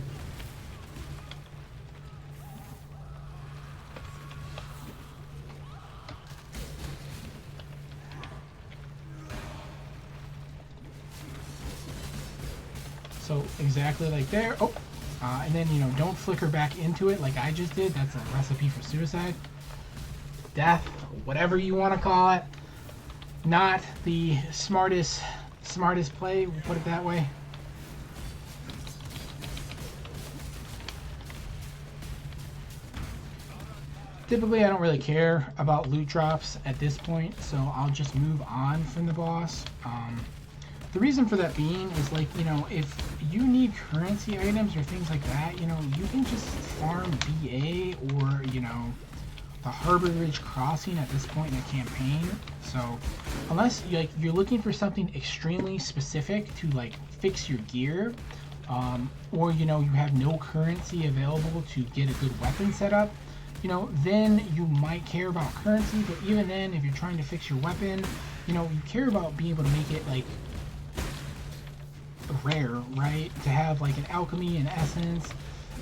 So exactly like there. Oh, and then, you know, don't flicker back into it like I just did. That's a recipe for suicide, death, whatever you want to call it. Not the smartest play, we'll put it that way. Typically I don't really care about loot drops at this point, so I'll just move on from the boss. The reason for that being is, like, you know, if you need currency items or things like that, you know, you can just farm BA or, you know, the Harbor Ridge Crossing at this point in the campaign. So unless you're looking for something extremely specific to like fix your gear, or, you know, you have no currency available to get a good weapon set up, you know, then you might care about currency. But even then, if you're trying to fix your weapon, you know, you care about being able to make it like rare, right? To have like an alchemy, an essence,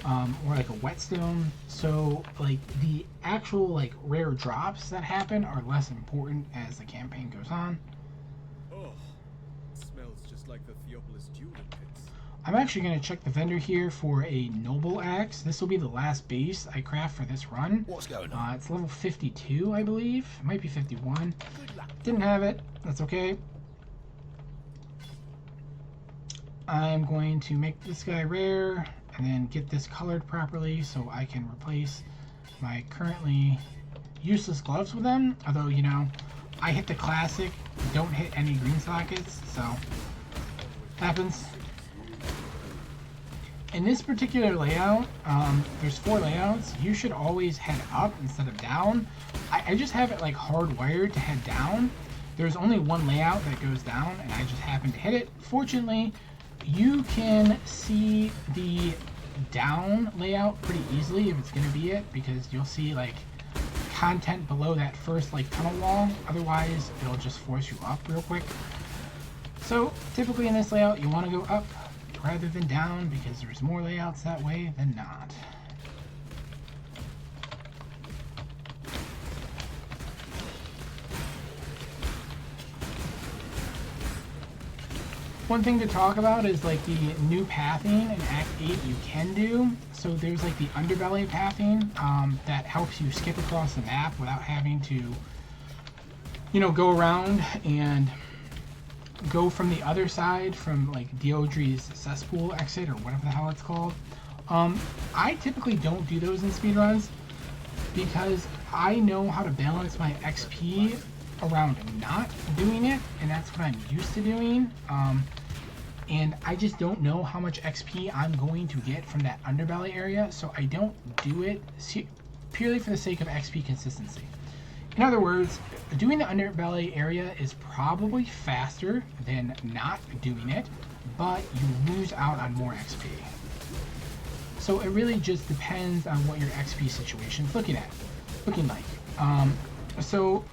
or like a whetstone. So like the actual like rare drops that happen are less important as the campaign goes on.
Oh, it smells just like the Theopolis dueling pits.
I'm actually going to check the vendor here for a noble axe. This will be the last base I craft for this run.
What's going on?
It's level 52, I believe. It might be 51. Didn't have it. That's okay. I'm going to make this guy rare and then get this colored properly so I can replace my currently useless gloves with them. Although, you know, I hit the classic, don't hit any green sockets, so happens. in this particular layout, there's 4 layouts. You should always head up instead of down. I just have it like hardwired to head down. There's only one layout that goes down, and I just happened to hit it. Fortunately, you can see the down layout pretty easily if it's going to be it, because you'll see like content below that first like tunnel wall. Otherwise, it'll just force you up real quick. So typically in this layout, you want to go up rather than down because there's more layouts that way than not. One thing to talk about is like the new pathing in Act 8 you can do. So there's like the underbelly pathing that helps you skip across the map without having to, you know, go around and go from the other side from like Deodri's cesspool exit or whatever the hell it's called. I typically don't do those in speedruns because I know how to balance my XP around not doing it, and that's what I'm used to doing. And I just don't know how much XP I'm going to get from that underbelly area, so I don't do it purely for the sake of XP consistency. In other words, doing the underbelly area is probably faster than not doing it, but you lose out on more XP. So it really just depends on what your XP situation is looking like. So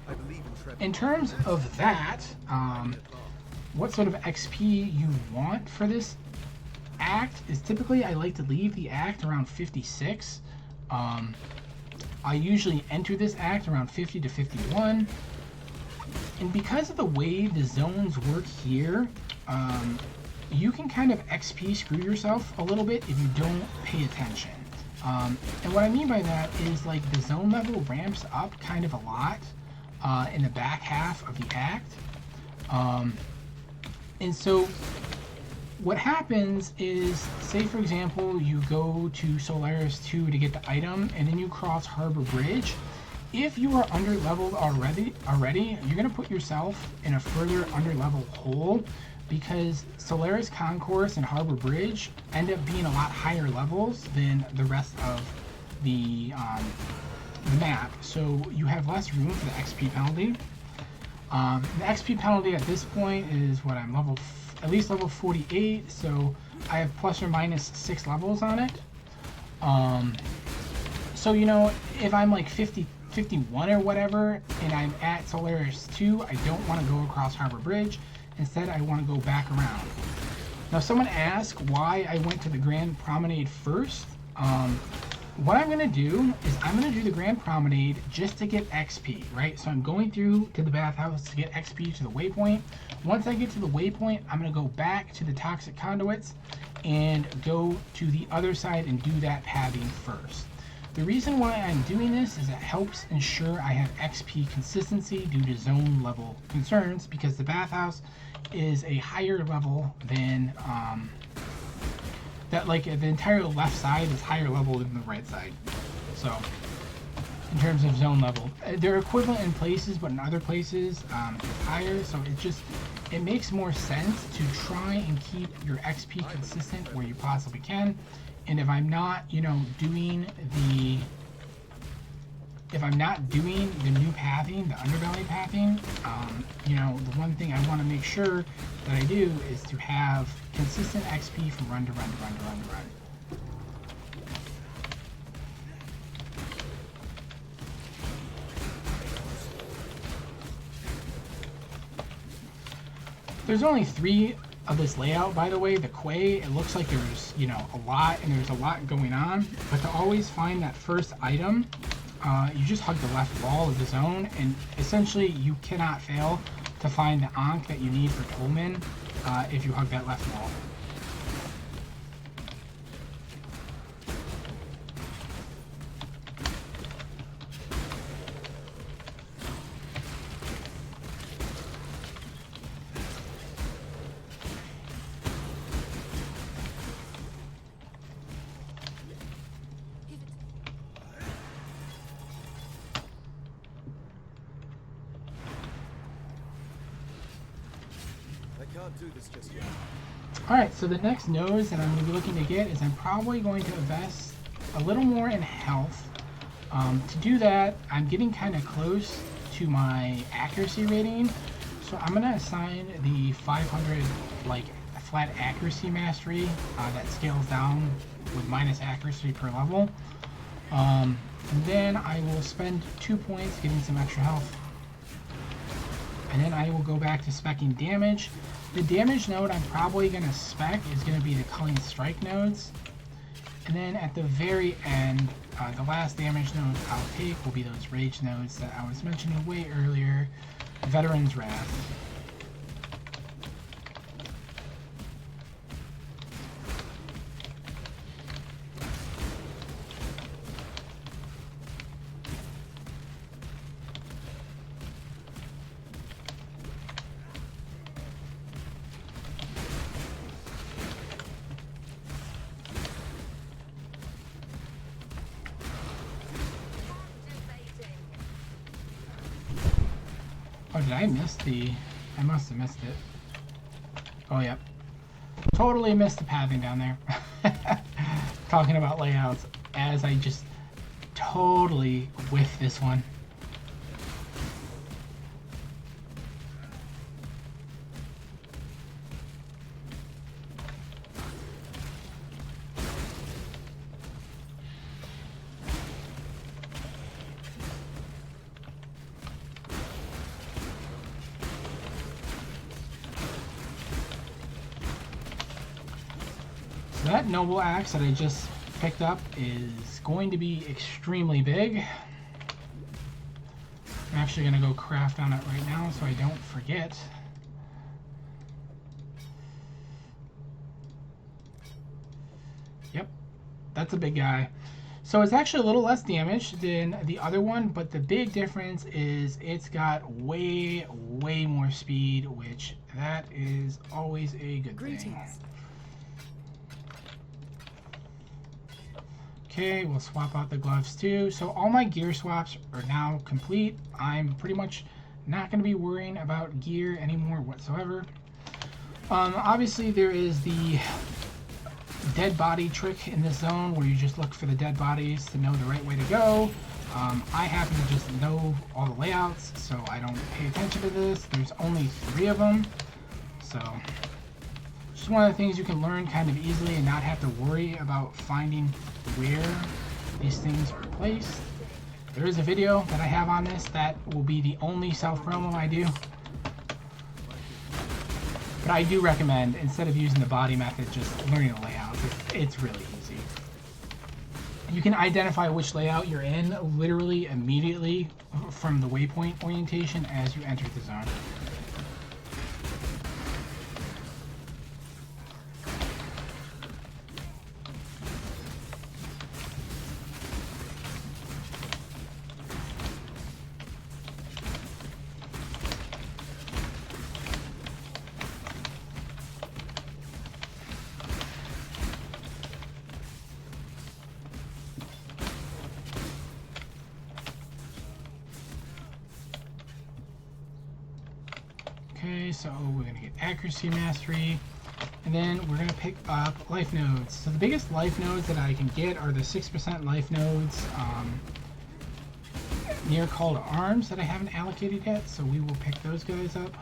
in terms of that, what sort of XP you want for this act is typically I like to leave the act around 56. I usually enter this act around 50 to 51. And because of the way the zones work here, you can kind of XP screw yourself a little bit if you don't pay attention. And what I mean by that is like the zone level ramps up kind of a lot in the back half of the act. And so what happens is, say for example, you go to Solaris 2 to get the item, and then you cross Harbor Bridge. If you are under-leveled already, you're going to put yourself in a further under-level hole, because Solaris Concourse and Harbor Bridge end up being a lot higher levels than the rest of the map, so you have less room for the XP penalty. The XP penalty at this point is what I'm at least level 48, so I have plus or minus 6 levels on it. So you know, if I'm like 51 or whatever, and I'm at Solaris 2, I don't want to go across Harbor Bridge. Instead, I want to go back around. Now, someone asked why I went to the Grand Promenade first. What I'm going to do is I'm going to do the Grand Promenade just to get XP, right? So I'm going through to the bathhouse to get XP to the waypoint. Once I get to the waypoint, I'm going to go back to the toxic conduits and go to the other side and do that pathing first. The reason why I'm doing this is it helps ensure I have XP consistency due to zone level concerns, because the bathhouse is a higher level than the entire left side is higher level than the right side. So in terms of zone level, they're equivalent in places, but in other places it's higher. So it makes more sense to try and keep your XP consistent where you possibly can. And if I'm not, you know, doing the new pathing, the underbelly pathing, you know, the one thing I want to make sure that I do is to have consistent XP from run to run to run to run to run. There's only 3 of this layout, by the way. The quay, it looks like there's, you know, a lot, and there's a lot going on, but to always find that first item, you just hug the left wall of the zone, and essentially you cannot fail to find the Ankh that you need for Tolman if you hug that left wall.
I can't do this just yet.
Alright, so the next nodes that I'm going to be looking to get is I'm probably going to invest a little more in health. To do that, I'm getting kind of close to my accuracy rating, so I'm going to assign the 500 like flat accuracy mastery that scales down with minus accuracy per level. And then I will spend 2 points getting some extra health. And then I will go back to specking damage. The damage node I'm probably going to spec is going to be the Culling Strike nodes. And then at the very end, the last damage node I'll take will be those Rage nodes that I was mentioning way earlier. Veteran's Wrath. Oh, did I miss the... I must have missed it. Oh, yep. Totally missed the pathing down there. Talking about layouts, as I just totally whiffed this one. That noble axe that I just picked up is going to be extremely big. I'm actually going to go craft on it right now so I don't forget. Yep, that's a big guy. So it's actually a little less damage than the other one, but the big difference is it's got way more speed, which that is always a good thing. Okay, we'll swap out the gloves too. So all my gear swaps are now complete. I'm pretty much not going to be worrying about gear anymore whatsoever. Obviously there is the dead body trick in this zone where you just look for the dead bodies to know the right way to go. I happen to just know all the layouts, so I don't pay attention to this. There's only 3 of them, so just one of the things you can learn kind of easily and not have to worry about finding where these things are placed. There is a video that I have on this that will be the only self-promo I do. But I do recommend, instead of using the body method, just learning the layouts. It's really easy. You can identify which layout you're in literally immediately from the waypoint orientation as you enter the zone. Okay, so we're going to get accuracy mastery, and then we're going to pick up life nodes. So the biggest life nodes that I can get are the 6% life nodes near call to arms that I haven't allocated yet, so we will pick those guys up.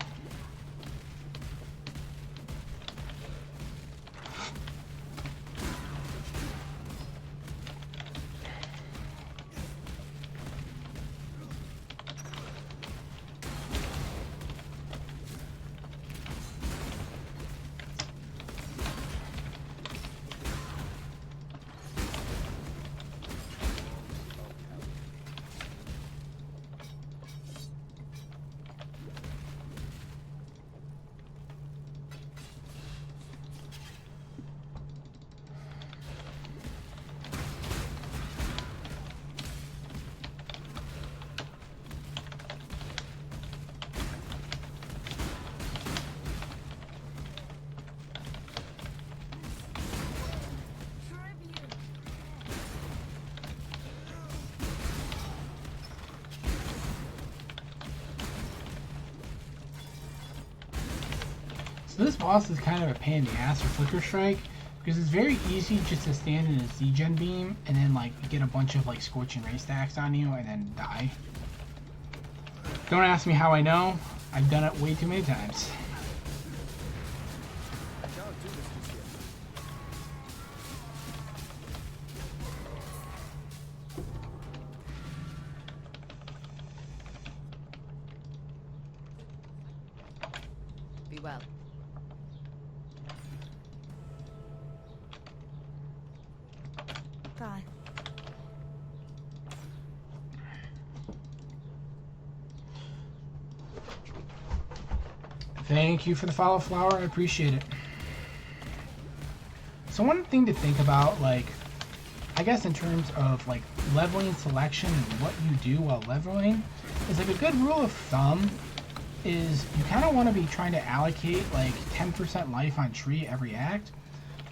So this boss is kind of a pain in the ass for Flicker Strike, because it's very easy just to stand in a Z-Gen beam and then like get a bunch of like Scorching Ray stacks on you and then die. Don't ask me how I know. I've done it way too many times.
Be well.
Bye.
Thank you for the follow, Flower. I appreciate it. So one thing to think about, like, I guess in terms of like leveling selection and what you do while leveling, is like a good rule of thumb is you kind of want to be trying to allocate like 10% life on tree every act.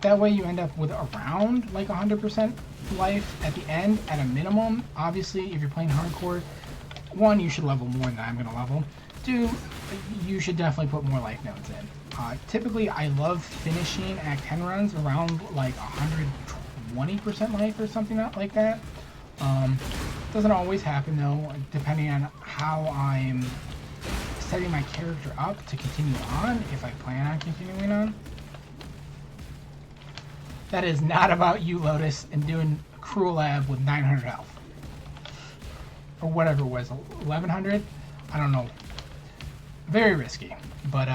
That way you end up with around like 100% life at the end at a minimum. Obviously, if you're playing hardcore, 1, you should level more than I'm going to level. 2, you should definitely put more life nodes in. Typically, I love finishing Act 10 runs around like 120% life or something like that. Doesn't always happen though, depending on how I'm setting my character up to continue on, if I plan on continuing on. That is not about you, Lotus, and doing 3h27m with 900 health. Or whatever it was, 1100? I don't know. Very risky, but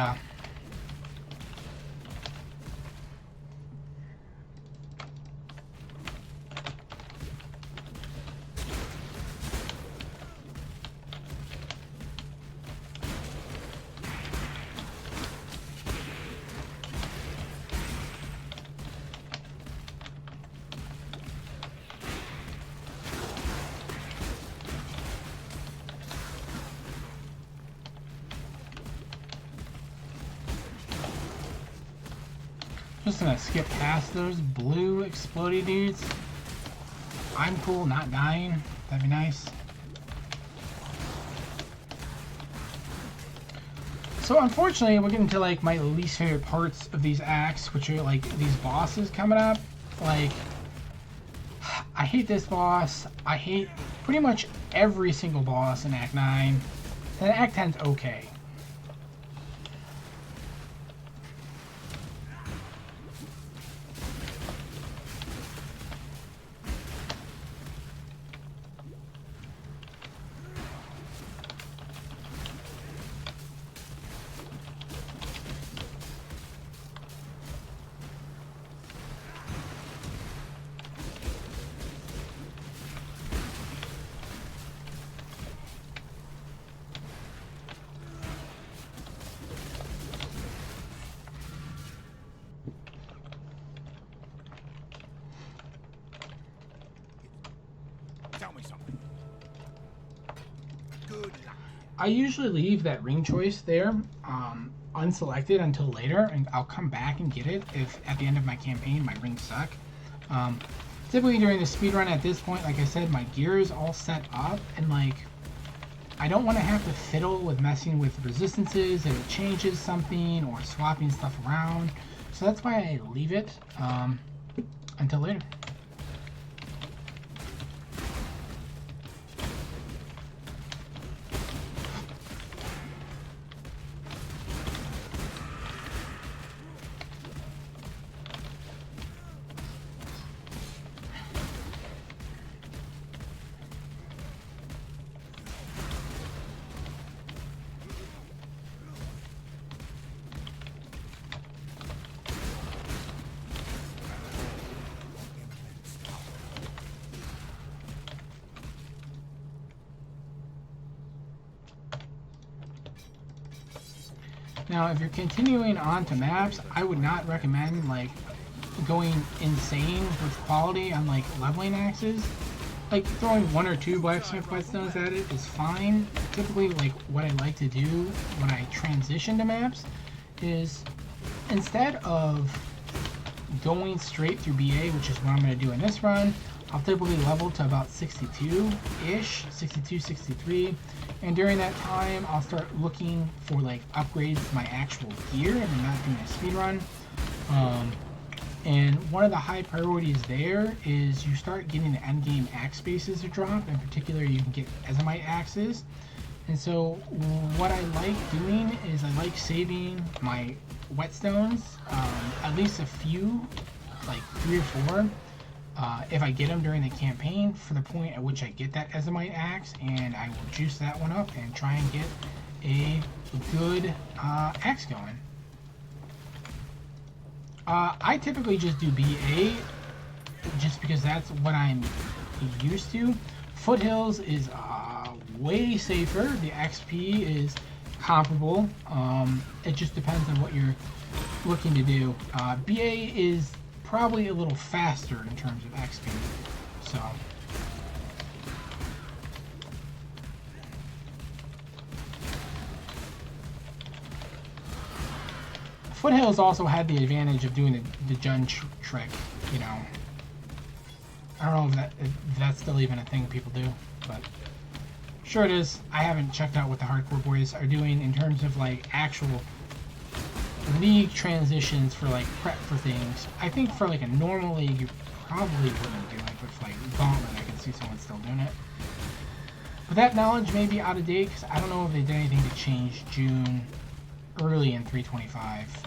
just gonna skip past those blue explodey dudes. I'm cool not dying. That'd be nice. So unfortunately, we're getting to like my least favorite parts of these acts, which are like these bosses coming up. Like, I hate this boss. I hate pretty much every single boss in Act 9. And Act 10's okay.
Tell me something. Good luck.
I usually leave that ring choice there unselected until later, and I'll come back and get it if at the end of my campaign my rings suck. Typically during the speedrun at this point, like I said, my gear is all set up, and like I don't want to have to fiddle with messing with resistances if it changes something or swapping stuff around. So that's why I leave it until later. Now, if you're continuing on to maps, I would not recommend like going insane with quality on like leveling axes. Like throwing 1 or 2 blacksmith whetstones at it is fine. Typically, like what I like to do when I transition to maps is instead of going straight through BA, which is what I'm going to do in this run, I'll typically level to about 62-ish, 62, 63, and during that time, I'll start looking for like upgrades to my actual gear, and I'm not doing a speed run. And one of the high priorities there is you start getting the end game axe spaces to drop. In particular, you can get Ezomite axes. And so what I like doing is I like saving my whetstones, at least a few, like 3 or 4, if I get them during the campaign, for the point at which I get that Ezomite axe, and I will juice that one up and try and get a good axe going. I typically just do BA, just because that's what I'm used to. Foothills is way safer. The XP is comparable. It just depends on what you're looking to do. BA is probably a little faster in terms of XP. So. Foothills also had the advantage of doing the Jun trick, you know. I don't know if that's still even a thing people do, but sure it is. I haven't checked out what the hardcore boys are doing in terms of like actual league transitions for like prep for things. I think for like a normal league you probably wouldn't do it, but for like Gauntlet I can see someone still doing it. But that knowledge may be out of date because I don't know if they did anything to change June early in 325.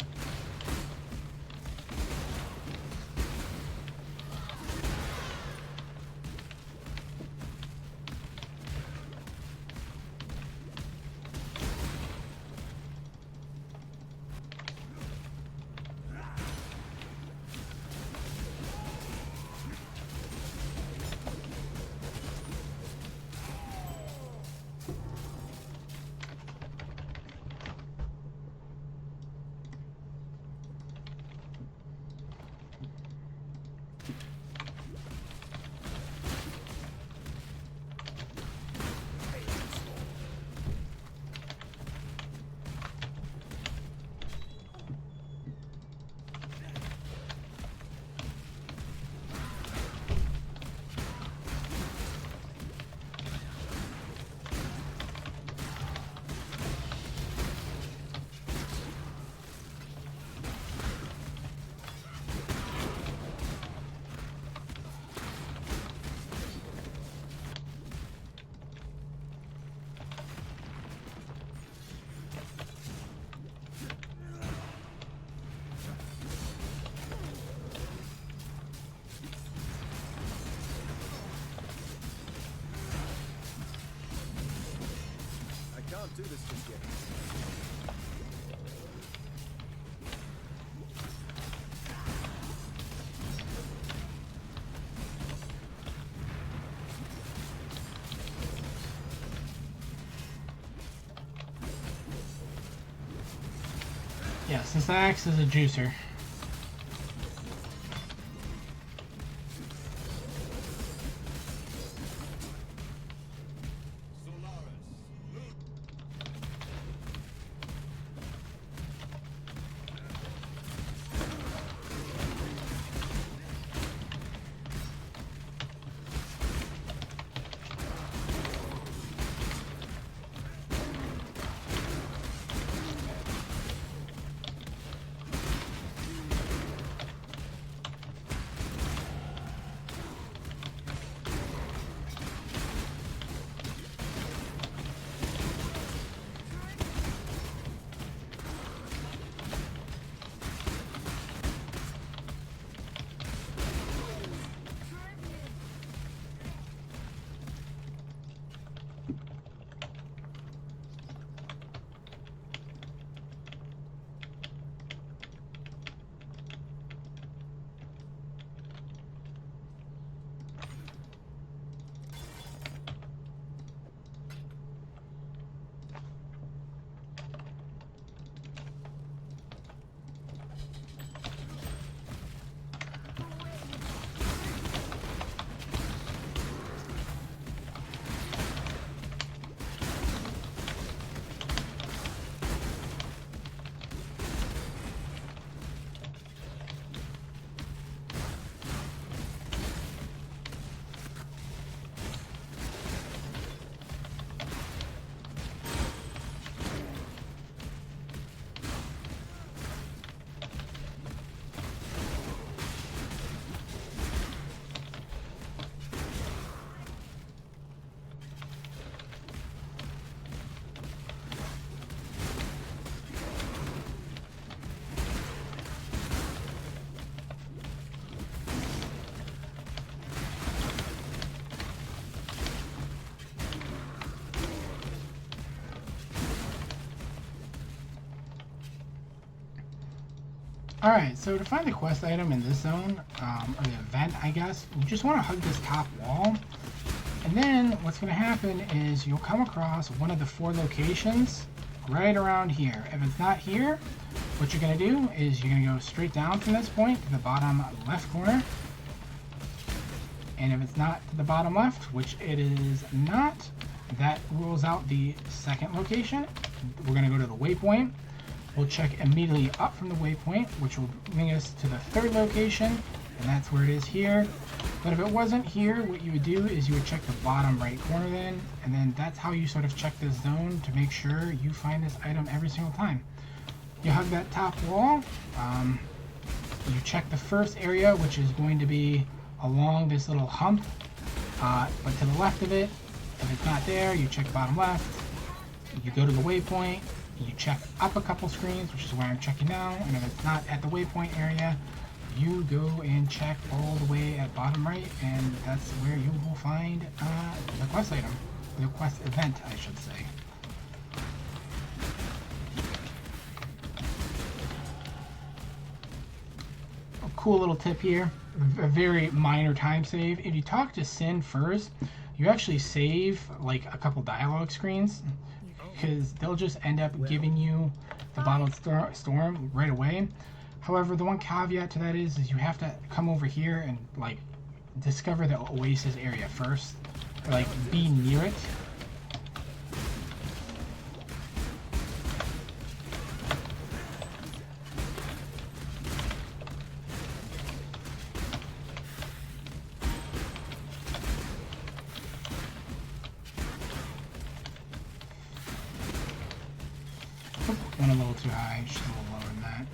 Can't do this just yet.
Yes, this axe is a juicer. Alright, so to find the quest item in this zone, or the event, I guess, you just want to hug this top wall. And then what's going to happen is you'll come across one of the 4 locations right around here. If it's not here, what you're going to do is you're going to go straight down from this point to the bottom left corner. And if it's not to the bottom left, which it is not, that rules out the second location. We're going to go to the waypoint. We'll check immediately up from the waypoint, which will bring us to the 3rd location, and that's where it is here. But if it wasn't here, what you would do is you would check the bottom right corner then, and then that's how you sort of check this zone to make sure you find this item every single time. You hug that top wall, you check the first area, which is going to be along this little hump, but to the left of it, if it's not there, you check bottom left, you go to the waypoint, you check up a couple screens, which is where I'm checking now, and if it's not at the waypoint area, you go and check all the way at bottom right, and that's where you will find the quest item, the quest event, I should say. A cool little tip here, a very minor time save. If you talk to Sin first, you actually save like a couple dialogue screens, because they'll just end up giving you the bottled storm right away. However, the one caveat to that is you have to come over here and like discover the oasis area first, or like be near it. Went a little too high, just a little lower than that.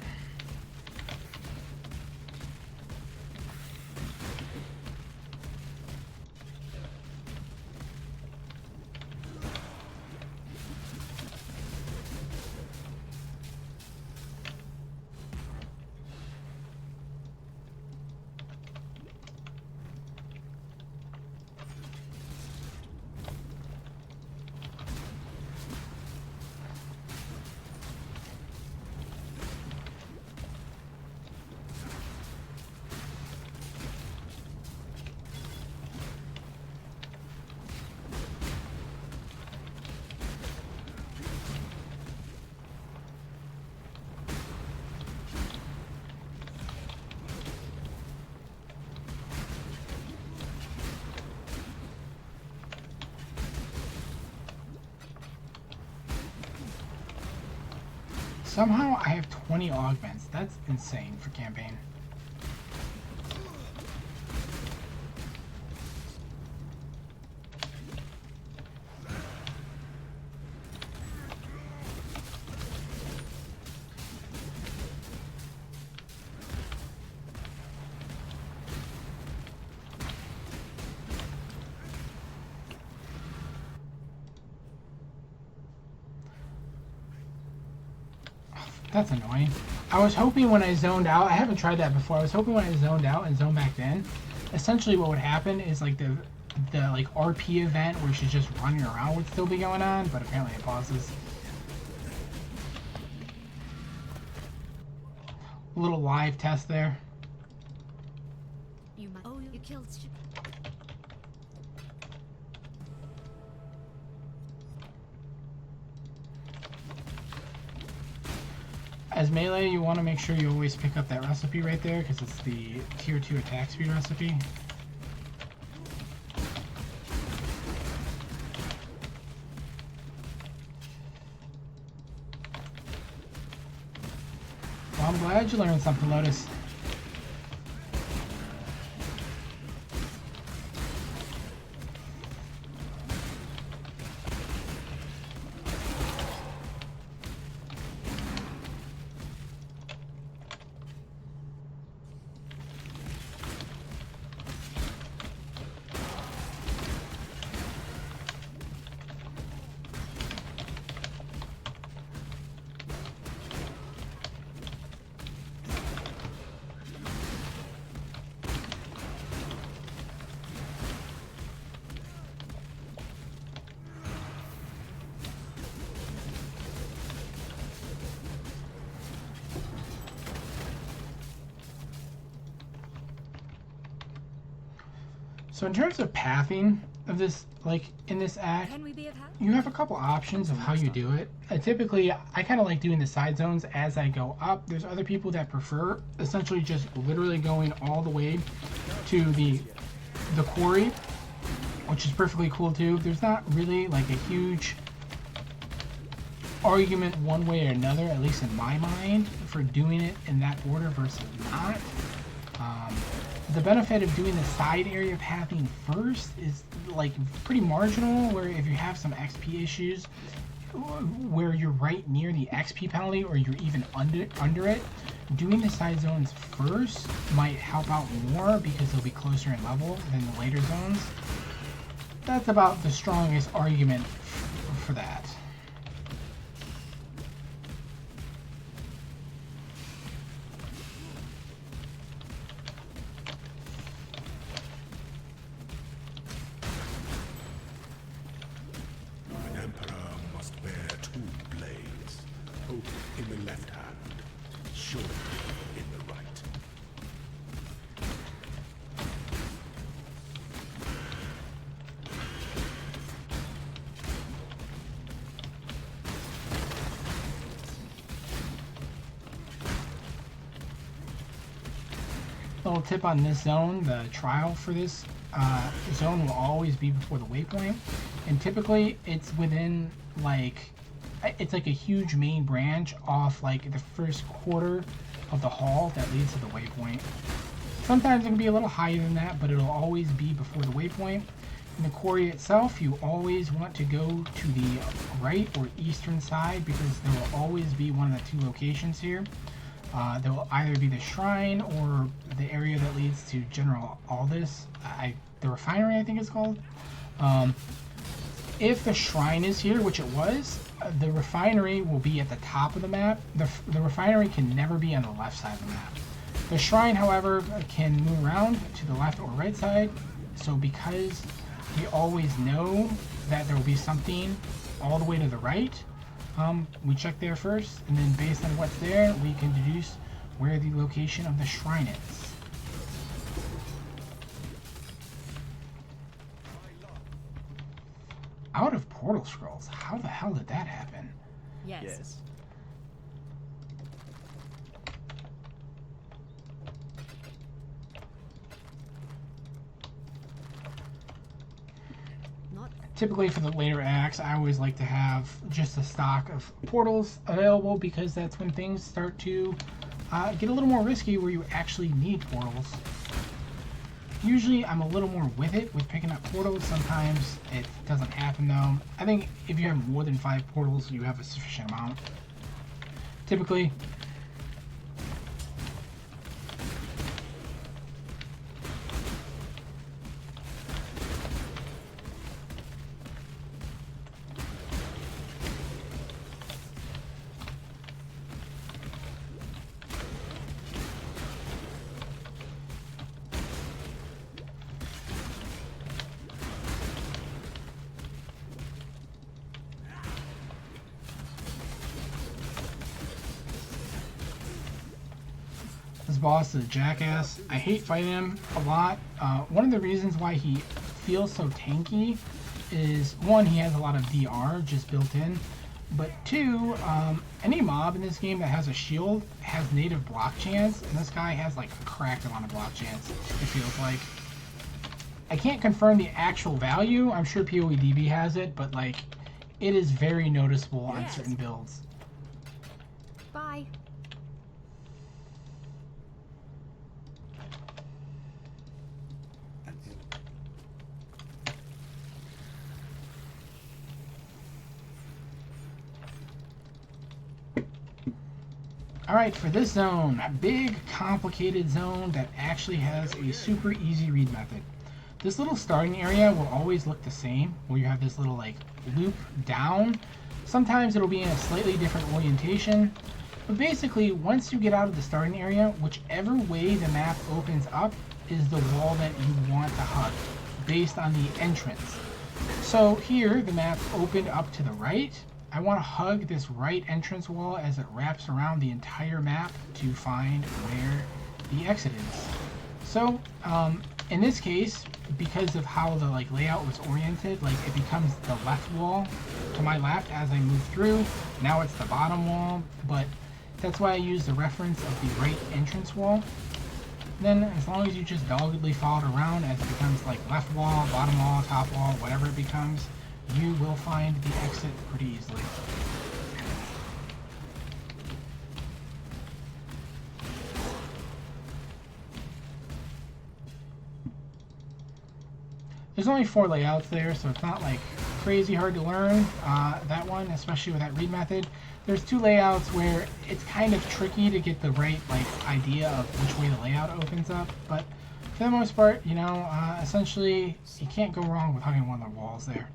Somehow I have 20 augments. That's insane for campaign. That's annoying. I was hoping when I zoned out, I haven't tried that before, I was hoping when I zoned out and zoned back in, essentially what would happen is like the like RP event where she's just running around would still be going on, but apparently it pauses. A little live test there.
You killed.
As melee, you want to make sure you always pick up that recipe right there, because it's the tier 2 attack speed recipe. Well, I'm glad you learned something, Lotus. So in terms of pathing of this, like in this act,
Can we be of help?
you have a couple options of how you do it. Typically, I kind of like doing the side zones as I go up. There's other people that prefer essentially just literally going all the way to the quarry, which is perfectly cool too. There's not really like a huge argument one way or another, at least in my mind, for doing it in that order versus not. The benefit of doing the side area pathing first is like pretty marginal, where if you have some XP issues where you're right near the XP penalty or you're even under it, doing the side zones first might help out more because they'll be closer in level than the later zones. That's about the strongest argument for that.
In the left hand, shield in the right.
Little tip on this zone: the trial for this zone will always be before the waypoint, and typically it's within like. It's like a huge main branch off like the first quarter of the hall that leads to the waypoint. Sometimes it can be a little higher than that, but it'll always be before the waypoint. In the quarry itself, you always want to go to the right or eastern side because there will always be one of the two locations here. There will either be the shrine or the area that leads to General Aldous. The refinery, I think it's called. If the shrine is here, which it was, the refinery will be at the top of the map. The refinery can never be on the left side of the map. The shrine, however, can move around to the left or right side. So because we always know that there will be something all the way to the right, we check there first, and then based on what's there, we can deduce where the location of the shrine is. Out of portal scrolls? How the hell did that happen?
Yes.
Typically for the later acts, I always like to have just a stock of portals available because that's when things start to get a little more risky where you actually need portals. Usually I'm a little more with it with picking up portals. Sometimes it doesn't happen though. I think if you have more than 5 portals, you have a sufficient amount. Typically, this boss is a jackass. I hate fighting him a lot. One of the reasons why he feels so tanky is, one, he has a lot of DR just built in, but two, any mob in this game that has a shield has native block chance, and this guy has like a cracked amount of block chance, it feels like. I can't confirm the actual value. I'm sure PoEDB has it, but like, it is very noticeable on certain builds.
Bye.
Alright, for this zone, a big, complicated zone that actually has a super easy read method. This little starting area will always look the same, where you have this little, like, loop down. Sometimes it'll be in a slightly different orientation, but basically, once you get out of the starting area, whichever way the map opens up is the wall that you want to hug, based on the entrance. So here, the map opened up to the right. I want to hug this right entrance wall as it wraps around the entire map to find where the exit is. So, in this case, because of how the like layout was oriented, like it becomes the left wall to my left as I move through. Now it's the bottom wall, but that's why I use the reference of the right entrance wall. Then, as long as you just doggedly follow it around as it becomes like left wall, bottom wall, top wall, whatever it becomes, you will find the exit pretty easily. There's only 4 layouts there, so it's not like crazy hard to learn, that one, especially with that read method. There's 2 layouts where it's kind of tricky to get the right like idea of which way the layout opens up, but for the most part, you know, essentially you can't go wrong with hugging one of the walls there.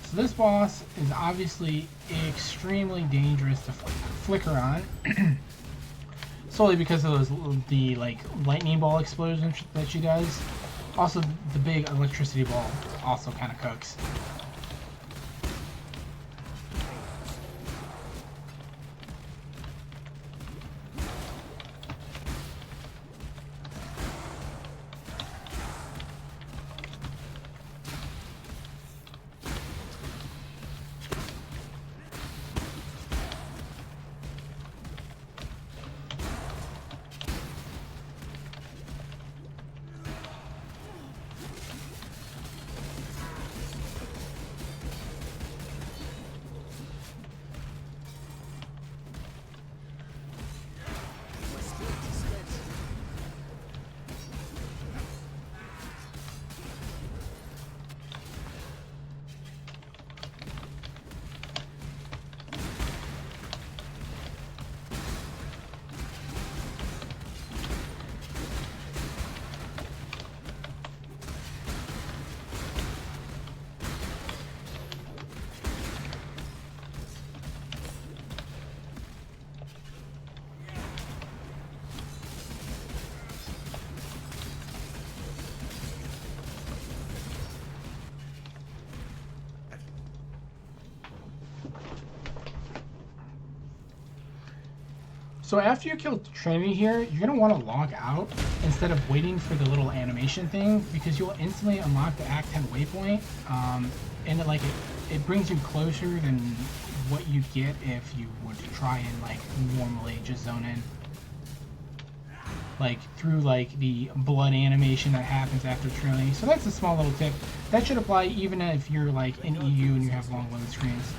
So this boss is obviously extremely dangerous to flicker on, solely because of the like lightning ball explosions that she does. Also, the big electricity ball also kind of cooks. So after you kill Trinity here, you're going to want to log out instead of waiting for the little animation thing, because you'll instantly unlock the Act 10 waypoint, and it brings you closer than what you'd get if you were to try and like normally just zone in. Like through like the blood animation that happens after Trinity. So that's a small little tip. That should apply even if you're like in EU and you have long load screens.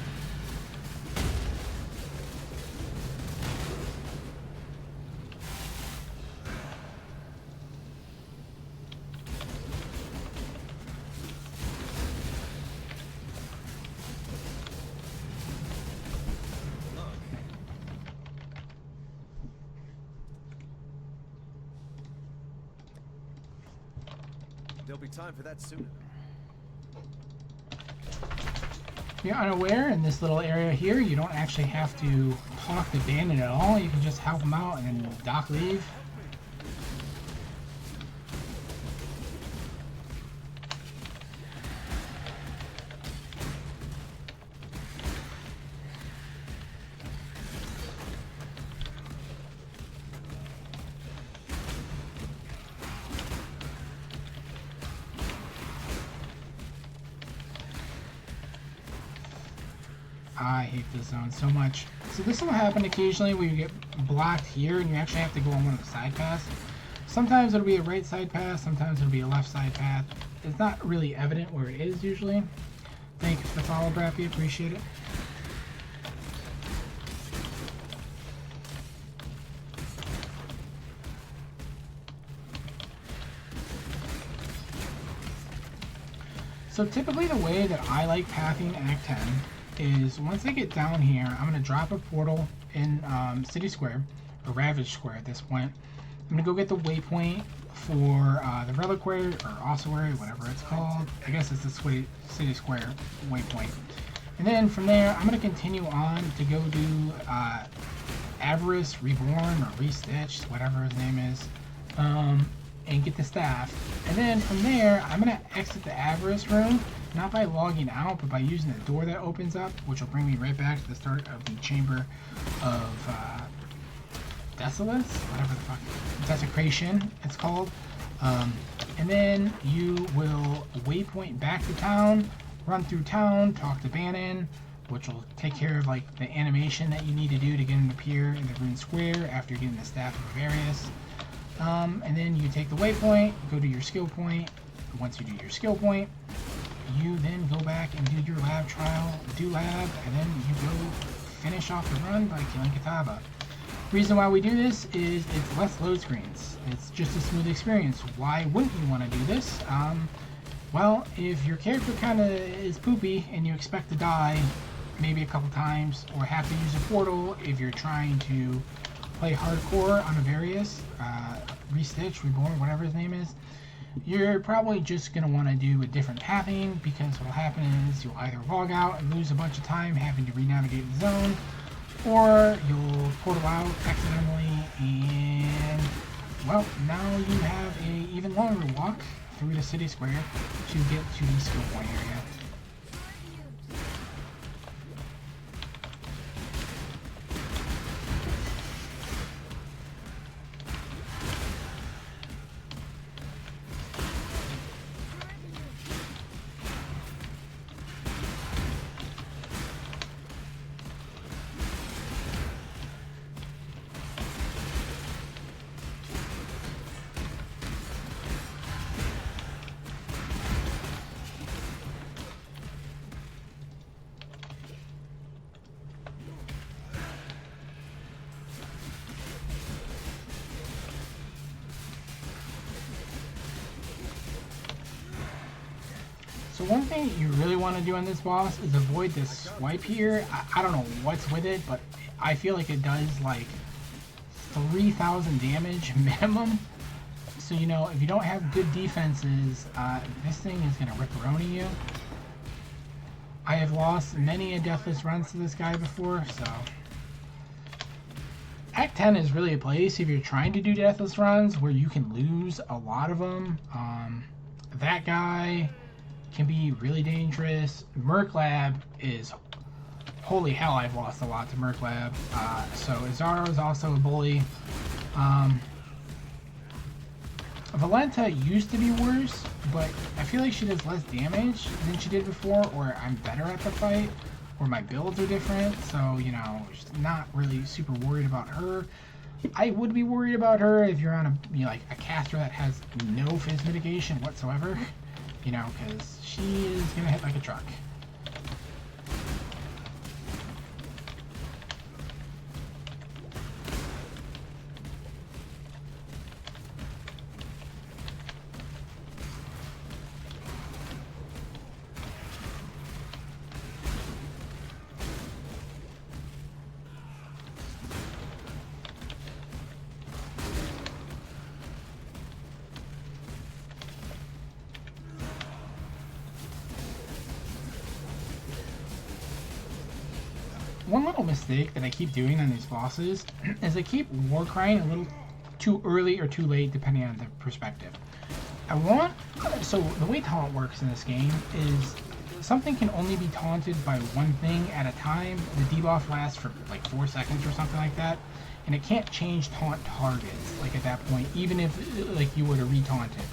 There'll be time for that soon.
If you're unaware, in this little area here, you don't actually have to talk to Bandit at all. You can just help him out and then Doc leave. I hate this zone so much. So this will happen occasionally where you get blocked here and you actually have to go on one of the side paths. Sometimes it'll be a right side path, sometimes it'll be a left side path. It's not really evident where it is usually. Thank you for the follow, Brappy, appreciate it. So typically the way that I like pathing Act 10 is once I get down here, I'm going to drop a portal in City Square, or Ravage Square at this point. I'm going to go get the waypoint for the Reliquary, or Ossuary, whatever it's called. I guess it's the City Square waypoint. And then from there, I'm going to continue on to go do Avarice Reborn, or Restitched, whatever his name is, and get the staff. And then from there, I'm going to exit the Avarice room, not by logging out, but by using the door that opens up, which will bring me right back to the start of the Chamber of Desolus, whatever the fuck, Desecration it's called. And then you will waypoint back to town, run through town, talk to Bannon, which will take care of like the animation that you need to do to get him to appear in the Rune Square after getting the Staff of Various. And then you take the waypoint, go to your skill point. Once you do your skill point, you then go back and do your lab trial, do lab, and then you go finish off the run by killing Kitaba. Reason why we do this is it's less load screens. It's just a smooth experience. Why wouldn't you want to do this? Well, if your character kind of is poopy and you expect to die maybe a couple times or have to use a portal if you're trying to play hardcore on a Various, Restitch, Reborn, whatever his name is, you're probably just going to want to do a different pathing, because what will happen is you'll either log out and lose a bunch of time having to re-navigate the zone, or you'll portal out accidentally and, well, now you have a even longer walk through the City Square to get to the skill point area. So one thing you really want to do on this boss is avoid this swipe here. I don't know what's with it, but I feel like it does like 3,000 damage minimum. So, you know, if you don't have good defenses, this thing is going to ripperoni you. I have lost many a deathless runs to this guy before, so... Act 10 is really a place if you're trying to do deathless runs where you can lose a lot of them. That guy can be really dangerous. Merc Lab is... Holy hell, I've lost a lot to Merc Lab. So Izaro is also a bully. Valenta used to be worse, but I feel like she does less damage than she did before, or I'm better at the fight, or my builds are different, so, you know, just not really super worried about her. I would be worried about her if you're on a, you know, like a caster that has no phys mitigation whatsoever, you know, because she is gonna hit like a truck. One little mistake that I keep doing on these bosses is I keep war crying a little too early or too late depending on the perspective. So the way taunt works in this game is something can only be taunted by one thing at a time. The debuff lasts for like 4 seconds or something like that, and it can't change taunt targets like at that point, even if like you were to re-taunt it.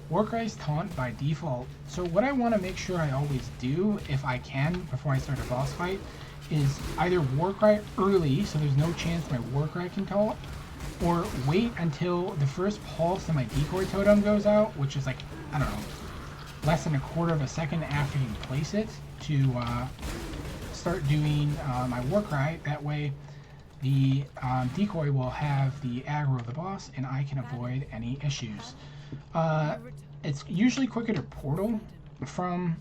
Warcry's taunt by default, so what I want to make sure I always do, if I can, before I start a boss fight, is either Warcry early, so there's no chance my Warcry can taunt, or wait until the first pulse of my decoy totem goes out, which is like, I don't know, less than a quarter of a second after you place it, to start doing my Warcry. That way the decoy will have the aggro of the boss, and I can avoid any issues. It's usually quicker to portal from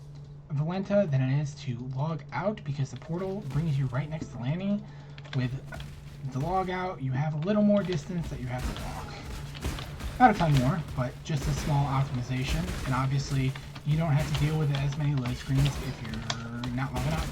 Valenta than it is to log out, because the portal brings you right next to Lanny. With the log out, you have a little more distance that you have to walk. Not a ton more, but just a small optimization. And obviously, you don't have to deal with as many load screens if you're not logging out.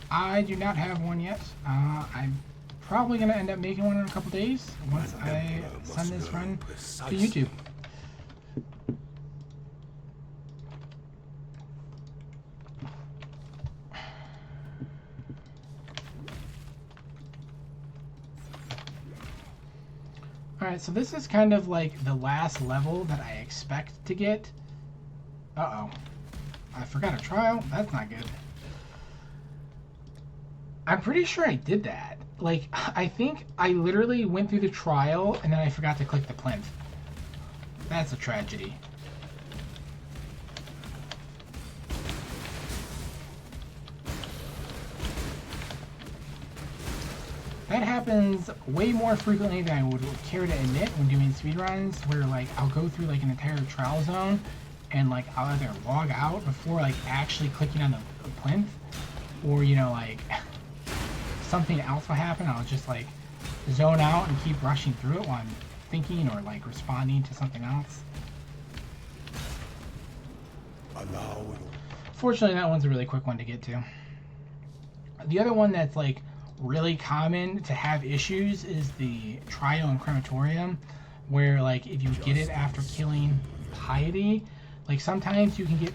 I do not have one yet. I'm probably going to end up making one in a couple days once I send this run to YouTube. Alright, so this is kind of like the last level that I expect to get. Uh-oh. I forgot a trial? That's not good. I'm pretty sure I did that. Like, I think I literally went through the trial and then I forgot to click the plinth. That's a tragedy. That happens way more frequently than I would care to admit when doing speedruns, where like I'll go through like an entire trial zone and like I'll either log out before like actually clicking on the plinth, or you know, like something else will happen. I'll just like zone out and keep rushing through it while I'm thinking or like responding to something else. Fortunately, that one's a really quick one to get to. The other one that's like really common to have issues is the Trio and Crematorium, where like if you get it after killing Piety, like sometimes you can get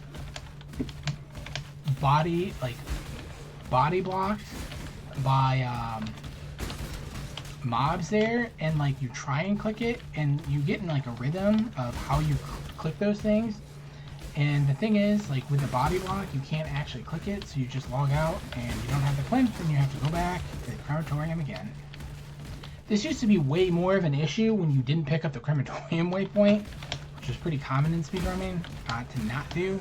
body blocked by mobs there, and like you try and click it and you get in like a rhythm of how you click those things, and the thing is, like with the body block you can't actually click it, so you just log out and you don't have the plinth and you have to go back to the crematorium again. This used to be way more of an issue when you didn't pick up the crematorium waypoint, which is pretty common in speedrunning to not do.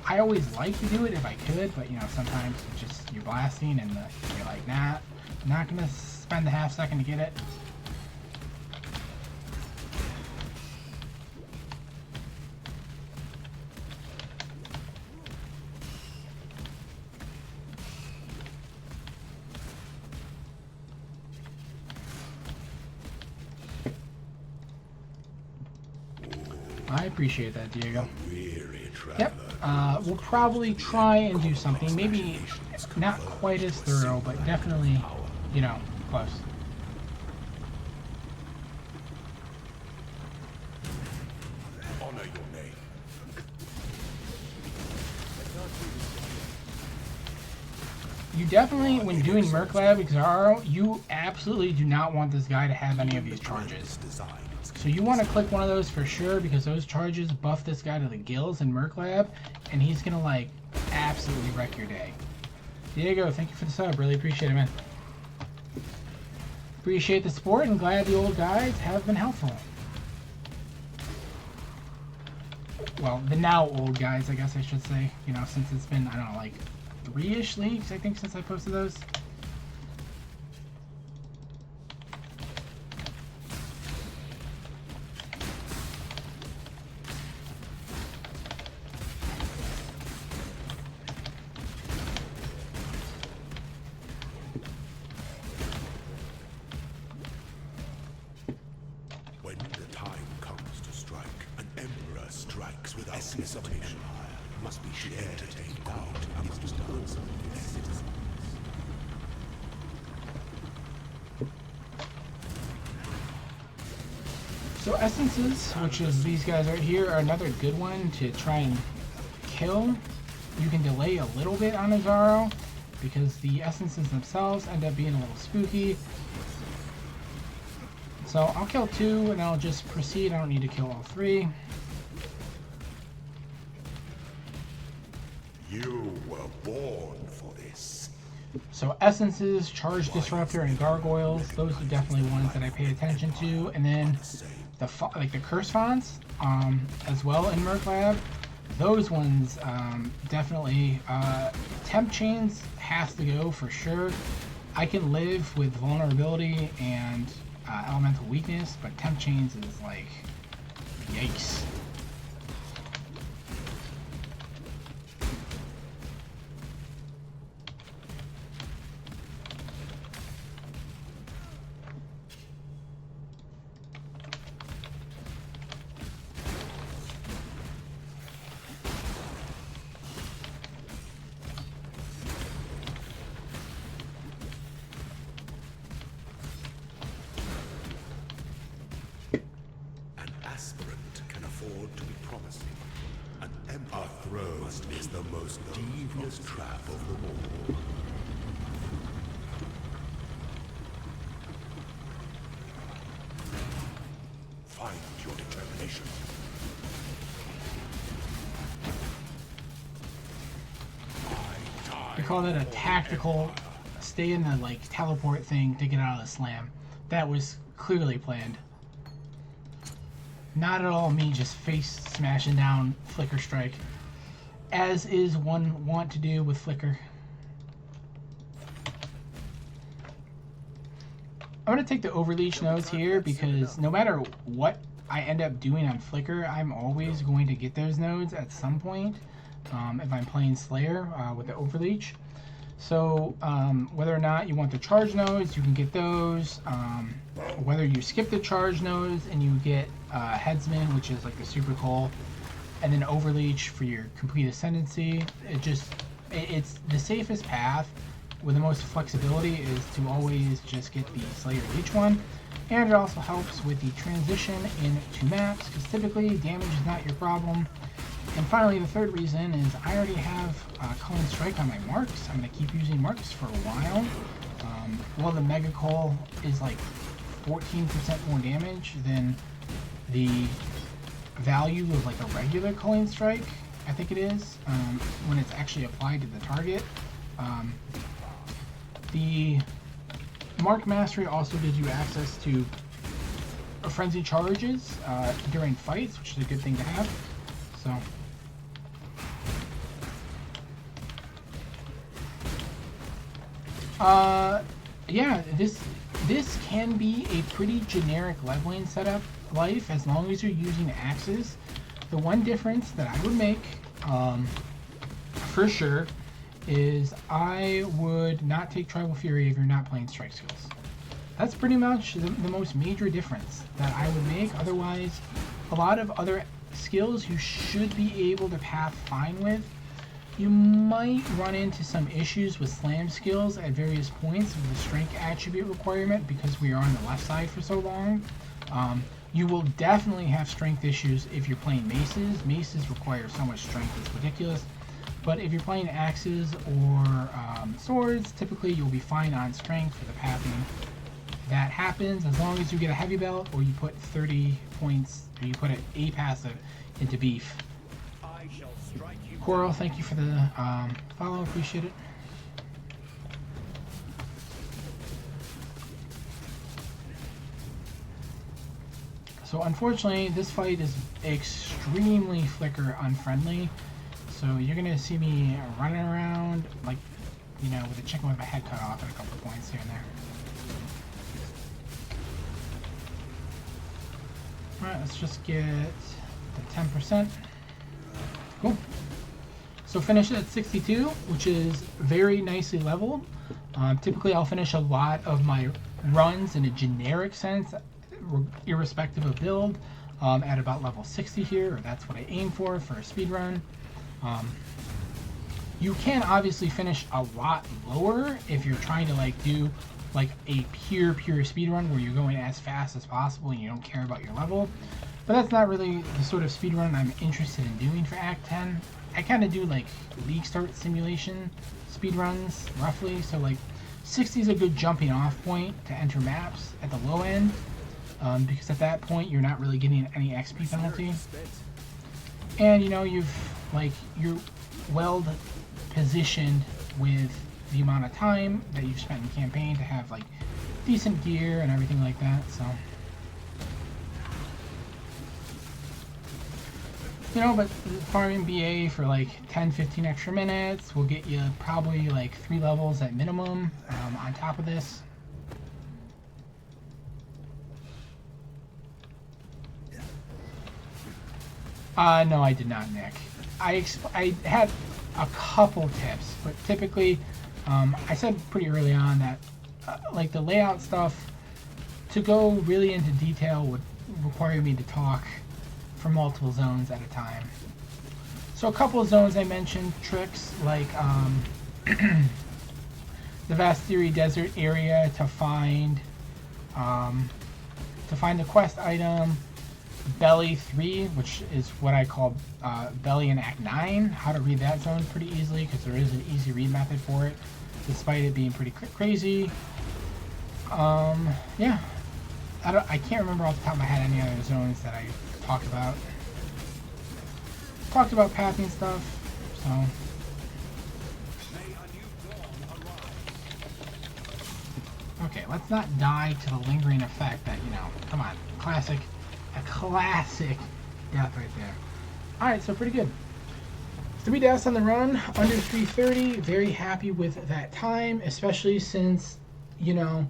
I always like to do it if I could, but you know, sometimes it's just you're blasting and you're like, nah, I'm not gonna spend a half second to get it. I appreciate that, Diego. Yep. We'll probably try and do something. Maybe not quite as thorough, but definitely, you know, close.
Honor your name.
You definitely, when doing Merc Lab Xaro, you absolutely do not want this guy to have any of these charges. So you want to click one of those for sure, because those charges buff this guy to the gills in Merc Lab, and he's gonna like absolutely wreck your day. Diego, thank you for the sub, really appreciate it, man. Appreciate the support and glad the old guys have been helpful. Well, the now old guys, I guess I should say, you know, since it's been, I don't know, like 3-ish leagues, I think, since I posted those.
When the time comes to strike, an emperor strikes without hesitation. Must be shared entertained out amongst the citizens.
So essences, which is these guys right here, are another good one to try and kill. You can delay a little bit on Xaro because the essences themselves end up being a little spooky. So I'll kill 2 and I'll just proceed. I don't need to kill all 3.
You were born for this.
So essences, charge disruptor, and gargoyles. Those are definitely ones that I pay attention to. And then the curse fonts as well in Merc Lab. Those ones definitely. Temp chains has to go for sure. I can live with vulnerability and elemental weakness, but temp chains is like, yikes.
Is the most devious trap of them all. Find your determination.
I call that a tactical stay in the like teleport thing to get out of the slam. That was clearly planned. Not at all me just face smashing down Flicker Strike, as is one want to do with Flicker. I'm going to take the overleach nodes here because no matter what I end up doing on Flicker, I'm always going to get those nodes at some point if I'm playing Slayer with the overleach. So whether or not you want the charge nodes, you can get those. Whether you skip the charge nodes and you get Headsman, which is like the super coal, and then overleach for your complete ascendancy, it's the safest path with the most flexibility is to always just get the Slayer Leech one. And it also helps with the transition into maps, because typically damage is not your problem. And finally, the third reason is I already have Cullen Strike on my marks. I'm going to keep using marks for a while. While the Mega Coal is like 14% more damage than the value of like a regular Cullen Strike, I think it is, when it's actually applied to the target. The Mark Mastery also gives you access to frenzy charges during fights, which is a good thing to have. So yeah, this can be a pretty generic leveling setup life as long as you're using axes. The one difference that I would make for sure is I would not take Tribal Fury if you're not playing strike skills. That's pretty much the most major difference that I would make. Otherwise, a lot of other skills you should be able to path fine with. You might run into some issues with slam skills at various points of the strength attribute requirement because we are on the left side for so long. You will definitely have strength issues if you're playing maces. Maces require so much strength, it's ridiculous. But if you're playing axes or swords, typically you'll be fine on strength for the pathing. That happens as long as you get a heavy belt or you put 30 points, or you put an A passive into beef. Coral, thank you for the follow, appreciate it. So unfortunately, this fight is extremely Flicker unfriendly. So you're gonna see me running around like, you know, with a chicken with my head cut off at a couple points here and there. Alright, let's just get the 10%. Cool. So finish at 62, which is very nicely leveled. Typically I'll finish a lot of my runs in a generic sense, irrespective of build, at about level 60 here, or that's what I aim for a speed run. You can obviously finish a lot lower if you're trying to like do like a pure speed run where you're going as fast as possible and you don't care about your level. But that's not really the sort of speed run I'm interested in doing for Act 10. I kind of do like league start simulation speed runs roughly, so like 60 is a good jumping off point to enter maps at the low end, because at that point you're not really getting any XP penalty, and you know you're well positioned with the amount of time that you've spent in campaign to have like decent gear and everything like that. So, you know, but farming BA for like 10-15 extra minutes will get you probably like 3 levels at minimum on top of this. No, I did not, Nick. I had a couple tips, but typically, I said pretty early on that like the layout stuff, to go really into detail would require me to talk for multiple zones at a time. So a couple of zones I mentioned, tricks like the Vastiri Desert area to find the quest item, Belly 3, which is what I call Belly in Act 9. How to read that zone pretty easily because there is an easy read method for it, despite it being pretty crazy. Yeah, I can't remember off the top of my head any other zones that I talked about. Talked about pathing stuff, so. Okay, let's not die to the lingering effect that, you know, come on, a classic death right there. Alright, so pretty good. 3 deaths on the run, under 3:30. Very happy with that time, especially since, you know,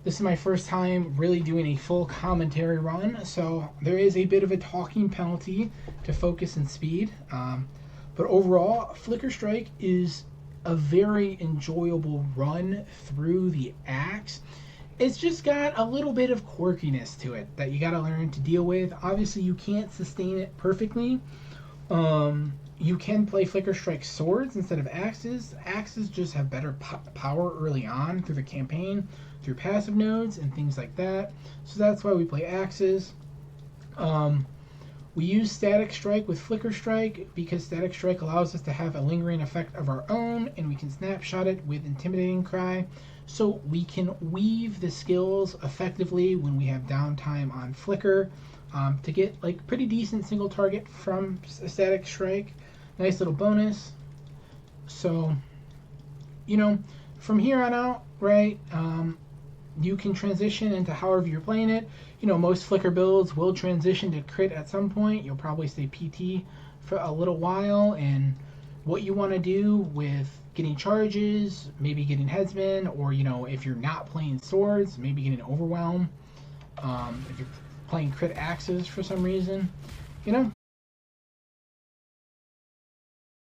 this is my first time really doing a full commentary run, so there is a bit of a talking penalty to focus and speed. But overall, Flicker Strike is a very enjoyable run through the acts. It's just got a little bit of quirkiness to it that you got to learn to deal with. Obviously, you can't sustain it perfectly. You can play Flicker Strike swords instead of axes. Axes just have better power early on through the campaign, through passive nodes and things like that. So that's why we play axes. We use Static Strike with Flicker Strike because Static Strike allows us to have a lingering effect of our own, and we can snapshot it with Intimidating Cry. So we can weave the skills effectively when we have downtime on Flicker to get like pretty decent single target from Static Strike. Nice little bonus. So, you know, from here on out, right, you can transition into however you're playing it. You know, most Flicker builds will transition to crit at some point. You'll probably stay PT for a little while, and what you want to do with getting charges, maybe getting headsman, or, you know, if you're not playing swords, maybe getting overwhelm. If you're playing crit axes for some reason, you know,